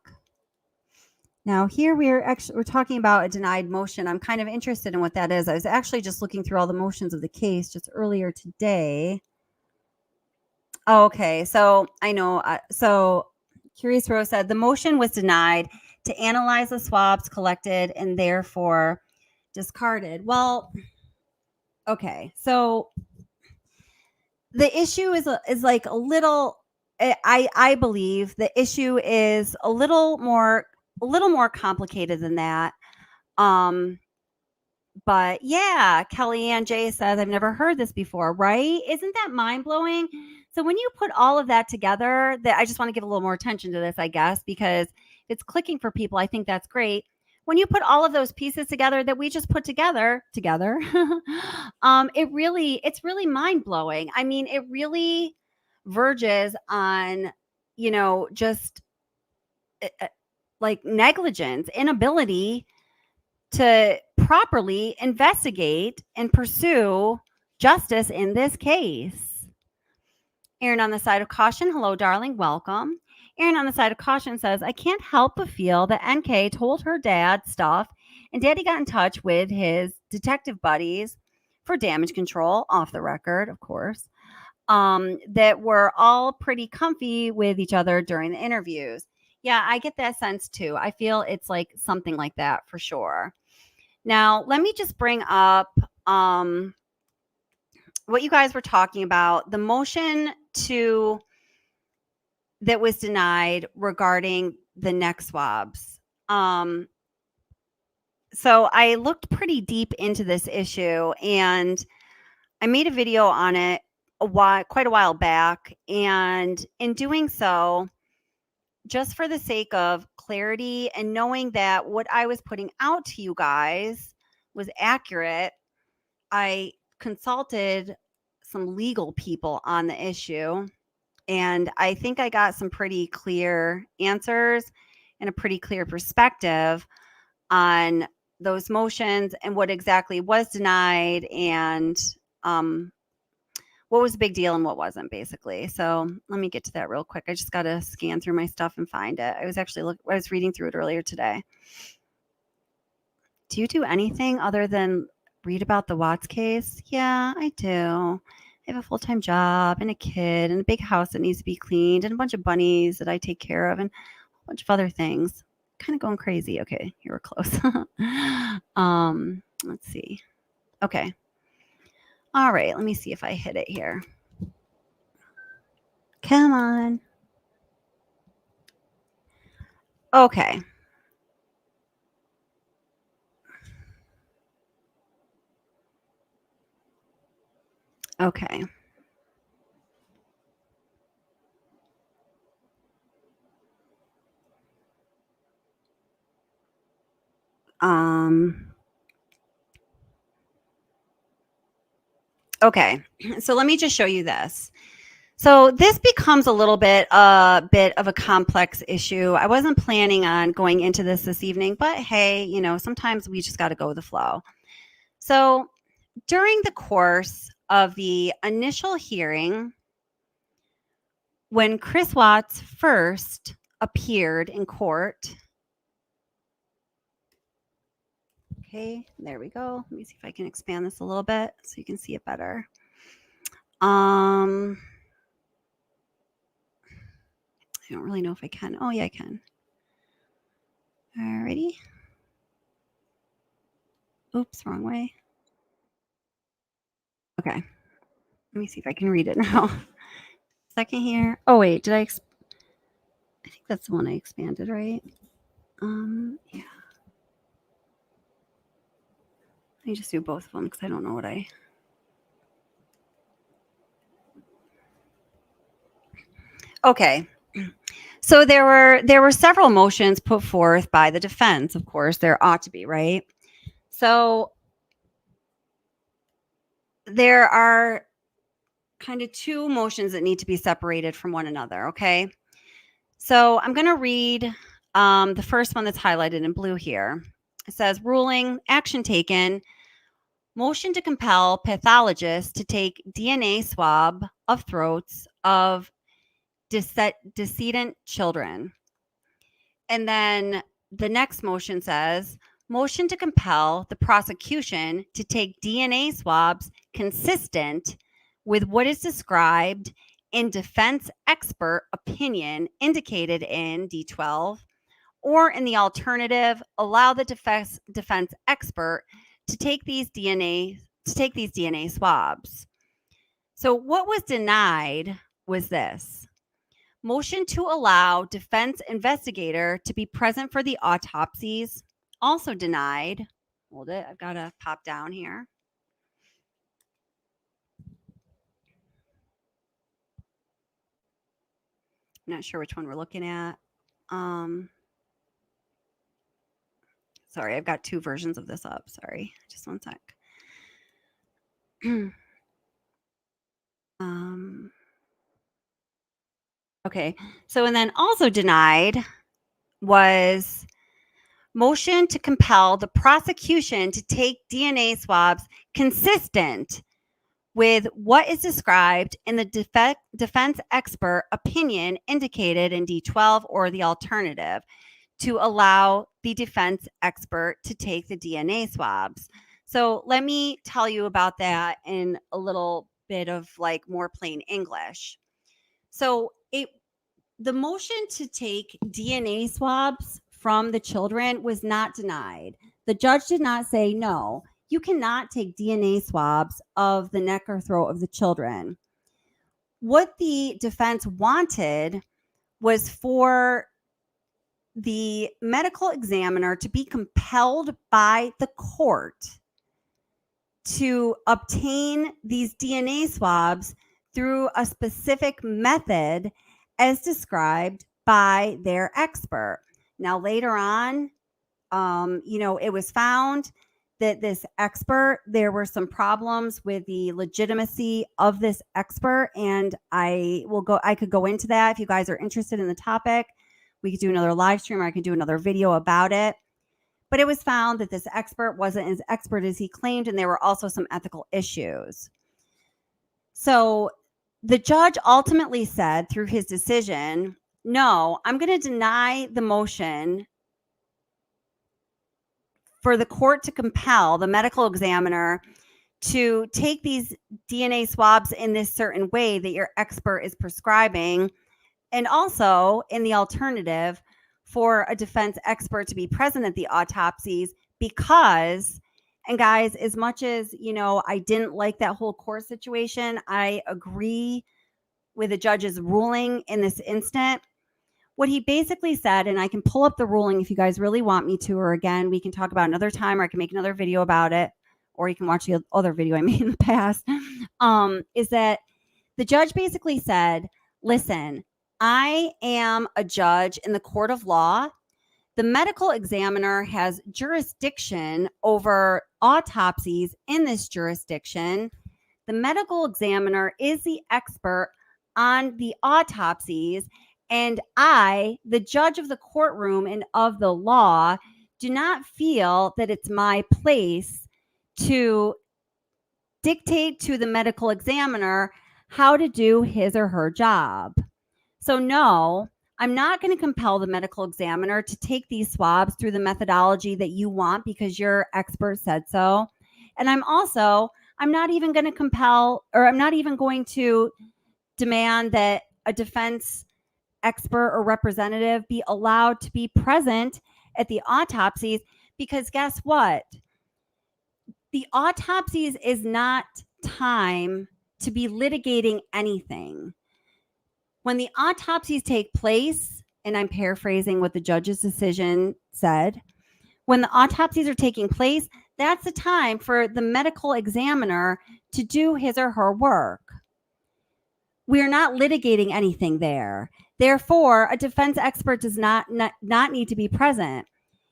Now here we're talking about a denied motion. I'm kind of interested in what that is. I was actually just looking through all the motions of the case just earlier today. Oh, okay. So I know. So Curious Rose said the motion was denied to analyze the swabs collected and therefore discarded. Well, okay. So the issue is like a little. I believe the issue is a little more complicated than that. But yeah, Kellyanne J says, I've never heard this before, right? Isn't that mind blowing? So when you put all of that together, that I just want to give a little more attention to this, I guess, because it's clicking for people. I think that's great. When you put all of those pieces together that we just put together, it's really mind blowing. I mean, it really verges on, just like negligence, inability to properly investigate and pursue justice in this case. Aaron on the side of caution. Hello, darling. Welcome. Aaron on the side of caution says, I can't help but feel that NK told her dad stuff and daddy got in touch with his detective buddies for damage control, off the record, of course, that were all pretty comfy with each other during the interviews. Yeah, I get that sense too. I feel it's like something like that for sure. Now, let me just bring up what you guys were talking about, the motion that was denied regarding the neck swabs. So I looked pretty deep into this issue and I made a video on it quite a while back. And in doing so, just for the sake of clarity and knowing that what I was putting out to you guys was accurate, I consulted some legal people on the issue, and I think I got some pretty clear answers and a pretty clear perspective on those motions and what exactly was denied and what was the big deal and what wasn't, basically. So let me get to that real quick. I just got to scan through my stuff and find it. I was reading through it earlier today. Do you do anything other than read about the Watts case? Yeah, I do. I have a full-time job and a kid and a big house that needs to be cleaned and a bunch of bunnies that I take care of and a bunch of other things. Kind of going crazy. Okay, here we're close. Let's see. Okay. All right, let me see if I hit it here. Come on. Okay. Okay. Okay. So let me just show you this. So this becomes a bit of a complex issue. I wasn't planning on going into this evening, but hey, sometimes we just got to go with the flow. So during the course of the initial hearing, when Chris Watts first appeared in court, okay, there we go. Let me see if I can expand this a little bit so you can see it better. I don't really know if I can. Oh, yeah, I can. Alrighty. Oops, wrong way. Okay. Let me see if I can read it now. Second here. Oh, wait, did I think that's the one I expanded, right? Yeah. Let me just do both of them because I don't know what Okay. So there were several motions put forth by the defense. Of course, there ought to be, right? So there are kind of two motions that need to be separated from one another, okay? So I'm going to read the first one that's highlighted in blue here. It says, ruling, action taken, motion to compel pathologists to take DNA swab of throats of decedent children. And then the next motion says, motion to compel the prosecution to take DNA swabs consistent with what is described in defense expert opinion indicated in D12, or in the alternative, allow the defense expert to take these DNA swabs. So what was denied was this. Motion to allow defense investigator to be present for the autopsies, also denied. Hold it, I've got to pop down here. I'm not sure which one we're looking at. Sorry, I've got two versions of this up. Sorry, just one sec. Okay, so and then also denied was motion to compel the prosecution to take DNA swabs consistent with what is described in the defense expert opinion indicated in D12, or the alternative, to allow the defense expert to take the DNA swabs. So let me tell you about that in a little bit of like more plain English. So the motion to take DNA swabs from the children was not denied. The judge did not say, no, you cannot take DNA swabs of the neck or throat of the children. What the defense wanted was for the medical examiner to be compelled by the court to obtain these DNA swabs through a specific method as described by their expert. Now, later on, it was found that this expert, there were some problems with the legitimacy of this expert, and I could go into that if you guys are interested in the topic. We could do another live stream, or I could do another video about it. But it was found that this expert wasn't as expert as he claimed, and there were also some ethical issues. So the judge ultimately said through his decision, no, I'm going to deny the motion for the court to compel the medical examiner to take these DNA swabs in this certain way that your expert is prescribing, and also in the alternative for a defense expert to be present at the autopsies, because, and guys, as much as, I didn't like that whole court situation, I agree with the judge's ruling in this instant. What he basically said, and I can pull up the ruling if you guys really want me to, or again, we can talk about another time, or I can make another video about it, or you can watch the other video I made in the past, is that the judge basically said, listen, I am a judge in the court of law. The medical examiner has jurisdiction over autopsies in this jurisdiction. The medical examiner is the expert on the autopsies, and I, the judge of the courtroom and of the law, do not feel that it's my place to dictate to the medical examiner how to do his or her job. So no, I'm not going to compel the medical examiner to take these swabs through the methodology that you want because your expert said so. And I'm not even going to compel, or I'm not even going to demand that a defense expert or representative be allowed to be present at the autopsies, because guess what? The autopsies is not time to be litigating anything. When the autopsies take place, and I'm paraphrasing what the judge's decision said, when the autopsies are taking place, that's the time for the medical examiner to do his or her work. we're not litigating anything there. Therefore, a defense expert does not need to be present.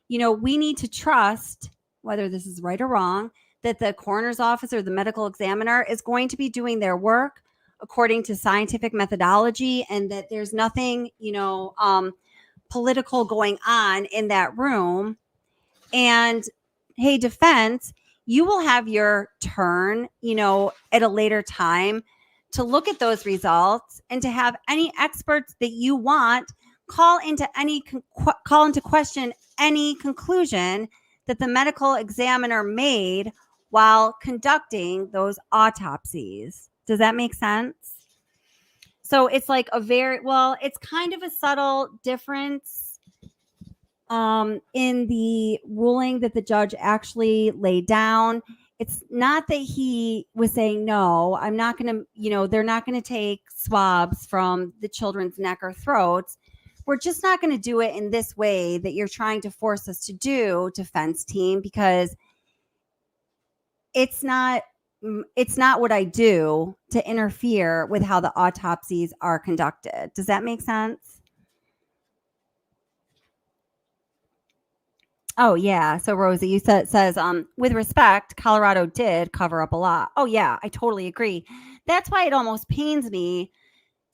We need to trust, whether this is right or wrong, that the coroner's office or the medical examiner is going to be doing their work according to scientific methodology, and that there's nothing, political going on in that room. And hey, defense, you will have your turn, at a later time to look at those results and to have any experts that you want call into question any conclusion that the medical examiner made while conducting those autopsies. Does that make sense? So it's like it's kind of a subtle difference in the ruling that the judge actually laid down. It's not that he was saying, no, I'm not going to, they're not going to take swabs from the children's neck or throats. We're just not going to do it in this way that you're trying to force us to do, defense team, because it's not what I do to interfere with how the autopsies are conducted. Does that make sense? Oh yeah. So Rosie, you says with respect, Colorado did cover up a lot. Oh yeah, I totally agree. That's why it almost pains me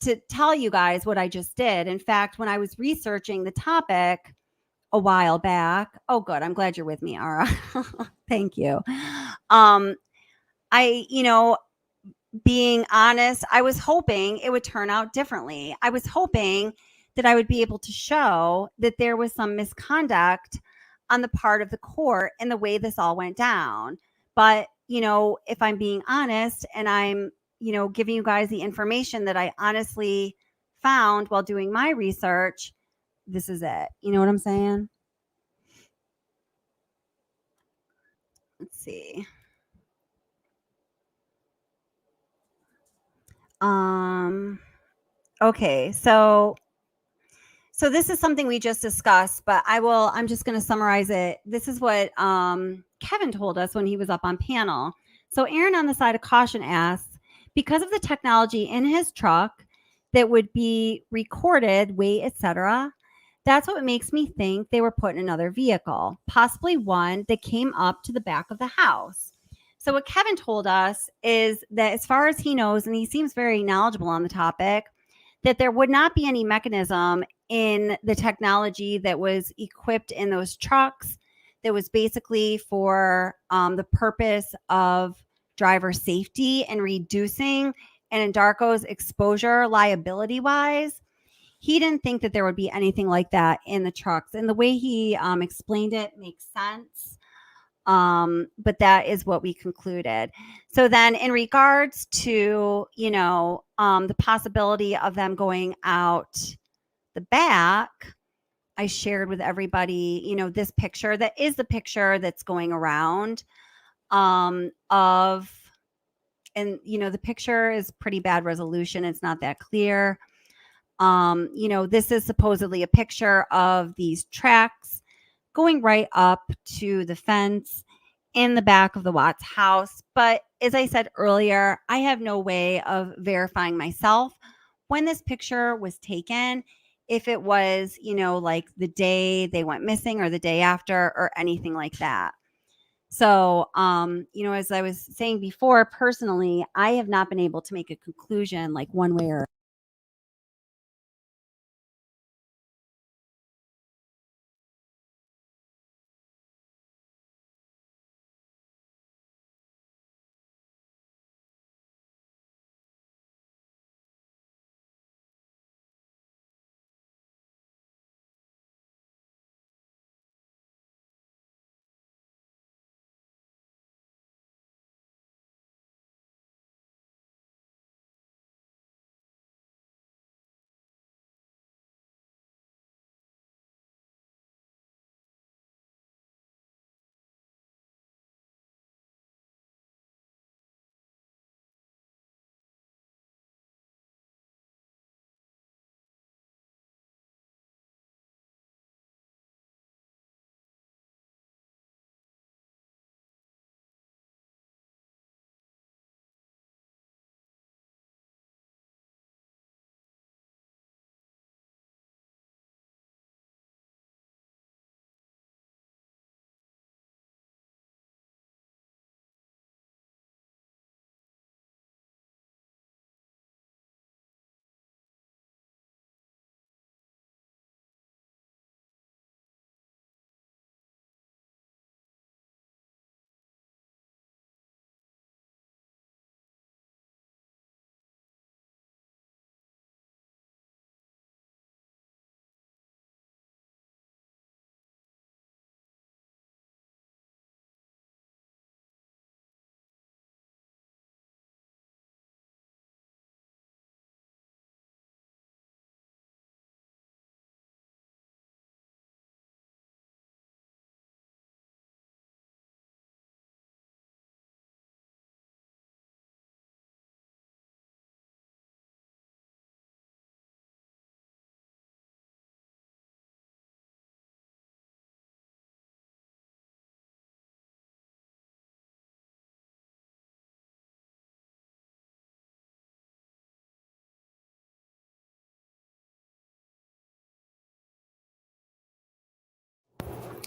to tell you guys what I just did. In fact, when I was researching the topic a while back, oh good, I'm glad you're with me, Ara. Thank you. Being honest, I was hoping it would turn out differently. I was hoping that I would be able to show that there was some misconduct on the part of the court in the way this all went down. But, if I'm being honest and I'm, giving you guys the information that I honestly found while doing my research, this is it. You know what I'm saying? Let's see. Okay, so this is something we just discussed, but I'm just going to summarize it. This is what Kevin told us when he was up on panel. So Aaron on the side of caution asks, because of the technology in his truck that would be recorded, weight, etc., that's what makes me think they were put in another vehicle, possibly one that came up to the back of the house. So what Kevin told us is that as far as he knows, and he seems very knowledgeable on the topic, that there would not be any mechanism in the technology that was equipped in those trucks that was basically for the purpose of driver safety and reducing Anadarko's exposure liability wise. He didn't think that there would be anything like that in the trucks. And the way he explained it makes sense. But that is what we concluded. So then in regards to, the possibility of them going out the back, I shared with everybody, this picture that is the picture that's going around the picture is pretty bad resolution. It's not that clear. This is supposedly a picture of these tracks going right up to the fence in the back of the Watts house. But as I said earlier, I have no way of verifying myself when this picture was taken, if it was, like the day they went missing or the day after or anything like that. So, as I was saying before, personally, I have not been able to make a conclusion like one way or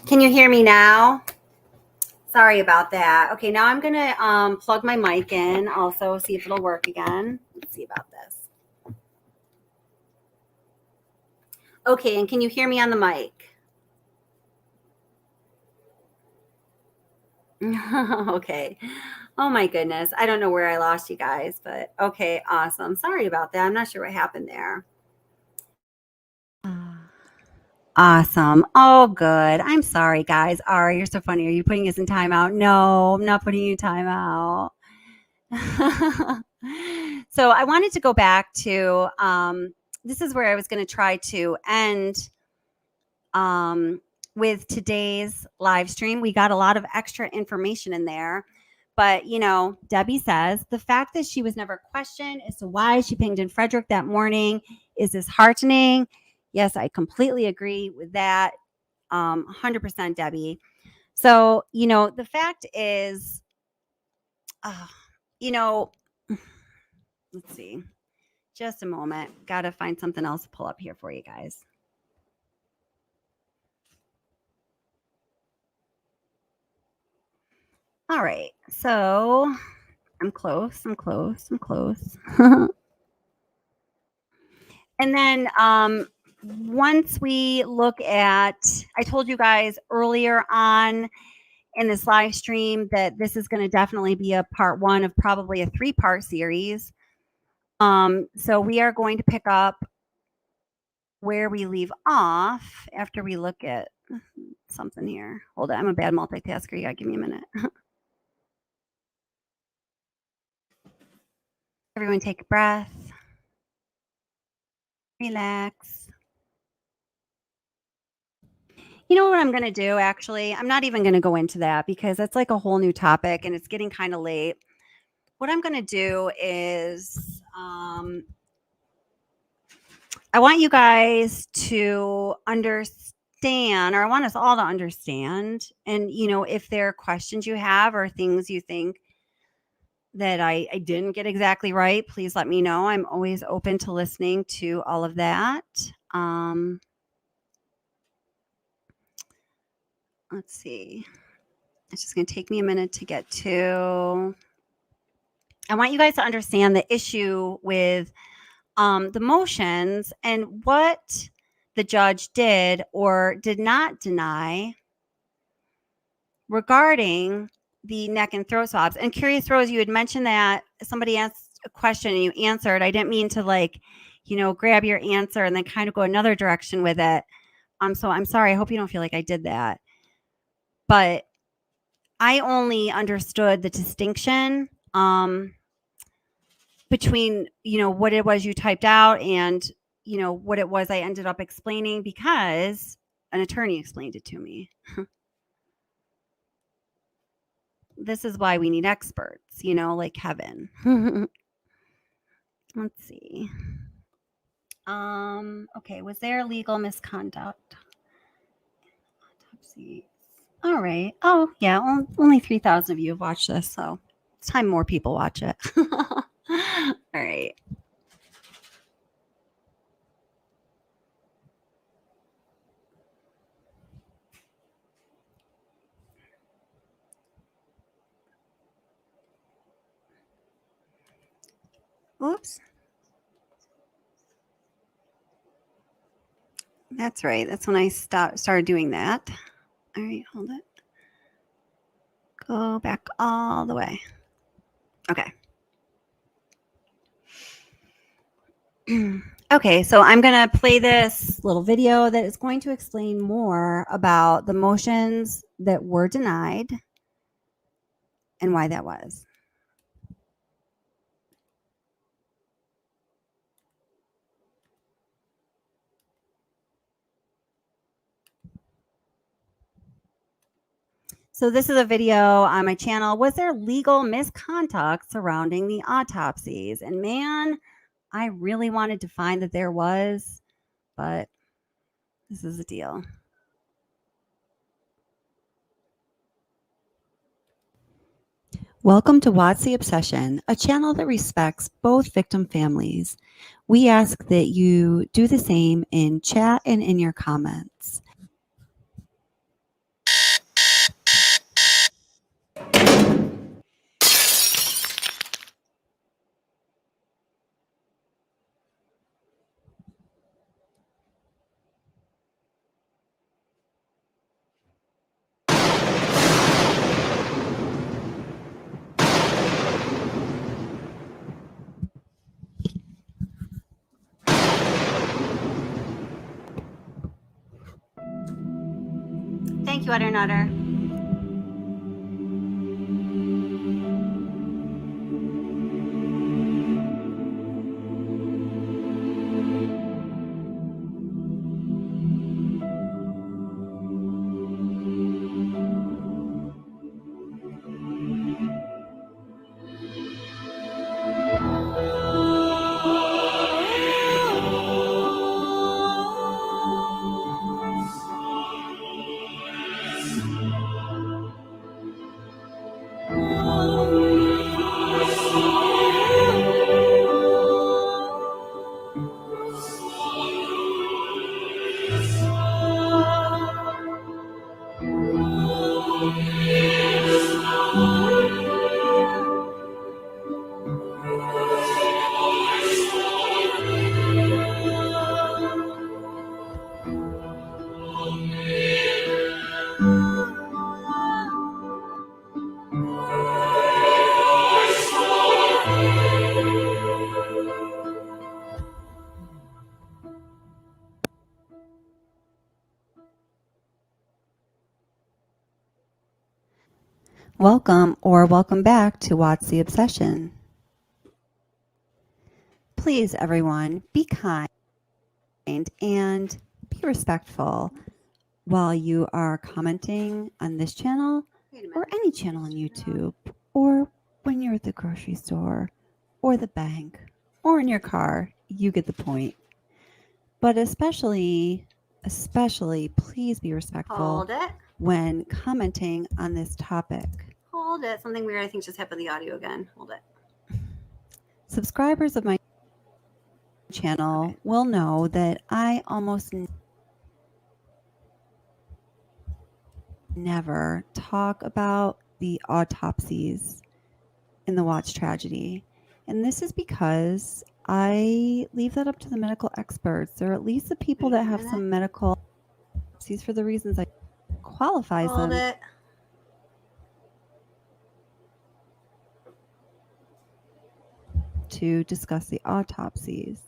Can you hear me now? Sorry about that. Okay, now I'm gonna plug my mic in also, see if it'll work again. Let's see about this. Okay, and can you hear me on the mic? Okay. Oh my goodness. I don't know where I lost you guys, but okay, awesome. Sorry about that. I'm not sure what happened there. Awesome. Oh, good. I'm sorry, guys. Ari, you're so funny. Are you putting us in timeout? No, I'm not putting you in timeout. So I wanted to go back to this is where I was going to try to end with today's live stream. We got a lot of extra information in there. But, you know, Debbie says the fact that she was never questioned as to why she pinged in Frederick that morning is disheartening. Yes, I completely agree with that. 100% Debbie. So, you know, the fact is, you know, let's see, just a moment. Got to find something else to pull up here for you guys. All right. So I'm close. And then once we look at, I told you guys earlier on in this live stream that this is going to definitely be a part one of probably a 3-part series. So we are going to pick up where we leave off after we look at something here. Hold on, I'm a bad multitasker. You gotta give me a minute. Everyone take a breath. Relax. You know what I'm going to do, actually? I'm not even going to go into that because that's like a whole new topic and it's getting kind of late. What I'm going to do is I want you guys to understand, or I want us all to understand. And, you know, if there are questions you have or things you think that I didn't get exactly right, please let me know. I'm always open to listening to all of that. Let's see. It's just going to take me a minute to get to. I want you guys to understand the issue with the motions and what the judge did or did not deny regarding the neck and throat swabs. And Curious Rose, you had mentioned that somebody asked a question and you answered. I didn't mean to, like, you know, grab your answer and then kind of go another direction with it. So I'm sorry. I hope you don't feel like I did that. But I only understood the distinction between, you know, what it was you typed out and, you know, what it was I ended up explaining because an attorney explained it to me. This is why we need experts, you know, like Kevin. Let's see. Okay, was there legal misconduct? Autopsy. All right. Oh, yeah, only 3,000 of you have watched this, so it's time more people watch it. All right. Oops. That's right. That's when I started doing that. All right, hold it. Go back all the way. Okay. Okay, so I'm going to play this little video that is going to explain more about the motions that were denied and why that was. So this is a video on my channel. Was there legal misconduct surrounding the autopsies? And man, I really wanted to find that there was, but this is the deal. Welcome to Watts the Obsession, a channel that respects both victim families. We ask that you do the same in chat and in your comments. you, Utter Nutter. Welcome or welcome back to Watts the Obsession. Please, everyone, be kind and be respectful while you are commenting on this channel or any channel on YouTube, or when you're at the grocery store or the bank or in your car. You get the point. But especially, please be respectful when commenting on this topic. Hold it. Something weird I think just happened with the audio again. Hold it. Subscribers of my channel will know that I almost never talk about the autopsies in the Watts tragedy. And this is because I leave that up to the medical experts, or at least the people that have some medical autopsies, for the reasons I qualifies Hold them. it. To discuss the autopsies.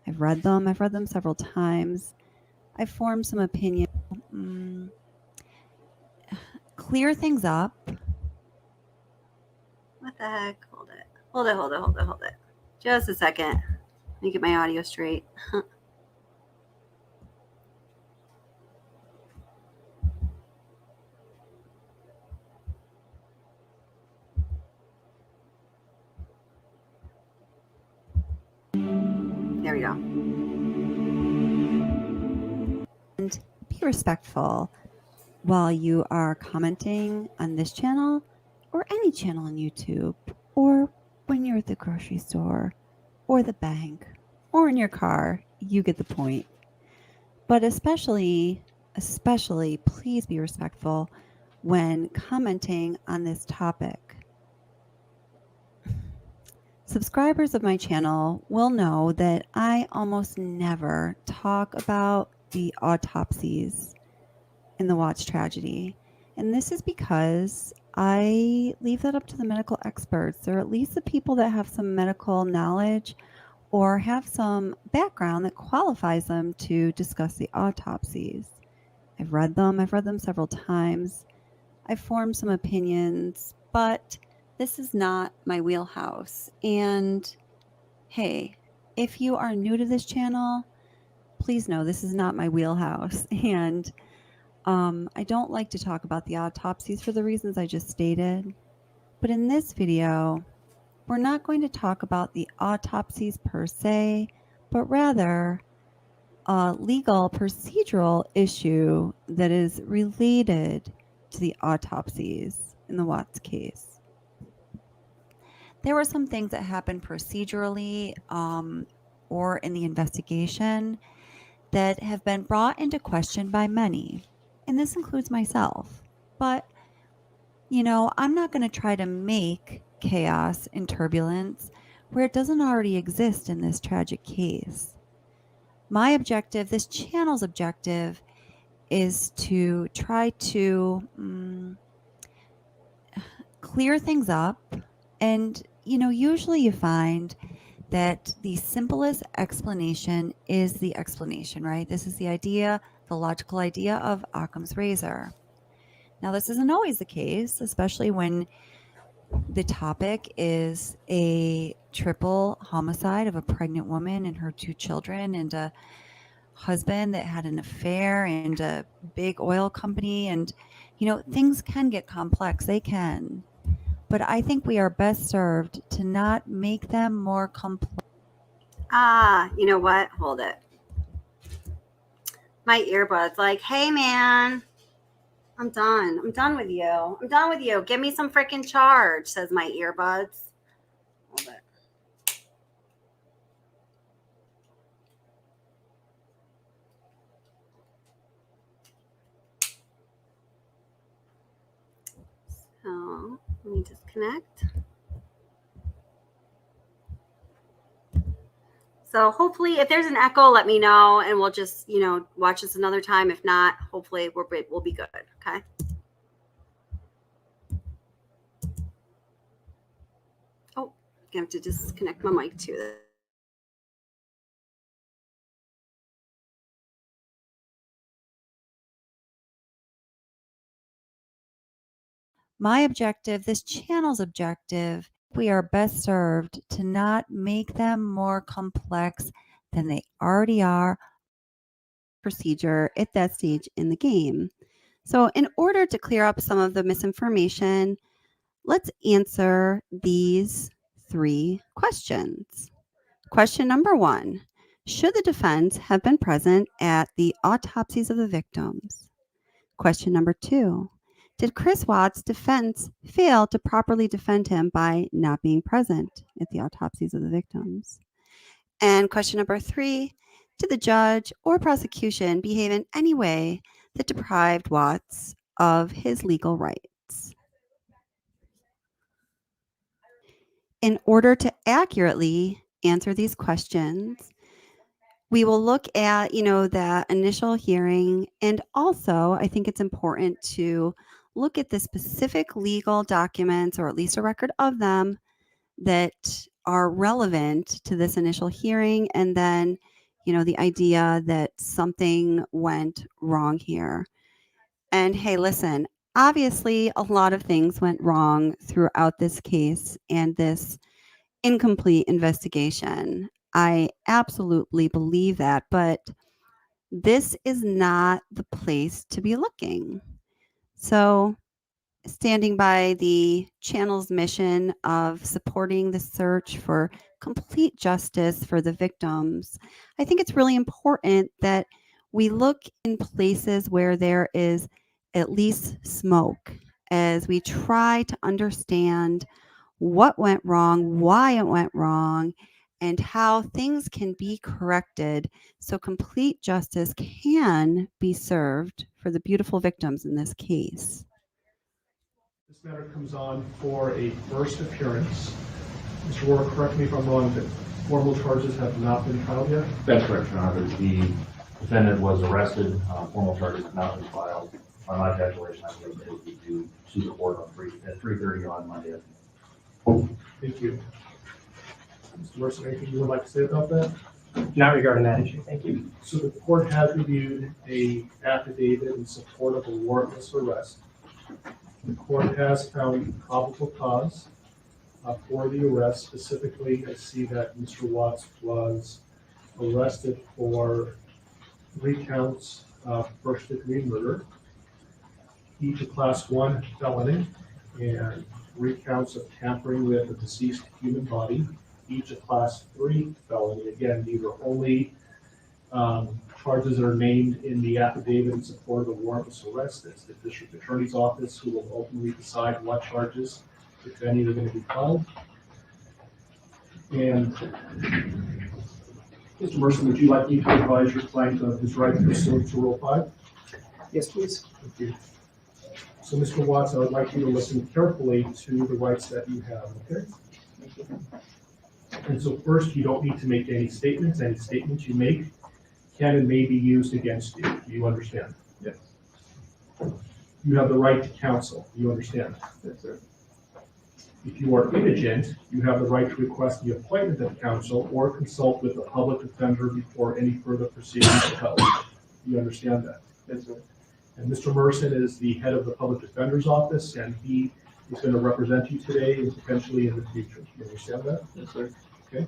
I've read them several times. I've formed some opinion. Clear things up. What the heck? Hold it. Just a second. Let me get my audio straight. There we go. And be respectful while you are commenting on this channel or any channel on YouTube, or when you're at the grocery store or the bank or in your car. You get the point. But especially, please be respectful when commenting on this topic. Subscribers of my channel will know that I almost never talk about the autopsies in the Watts tragedy. And this is because I leave that up to the medical experts, or at least the people that have some medical knowledge or have some background that qualifies them to discuss the autopsies. I've read them several times. I've formed some opinions, but this is not my wheelhouse. And hey, if you are new to this channel, please know this is not my wheelhouse. And I don't like to talk about the autopsies for the reasons I just stated. But in this video, we're not going to talk about the autopsies per se, but rather a legal procedural issue that is related to the autopsies in the Watts case. There were some things that happened procedurally or in the investigation that have been brought into question by many, and this includes myself. But, you know, I'm not going to try to make chaos and turbulence where it doesn't already exist in this tragic case. My objective, this channel's objective, is to try to clear things up. And, you know, usually you find that the simplest explanation is the explanation, right? This is the idea, the logical idea of Occam's razor. Now, this isn't always the case, especially when the topic is a triple homicide of a pregnant woman and her 2 children and a husband that had an affair and a big oil company. And, things can get complex. They can. But I think we are best served to not make them more complex. You know what? Hold it. My earbud's like, hey, man, I'm done. I'm done with you. I'm done with you. Give me some freaking charge, says my earbuds. Hold it. So let me disconnect. So hopefully, if there's an echo, let me know, and we'll just, watch this another time. If not, hopefully we'll be good. Okay. Oh, I have to disconnect my mic too. My objective, this channel's objective, we are best served to not make them more complex than they already are. Procedure at that stage in the game. So in order to clear up some of the misinformation, let's answer these 3 questions. Question number 1, should the defense have been present at the autopsies of the victims? Question number 2, did Chris Watts' defense fail to properly defend him by not being present at the autopsies of the victims? And question number 3, did the judge or prosecution behave in any way that deprived Watts of his legal rights? In order to accurately answer these questions, we will look at, that initial hearing, and also I think it's important to look at the specific legal documents, or at least a record of them, that are relevant to this initial hearing, and then, the idea that something went wrong here. And hey, listen, obviously a lot of things went wrong throughout this case and this incomplete investigation. I absolutely believe that, but this is not the place to be looking. So, standing by the channel's mission of supporting the search for complete justice for the victims, I think it's really important that we look in places where there is at least smoke as we try to understand what went wrong, why it went wrong, and how things can be corrected so complete justice can be served for the beautiful victims in this case. This matter comes on for a first appearance. Mr. Warren, correct me if I'm wrong, but formal charges have not been filed yet? That's correct, Your Honor. The defendant was arrested. Formal charges have not been filed. On my calculation, I believe it would be due to the court at 3:30 on Monday. Thank you. Mr. Mercer, anything you would like to say about that? Not regarding that issue, thank you. So the court has reviewed a affidavit in support of a warrantless arrest. The court has found probable cause for the arrest. Specifically, I see that Mr. Watts was arrested for 3 counts of first-degree murder, each a Class 1 felony, and 3 counts of tampering with a deceased human body, each a Class 3 felony. Again, these are only charges that are named in the affidavit in support of the warrantless arrest. It's the district attorney's office who will ultimately decide what charges, if any, are going to be filed. And Mr. Mercer, would you like me to advise your client of his right pursuant to Rule 5? Yes, please. Thank you. So, Mr. Watts, I would like you to listen carefully to the rights that you have, okay? Thank you. And so first, you don't need to make any statements. Any statements you make can and may be used against you. Do you understand? Yes. You have the right to counsel. Do you understand? Yes, sir. If you are indigent, you have the right to request the appointment of counsel or consult with a public defender before any further proceedings are held. Do you understand that? Yes, sir. And Mr. Merson is the head of the Public Defender's Office, and he is going to represent you today and potentially in the future. You understand that? Yes, sir. Okay.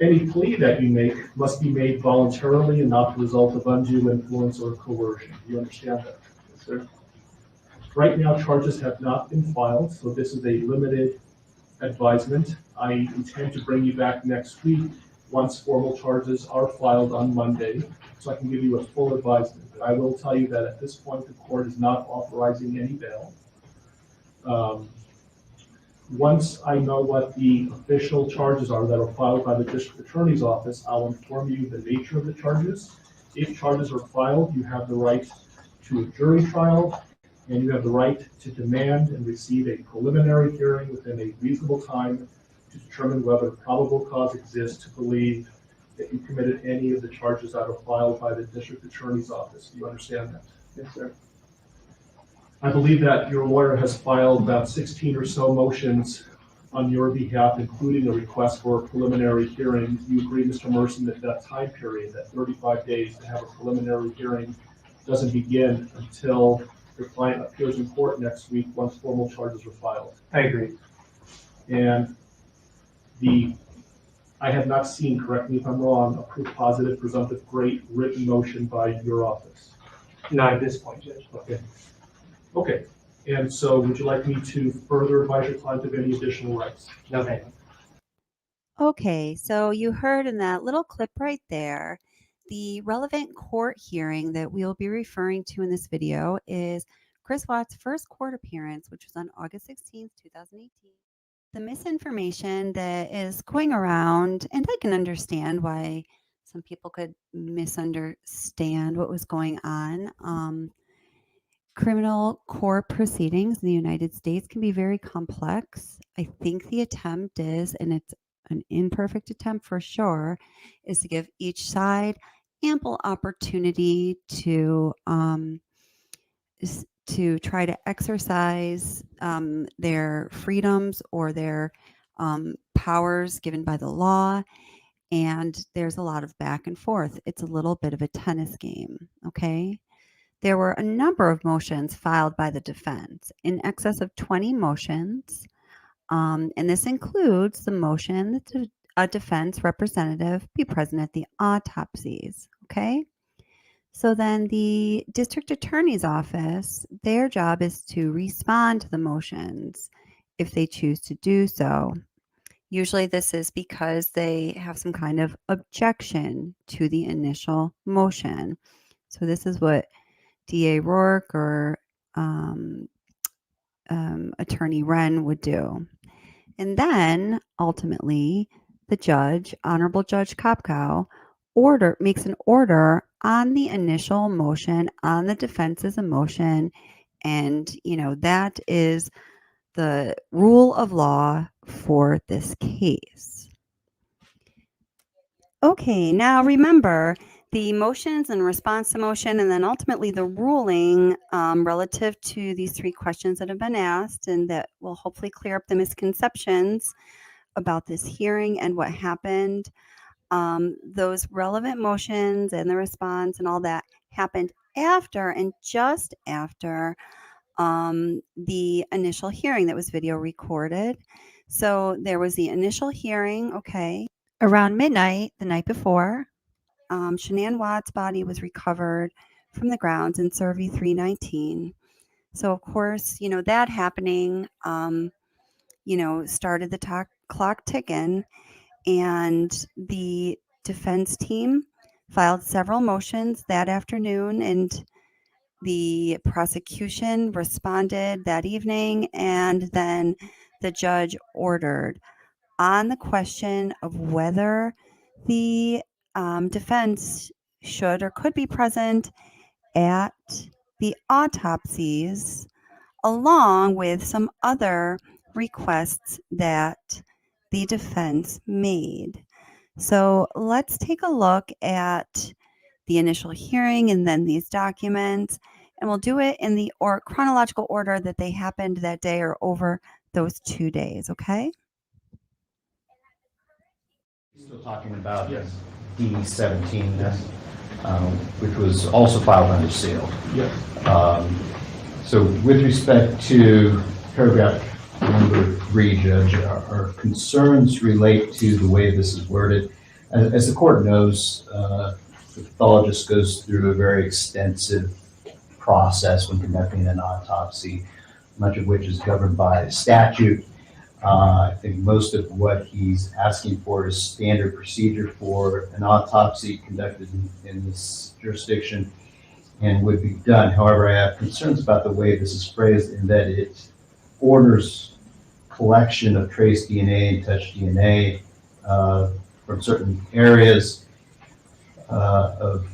Any plea that you make must be made voluntarily and not the result of undue influence or coercion. You understand that? Yes, sir. Right now, charges have not been filed, so this is a limited advisement. I intend to bring you back next week once formal charges are filed on Monday, so I can give you a full advisement. But I will tell you that at this point, the court is not authorizing any bail. Once I know what the official charges are that are filed by the district attorney's office, I'll inform you the nature of the charges. If charges are filed, you have the right to a jury trial, and you have the right to demand and receive a preliminary hearing within a reasonable time to determine whether probable cause exists to believe that you committed any of the charges that are filed by the district attorney's office. Do you understand that? Yes, sir. I believe that your lawyer has filed about 16 or so motions on your behalf, including a request for a preliminary hearing. Do you agree, Mr. Merson, that that time period, that 35 days to have a preliminary hearing, doesn't begin until your client appears in court next week once formal charges are filed? I agree. And I have not seen, correct me if I'm wrong, a proof positive, presumptive, great written motion by your office. Not at this point, Judge. Okay. Okay. And so would you like me to further advise your client of any additional rights? No, thank you. Okay, so you heard in that little clip right there, the relevant court hearing that we'll be referring to in this video is Chris Watts' first court appearance, which was on August 16th, 2018. The misinformation that is going around, and I can understand why some people could misunderstand what was going on. Criminal court proceedings in the United States can be very complex. I think the attempt is, and it's an imperfect attempt for sure, is to give each side ample opportunity to try to exercise their freedoms or their powers given by the law. And there's a lot of back and forth. It's a little bit of a tennis game, okay? There were a number of motions filed by the defense, in excess of 20 motions, and this includes the motion that a defense representative be present at the autopsies, okay? So then the district attorney's office, their job is to respond to the motions if they choose to do so. Usually this is because they have some kind of objection to the initial motion. So this is what DA Rourke or Attorney Wren would do. And then ultimately the judge, Honorable Judge Kopkow, makes an order on the initial motion, on the defense's motion, and that is the rule of law for this case. Okay, now remember, the motions and response to motion, and then ultimately the ruling relative to these three questions that have been asked, and that will hopefully clear up the misconceptions about this hearing and what happened. Those relevant motions and the response and all that happened after and just after the initial hearing that was video recorded. So there was the initial hearing, okay, around midnight the night before. Shanann Watts' body was recovered from the grounds in Survey 319. So of course, that happening, started the clock ticking, and the defense team filed several motions that afternoon, and the prosecution responded that evening, and then the judge ordered on the question of whether the defense should or could be present at the autopsies, along with some other requests that the defense made. So let's take a look at the initial hearing and then these documents, and we'll do it in the chronological order that they happened that day or over those 2 days, okay? Still talking about Yes. D17, yes. which was also filed under seal. Yes. So with respect to paragraph number 3, Judge, our concerns relate to the way this is worded. As the court knows, the pathologist goes through a very extensive process when conducting an autopsy, much of which is governed by statute. I think most of what he's asking for is standard procedure for an autopsy conducted in this jurisdiction and would be done. However, I have concerns about the way this is phrased in that it orders collection of trace DNA and touch DNA from certain areas of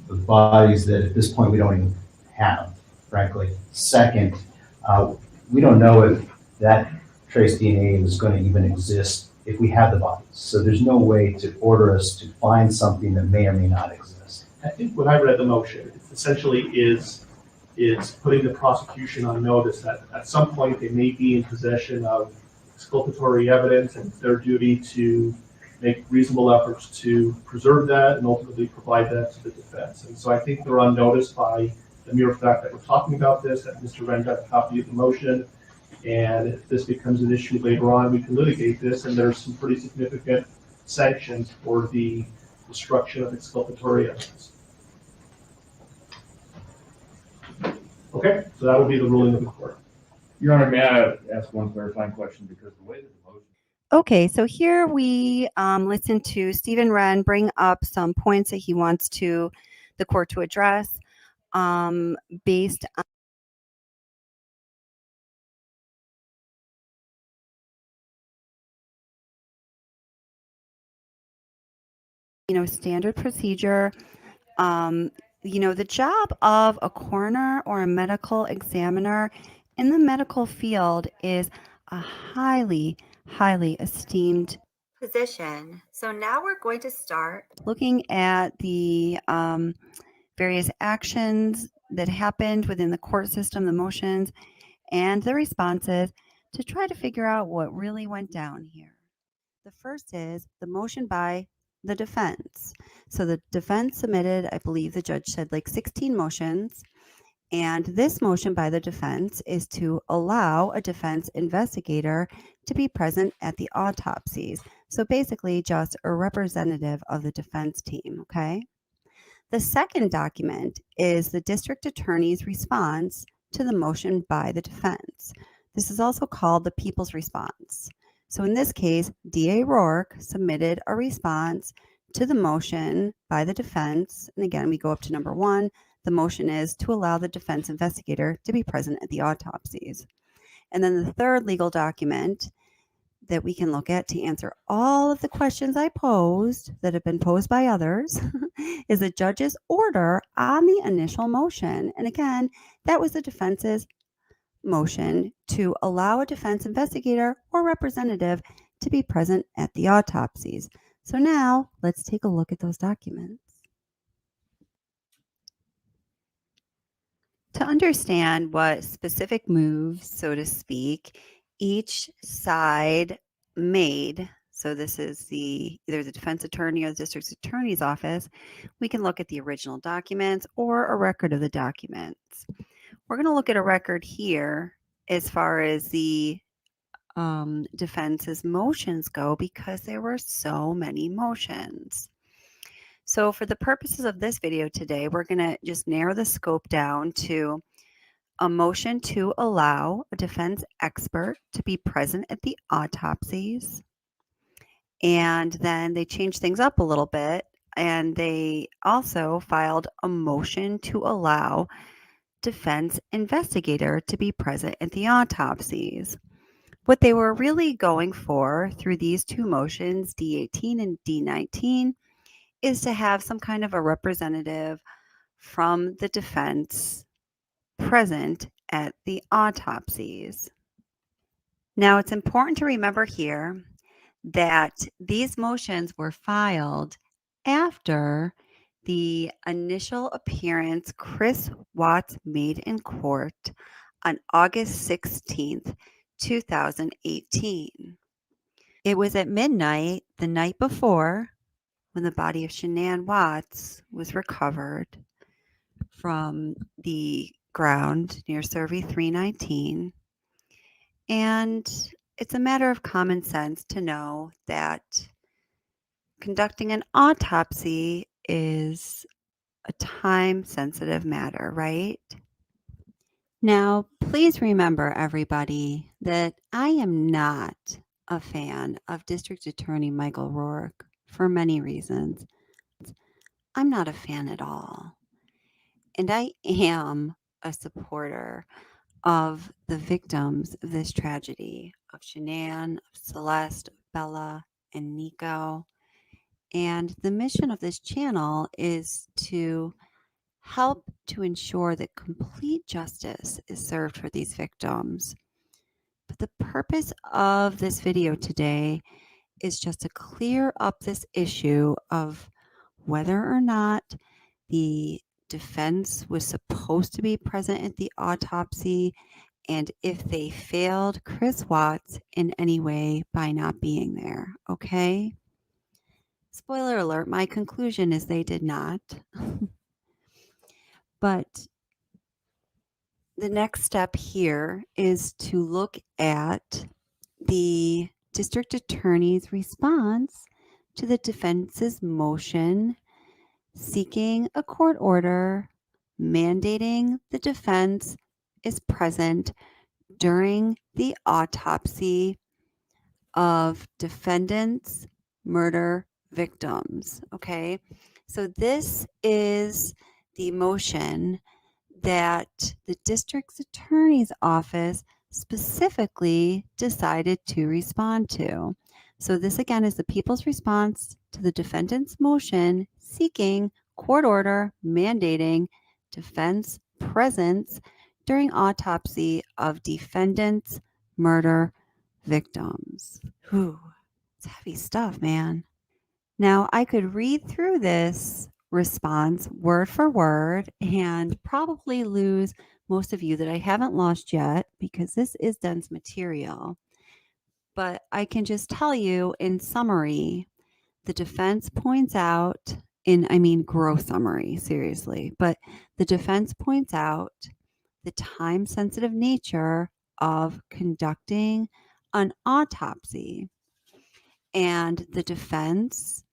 the bodies that at this point we don't even have, frankly. Second, we don't know if that trace DNA is going to even exist if we have the bodies. So there's no way to order us to find something that may or may not exist. I think when I read the motion, it essentially is putting the prosecution on notice that at some point they may be in possession of exculpatory evidence, and it's their duty to make reasonable efforts to preserve that and ultimately provide that to the defense. And so I think they're on notice by the mere fact that we're talking about this, that Mr. Wren got a copy of the motion, and if this becomes an issue later on, we can litigate this, and there's some pretty significant sanctions for the destruction of exculpatory evidence. Okay, so that would be the ruling of the court. Your Honor, may I ask one clarifying question? Because the way that the motion. Okay, so here we listen to Stephen Wren bring up some points that he wants the court to address based on standard procedure. The job of a coroner or a medical examiner in the medical field is a highly, highly esteemed position. So now we're going to start looking at the various actions that happened within the court system, the motions, and the responses to try to figure out what really went down here. The first is the motion by the defense. So the defense submitted, I believe the judge said, like 16 motions. And this motion by the defense is to allow a defense investigator to be present at the autopsies. So basically just a representative of the defense team, okay? The second document is the district attorney's response to the motion by the defense. This is also called the people's response. So in this case, DA Rourke submitted a response to the motion by the defense. And again, we go up to number 1. The motion is to allow the defense investigator to be present at the autopsies. And then the third legal document that we can look at to answer all of the questions I posed that have been posed by others is the judge's order on the initial motion. And again, that was the defense's motion to allow a defense investigator or representative to be present at the autopsies. So now let's take a look at those documents. To understand what specific moves, so to speak, each side made, so this is either the defense attorney or the district attorney's office, we can look at the original documents or a record of the documents. We're going to look at a record here as far as the defense's motions go because there were so many motions. So for the purposes of this video today, we're going to just narrow the scope down to a motion to allow a defense expert to be present at the autopsies. And then they changed things up a little bit, and they also filed a motion to allow defense investigator to be present at the autopsies. What they were really going for through these two motions, D18 and D19, is to have some kind of a representative from the defense present at the autopsies. Now, it's important to remember here that these motions were filed after the initial appearance Chris Watts made in court on August 16th, 2018. It was at midnight the night before when the body of Shanann Watts was recovered from the ground near Survey 319. And it's a matter of common sense to know that conducting an autopsy is a time-sensitive matter, right? Now, please remember, everybody, that I am not a fan of District Attorney Michael Rourke for many reasons. I'm not a fan at all. And I am a supporter of the victims of this tragedy of Shanann, of Celeste, of Bella, and Niko. And the mission of this channel is to help to ensure that complete justice is served for these victims. But the purpose of this video today is just to clear up this issue of whether or not the defense was supposed to be present at the autopsy and if they failed Chris Watts in any way by not being there, okay? Spoiler alert, my conclusion is they did not. But the next step here is to look at the district attorney's response to the defense's motion seeking a court order mandating the defense is present during the autopsy of defendants' murder victims. Okay, so this is the motion that the district's attorney's office specifically decided to respond to. So this again is the people's response to the defendant's motion seeking court order mandating defense presence during autopsy of defendants' murder victims. Whew, it's heavy stuff, man. Now, I could read through this response word for word and probably lose most of you that I haven't lost yet because this is dense material. But I can just tell you in summary, the defense points out, gross summary, seriously, but the defense points out the time-sensitive nature of conducting an autopsy. And the defense,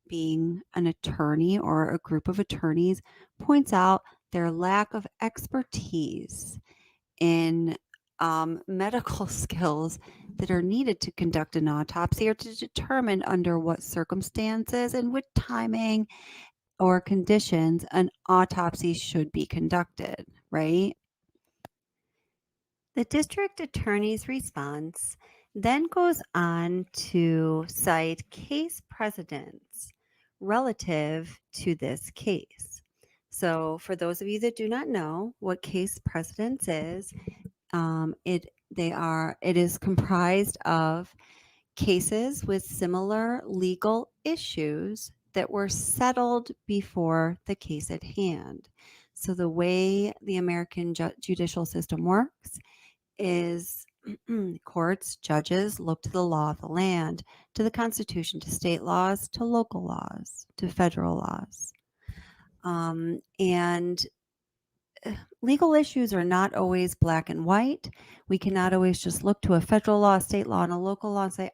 being an attorney or a group of attorneys, points out their lack of expertise in medical skills that are needed to conduct an autopsy or to determine under what circumstances and with timing or conditions an autopsy should be conducted, right? The district attorney's response then goes on to cite case precedents relative to this case. So for those of you that do not know what case precedents is, it is comprised of cases with similar legal issues that were settled before the case at hand. So the way the American judicial system works is courts, judges look to the law of the land, to the Constitution, to state laws, to local laws, to federal laws. And legal issues are not always black and white. We cannot always just look to a federal law, a state law, and a local law and say,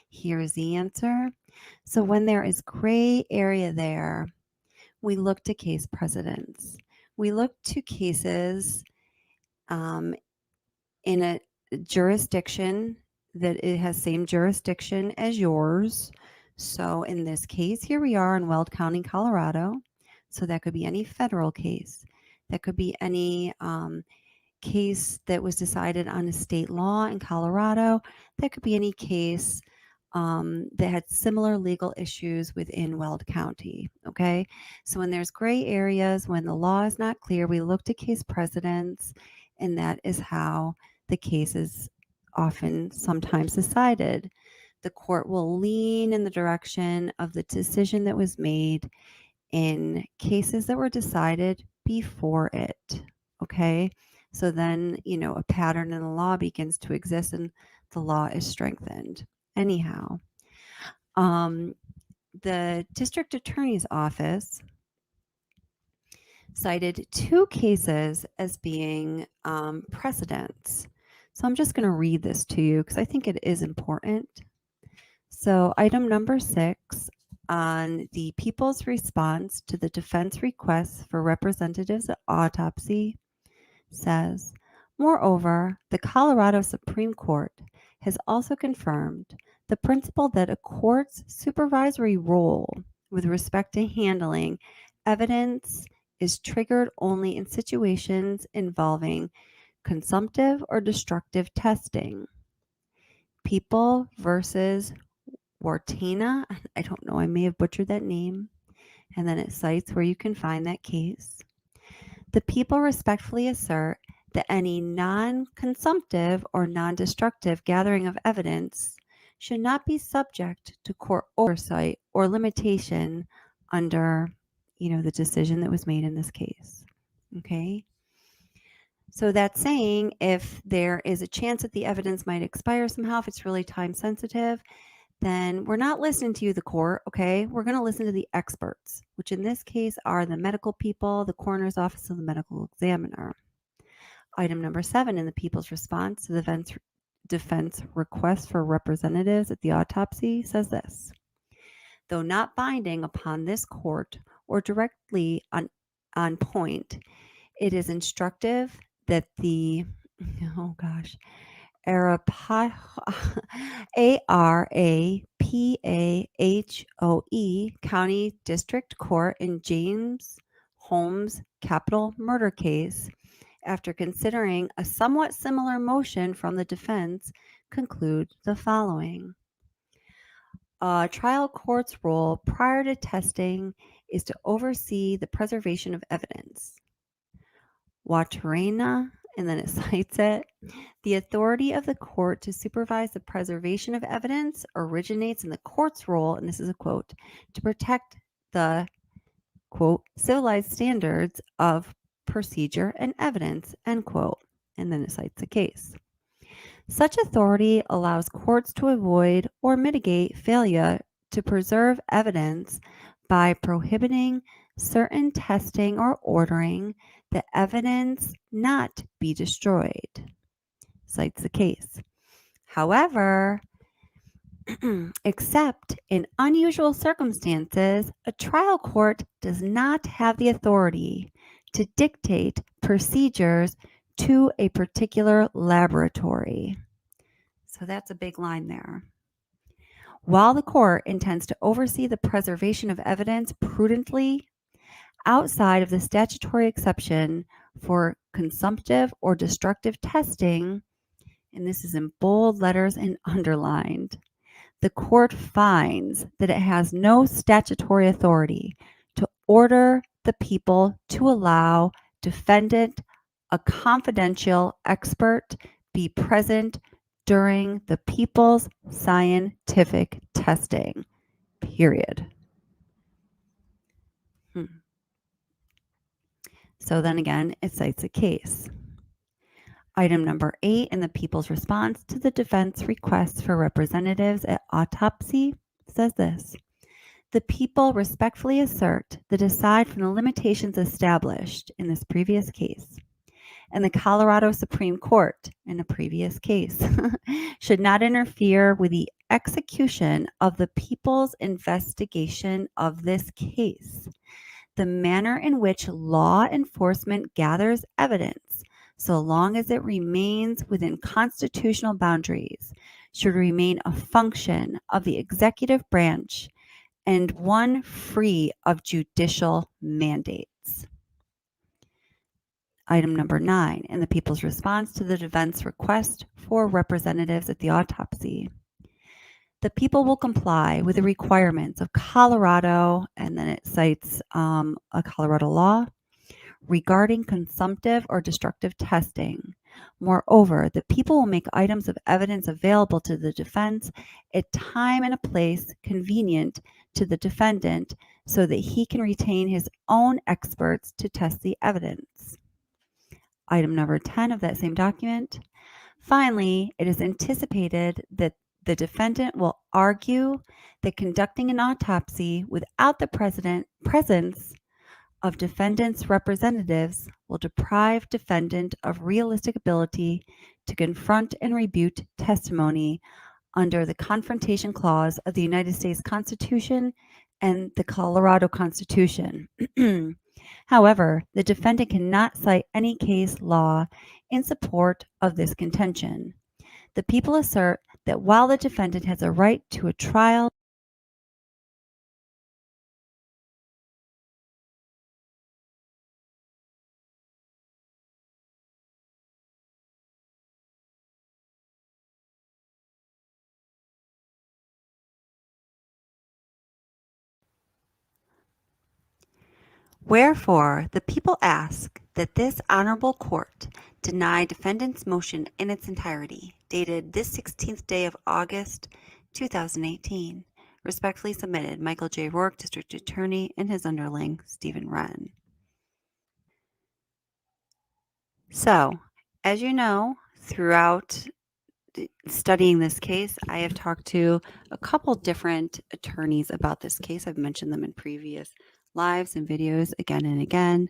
here's the answer. So when there is gray area there, we look to case precedents. We look to cases in a jurisdiction that it has same jurisdiction as yours. So in this case, here we are in Weld County, Colorado. So that could be any federal case. That could be any case that was decided on a state law in Colorado. That could be any case that had similar legal issues within Weld County. Okay, so when there's gray areas, when the law is not clear, we look to case precedents, and that is how the case is often sometimes decided. The court will lean in the direction of the decision that was made in cases that were decided before it. Okay, so then, a pattern in the law begins to exist and the law is strengthened. Anyhow, the district attorney's office cited 2 cases as being precedents. So I'm just going to read this to you because I think it is important. So item number 6 on the people's response to the defense requests for representatives at autopsy says, moreover, the Colorado Supreme Court has also confirmed the principle that a court's supervisory role with respect to handling evidence is triggered only in situations involving consumptive or destructive testing. People versus Wartena, I don't know, I may have butchered that name, and then it cites where you can find that case. The people respectfully assert that any non-consumptive or non-destructive gathering of evidence should not be subject to court oversight or limitation under, the decision that was made in this case. Okay? So that's saying if there is a chance that the evidence might expire somehow, if it's really time sensitive, then we're not listening to you, the court, okay? We're going to listen to the experts, which in this case are the medical people, the coroner's office, and the medical examiner. Item number 7 in the people's response to the defense request for representatives at the autopsy says this. Though not binding upon this court or directly on point, it is instructive that the, Arapahoe County District Court in James Holmes capital murder case, after considering a somewhat similar motion from the defense, conclude the following. A trial court's role prior to testing is to oversee the preservation of evidence. Waterena, and then it cites it. The authority of the court to supervise the preservation of evidence originates in the court's role, and this is a quote, to protect the, quote, civilized standards of procedure and evidence, end quote. And then it cites a case. Such authority allows courts to avoid or mitigate failure to preserve evidence by prohibiting certain testing or ordering the evidence not be destroyed. Cites the case. However, except in unusual circumstances, a trial court does not have the authority to dictate procedures to a particular laboratory. So that's a big line there. While the court intends to oversee the preservation of evidence prudently, outside of the statutory exception for consumptive or destructive testing, and this is in bold letters and underlined, the court finds that it has no statutory authority to order the people to allow defendant, a confidential expert, be present during the people's scientific testing, period. So then again, it cites a case. Item number 8 in the people's response to the defense requests for representatives at autopsy says this. The people respectfully assert that aside from the limitations established in this previous case, and the Colorado Supreme Court in a previous case should not interfere with the execution of the people's investigation of this case. The manner in which law enforcement gathers evidence, so long as it remains within constitutional boundaries, should remain a function of the executive branch and one free of judicial mandates. Item number 9 in the people's response to the defense request for representatives at the autopsy. The people will comply with the requirements of Colorado, and then it cites a Colorado law regarding consumptive or destructive testing. Moreover, the people will make items of evidence available to the defense at time and a place convenient to the defendant so that he can retain his own experts to test the evidence. Item number 10 of that same document. Finally, it is anticipated that the defendant will argue that conducting an autopsy without the presence of defendant's representatives will deprive defendant of realistic ability to confront and rebut testimony under the Confrontation Clause of the United States Constitution and the Colorado Constitution. However, the defendant cannot cite any case law in support of this contention. The people assert that while the defendant has a right to a trial, wherefore the people ask that this honorable court deny defendant's motion in its entirety, dated this 16th day of August, 2018. Respectfully submitted, Michael J. Rourke, District Attorney, and his underling, Stephen Wren. So, as you know, throughout studying this case, I have talked to a couple different attorneys about this case. I've mentioned them in previous lives and videos again and again.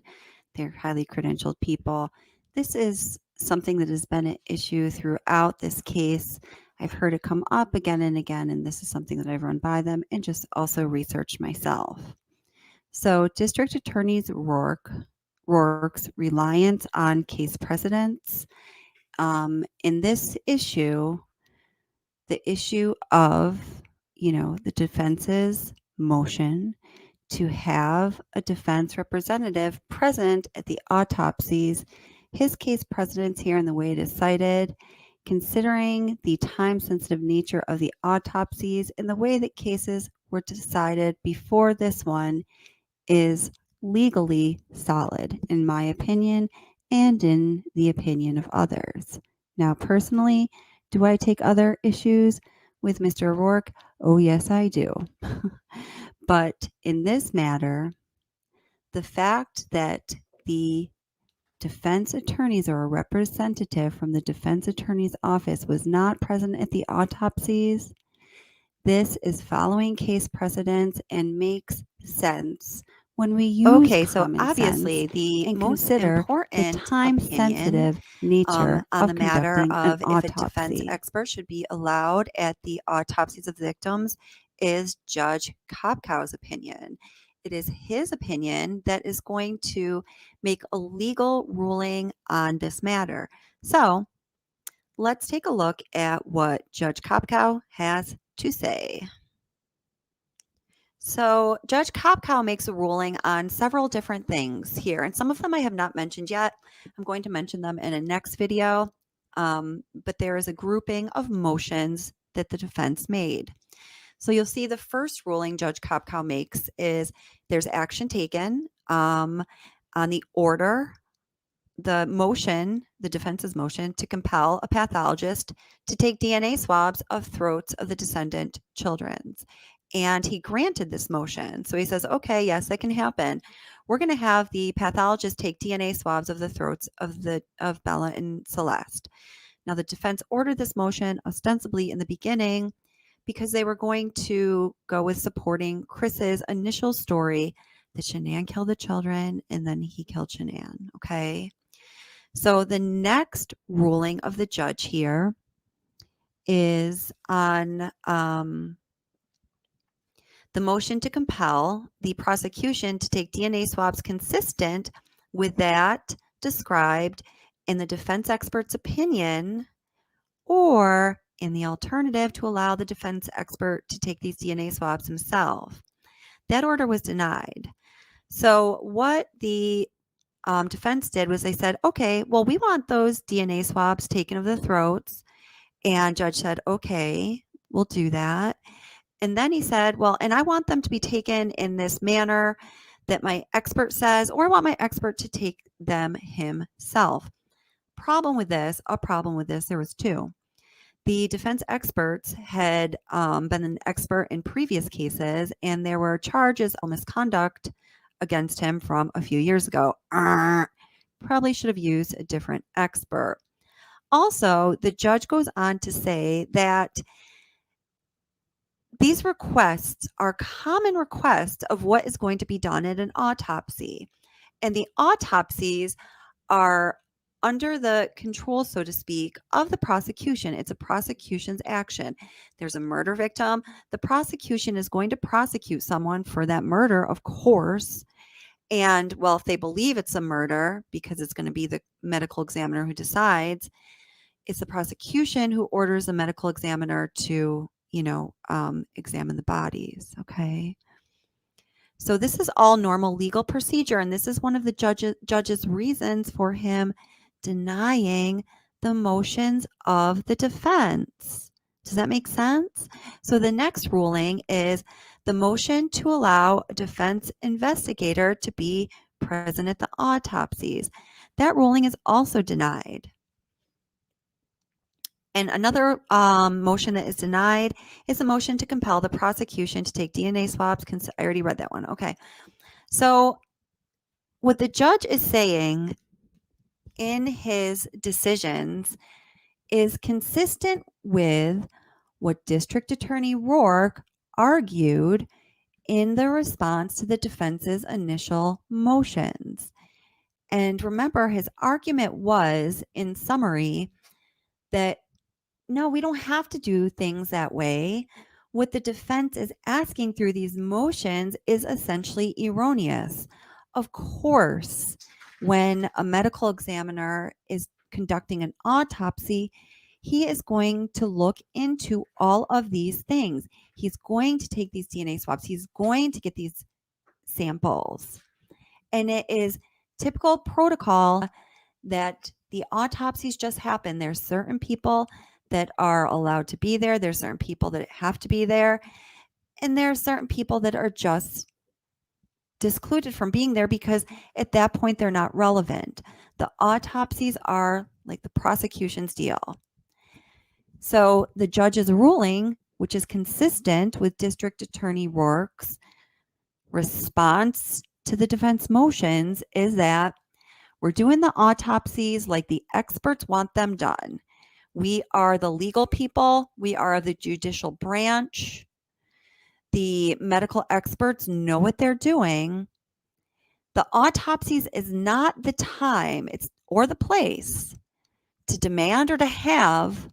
They're highly credentialed people. This is something that has been an issue throughout this case. I've heard it come up again and again, and this is something that I've run by them and just also researched myself. So District Attorney Rourke's reliance on case precedents in this issue, the issue of, the defense's motion to have a defense representative present at the autopsies, his case precedents here and the way it is cited, considering the time-sensitive nature of the autopsies and the way that cases were decided before this one is legally solid, in my opinion, and in the opinion of others. Now, personally, do I take other issues with Mr. Rourke? Oh, yes, I do. But in this matter, the fact that the defense attorneys or a representative from the defense attorney's office was not present at the autopsies, this is following case precedents and makes sense when we use Okay, so common obviously sense the and most consider the important time-sensitive nature on of the matter conducting of an if a defense autopsy. expert should be allowed at the autopsies of victims is Judge Kopkow's opinion. It is his opinion that is going to make a legal ruling on this matter. So let's take a look at what Judge Kopkow has to say. So Judge Kopkow makes a ruling on several different things here, and some of them I have not mentioned yet. I'm going to mention them in a next video, but there is a grouping of motions that the defense made. So you'll see the first ruling Judge Kopkow makes is there's action taken on the order, the motion, the defense's motion to compel a pathologist to take DNA swabs of throats of the descendant children's. And he granted this motion. So he says, okay, yes, that can happen. We're going to have the pathologist take DNA swabs of the throats of Bella and Celeste. Now, the defense ordered this motion ostensibly in the beginning because they were going to go with supporting Chris's initial story that Shanann killed the children and then he killed Shanann. Okay. So the next ruling of the judge here is on the motion to compel the prosecution to take DNA swabs consistent with that described in the defense expert's opinion, or in the alternative, to allow the defense expert to take these DNA swabs himself. That order was denied. So what the defense did was they said, okay, well, we want those DNA swabs taken of the throats. And judge said, okay, we'll do that. And then he said, well, and I want them to be taken in this manner that my expert says, or I want my expert to take them himself. A problem with this, there was two. The defense experts had been an expert in previous cases, and there were charges of misconduct against him from a few years ago. Probably should have used a different expert. Also, the judge goes on to say that these requests are common requests of what is going to be done at an autopsy. And the autopsies are under the control, so to speak, of the prosecution. It's a prosecution's action. There's a murder victim. The prosecution is going to prosecute someone for that murder, of course. And well, if they believe it's a murder, because it's going to be the medical examiner who decides, it's the prosecution who orders the medical examiner to, examine the bodies. Okay. So this is all normal legal procedure, and this is one of the judge's reasons for him denying the motions of the defense. Does that make sense? So the next ruling is the motion to allow a defense investigator to be present at the autopsies. That ruling is also denied. And another motion that is denied is a motion to compel the prosecution to take DNA swabs. I already read that one. Okay. So what the judge is saying in his decisions is consistent with what District Attorney Rourke argued in the response to the defense's initial motions. And remember, his argument was, in summary, that no, we don't have to do things that way. What the defense is asking through these motions is essentially erroneous. Of course, when a medical examiner is conducting an autopsy, he is going to look into all of these things. He's going to take these DNA swabs. He's going to get these samples. And it is typical protocol that the autopsies just happen. There's certain people that are allowed to be there. There's certain people that have to be there. And there are certain people that are just discluded from being there because at that point they're not relevant. The autopsies are like the prosecution's deal. So the judge's ruling, which is consistent with District Attorney Rourke's response to the defense motions, is that we're doing the autopsies like the experts want them done. We are the legal people. We are the judicial branch. The medical experts know what they're doing. The autopsies is not the time or the place to demand or to have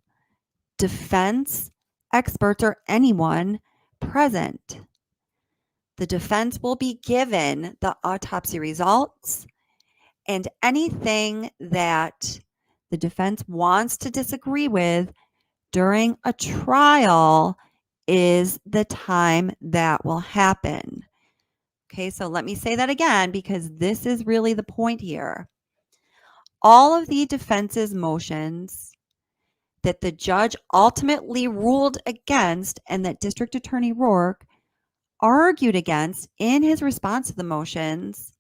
defense experts or anyone present. The defense will be given the autopsy results, and anything that the defense wants to disagree with during a trial is the time that will happen. Okay, so let me say that again because this is really the point here. All of the defense's motions that the judge ultimately ruled against and that District Attorney Rourke argued against in his response to the motions,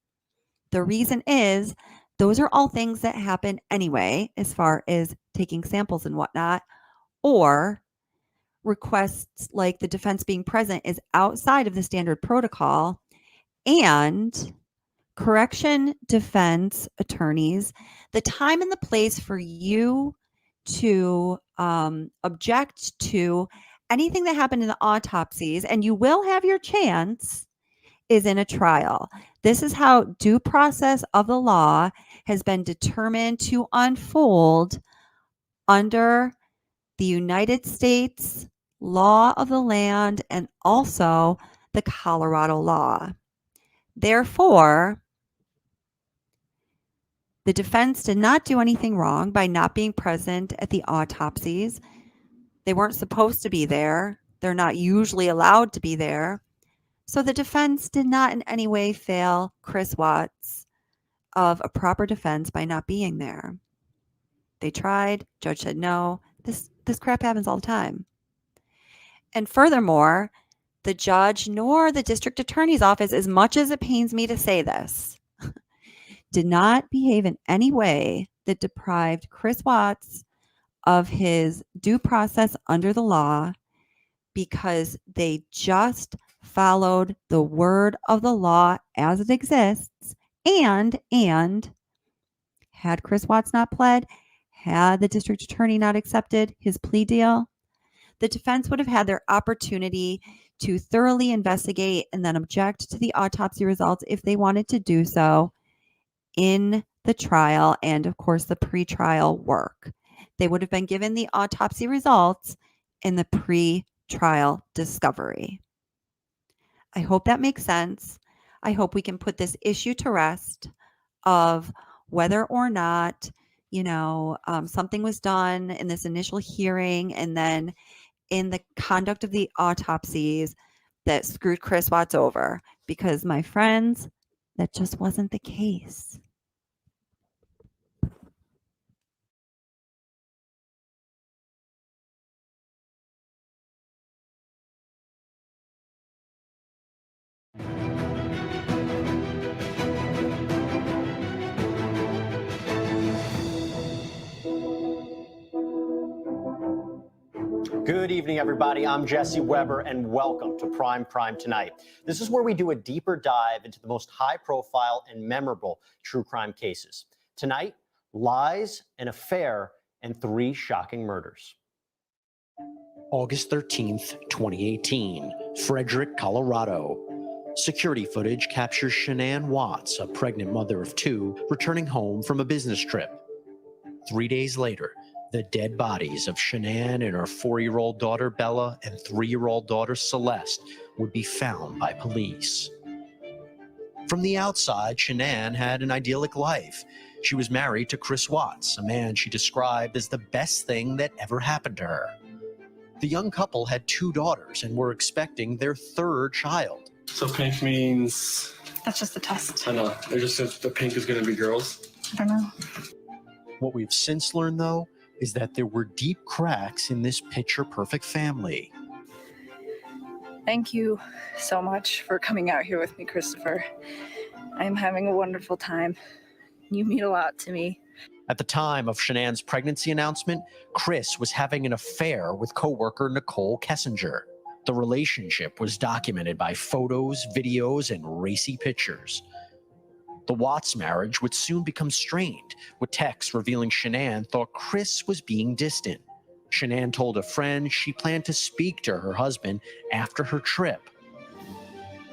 the reason is those are all things that happen anyway, as far as taking samples and whatnot, or requests like the defense being present is outside of the standard protocol, and correction defense attorneys, the time and the place for you to object to anything that happened in the autopsies, and you will have your chance, is in a trial. This is how due process of the law has been determined to unfold under the United States law of the land and also the Colorado law. Therefore, the defense did not do anything wrong by not being present at the autopsies. They weren't supposed to be there. They're not usually allowed to be there. So the defense did not in any way fail Chris Watts of a proper defense by not being there. They tried. Judge said no. This crap happens all the time. And furthermore, the judge nor the district attorney's office, as much as it pains me to say this, did not behave in any way that deprived Chris Watts of his due process under the law, because they just followed the word of the law as it exists. And had Chris Watts not pled, had the district attorney not accepted his plea deal, The defense would have had their opportunity to thoroughly investigate and then object to the autopsy results if they wanted to do so in the trial and, of course, the pretrial work. They would have been given the autopsy results in the pretrial discovery. I hope that makes sense. I hope we can put this issue to rest of whether or not, something was done in this initial hearing and then in the conduct of the autopsies that screwed Chris Watts over. Because, my friends, that just wasn't the case. Good evening, everybody. I'm Jesse Weber, and welcome to Prime Tonight. This is where we do a deeper dive into the most high-profile and memorable true crime cases. Tonight, lies, an affair, and 3 shocking murders. August 13th, 2018, Frederick, Colorado. Security footage captures Shanann Watts, a pregnant mother of 2, returning home from a business trip. 3 days later, the dead bodies of Shanann and her 4-year-old daughter Bella and 3-year-old daughter Celeste would be found by police. From the outside, Shanann had an idyllic life. She was married to Chris Watts, a man she described as the best thing that ever happened to her. The young couple had 2 daughters and were expecting their 3rd child. So pink means... That's just the test. I know. It just says the pink is going to be girls. I don't know. What we've since learned, though, is that there were deep cracks in this picture-perfect family. Thank you so much for coming out here with me, Christopher. I'm having a wonderful time. You mean a lot to me. At the time of Shanann's pregnancy announcement, Chris was having an affair with coworker Nicole Kessinger. The relationship was documented by photos, videos, and racy pictures. The Watts marriage would soon become strained, with texts revealing Shanann thought Chris was being distant. Shanann told a friend she planned to speak to her husband after her trip.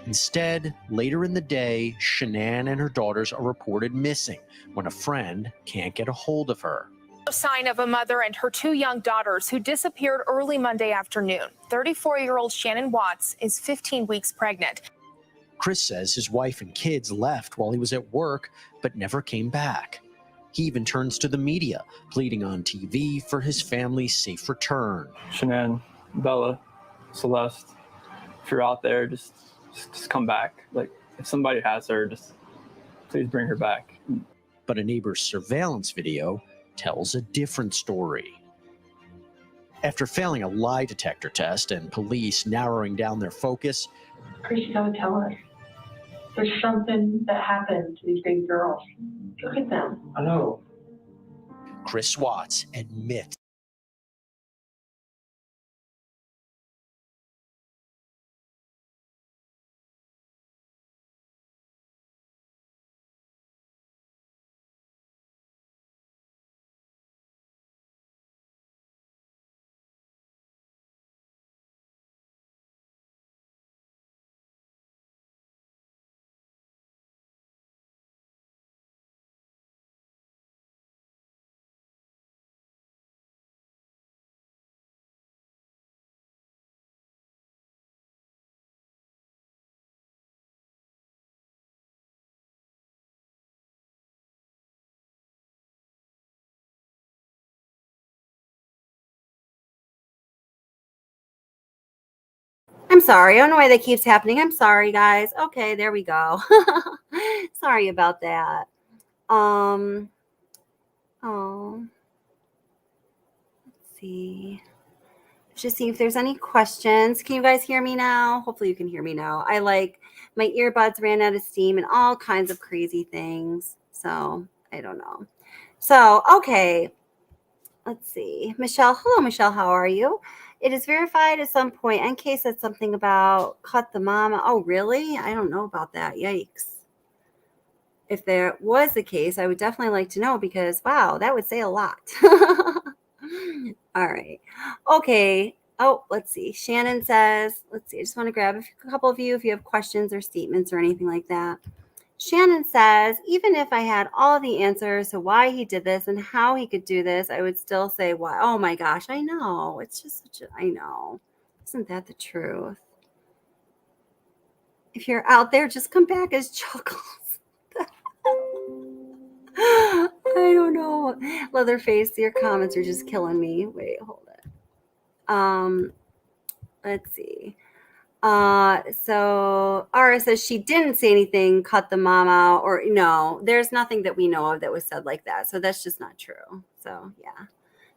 Instead, later in the day, Shanann and her daughters are reported missing when a friend can't get a hold of her. No sign of a mother and her 2 young daughters who disappeared early Monday afternoon. 34-year-old Shanann Watts is 15 weeks pregnant. Chris says his wife and kids left while he was at work, but never came back. He even turns to the media, pleading on TV for his family's safe return. Shanann, Bella, Celeste, if you're out there, just come back. Like, if somebody has her, just please bring her back. But a neighbor's surveillance video tells a different story. After failing a lie detector test and police narrowing down their focus, Chris, you gotta tell us. There's something that happened to these baby girls. Look at them. I know. Chris Watts admits I'm sorry. I don't know why that keeps happening. I'm sorry, guys. Okay, there we go. Sorry about that. Oh, let's see. Just see if there's any questions. Can you guys hear me now? Hopefully you can hear me now. My earbuds ran out of steam and all kinds of crazy things. So I don't know. So, okay. Let's see. Michelle. Hello, Michelle. How are you? It is verified at some point. NK said something about cut the mama. Oh, really? I don't know about that. Yikes. If there was the case, I would definitely like to know because, wow, that would say a lot. All right. Okay. Oh, let's see. Shannon says, let's see. I just want to grab a couple of you if you have questions or statements or anything like that. Shannon says, even if I had all the answers to why he did this and how he could do this, I would still say, why? Oh my gosh, I know. It's just I know. Isn't that the truth? If you're out there, just come back as Chuckles. I don't know. Leatherface, your comments are just killing me. Wait, hold it. Let's see. So Ara says she didn't say anything, cut the mom out, or no, there's nothing that we know of that was said like that. So that's just not true. So yeah.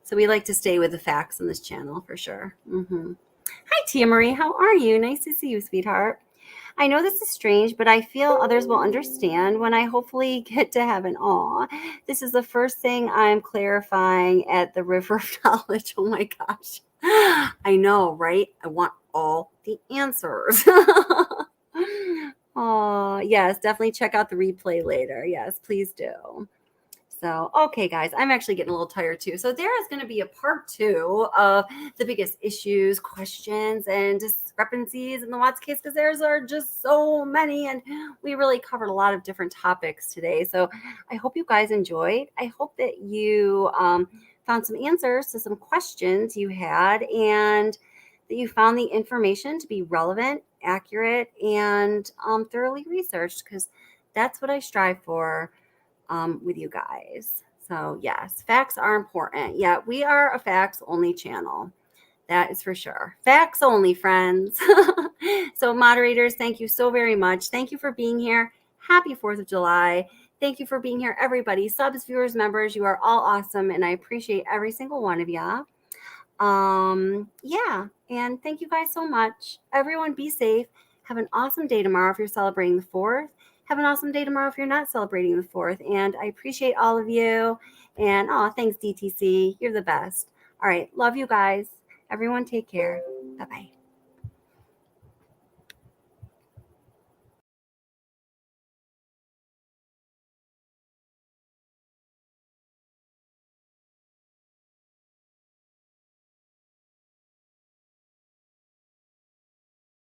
So we like to stay with the facts on this channel for sure. Hi, Tia Marie. How are you? Nice to see you, sweetheart. I know this is strange, but I feel others will understand when I hopefully get to heaven. Aw, this is the first thing I'm clarifying at the river of knowledge. Oh my gosh. I know, right? I want all the answers. Oh, yes, definitely check out the replay later. Yes, please do. So, okay, guys, I'm actually getting a little tired too. So there is going to be a part 2 of the biggest issues, questions, and discrepancies in the Watts case, because there's are just so many, and we really covered a lot of different topics today. So I hope you guys enjoyed. I hope that you found some answers to some questions you had, and that you found the information to be relevant, accurate, and thoroughly researched, because that's what I strive for with you guys. So yes, facts are important. Yeah, we are a facts only channel. That is for sure. Facts only, friends. So moderators, thank you so very much. Thank you for being here. Happy 4th of July. Thank you for being here, everybody. Subs, viewers, members, you are all awesome, and I appreciate every single one of ya. Yeah, and thank you guys so much. Everyone be safe. Have an awesome day tomorrow if you're celebrating the 4th. Have an awesome day tomorrow if you're not celebrating the 4th. And I appreciate all of you. And thanks, DTC. You're the best. All right. Love you guys. Everyone take care. Bye-bye.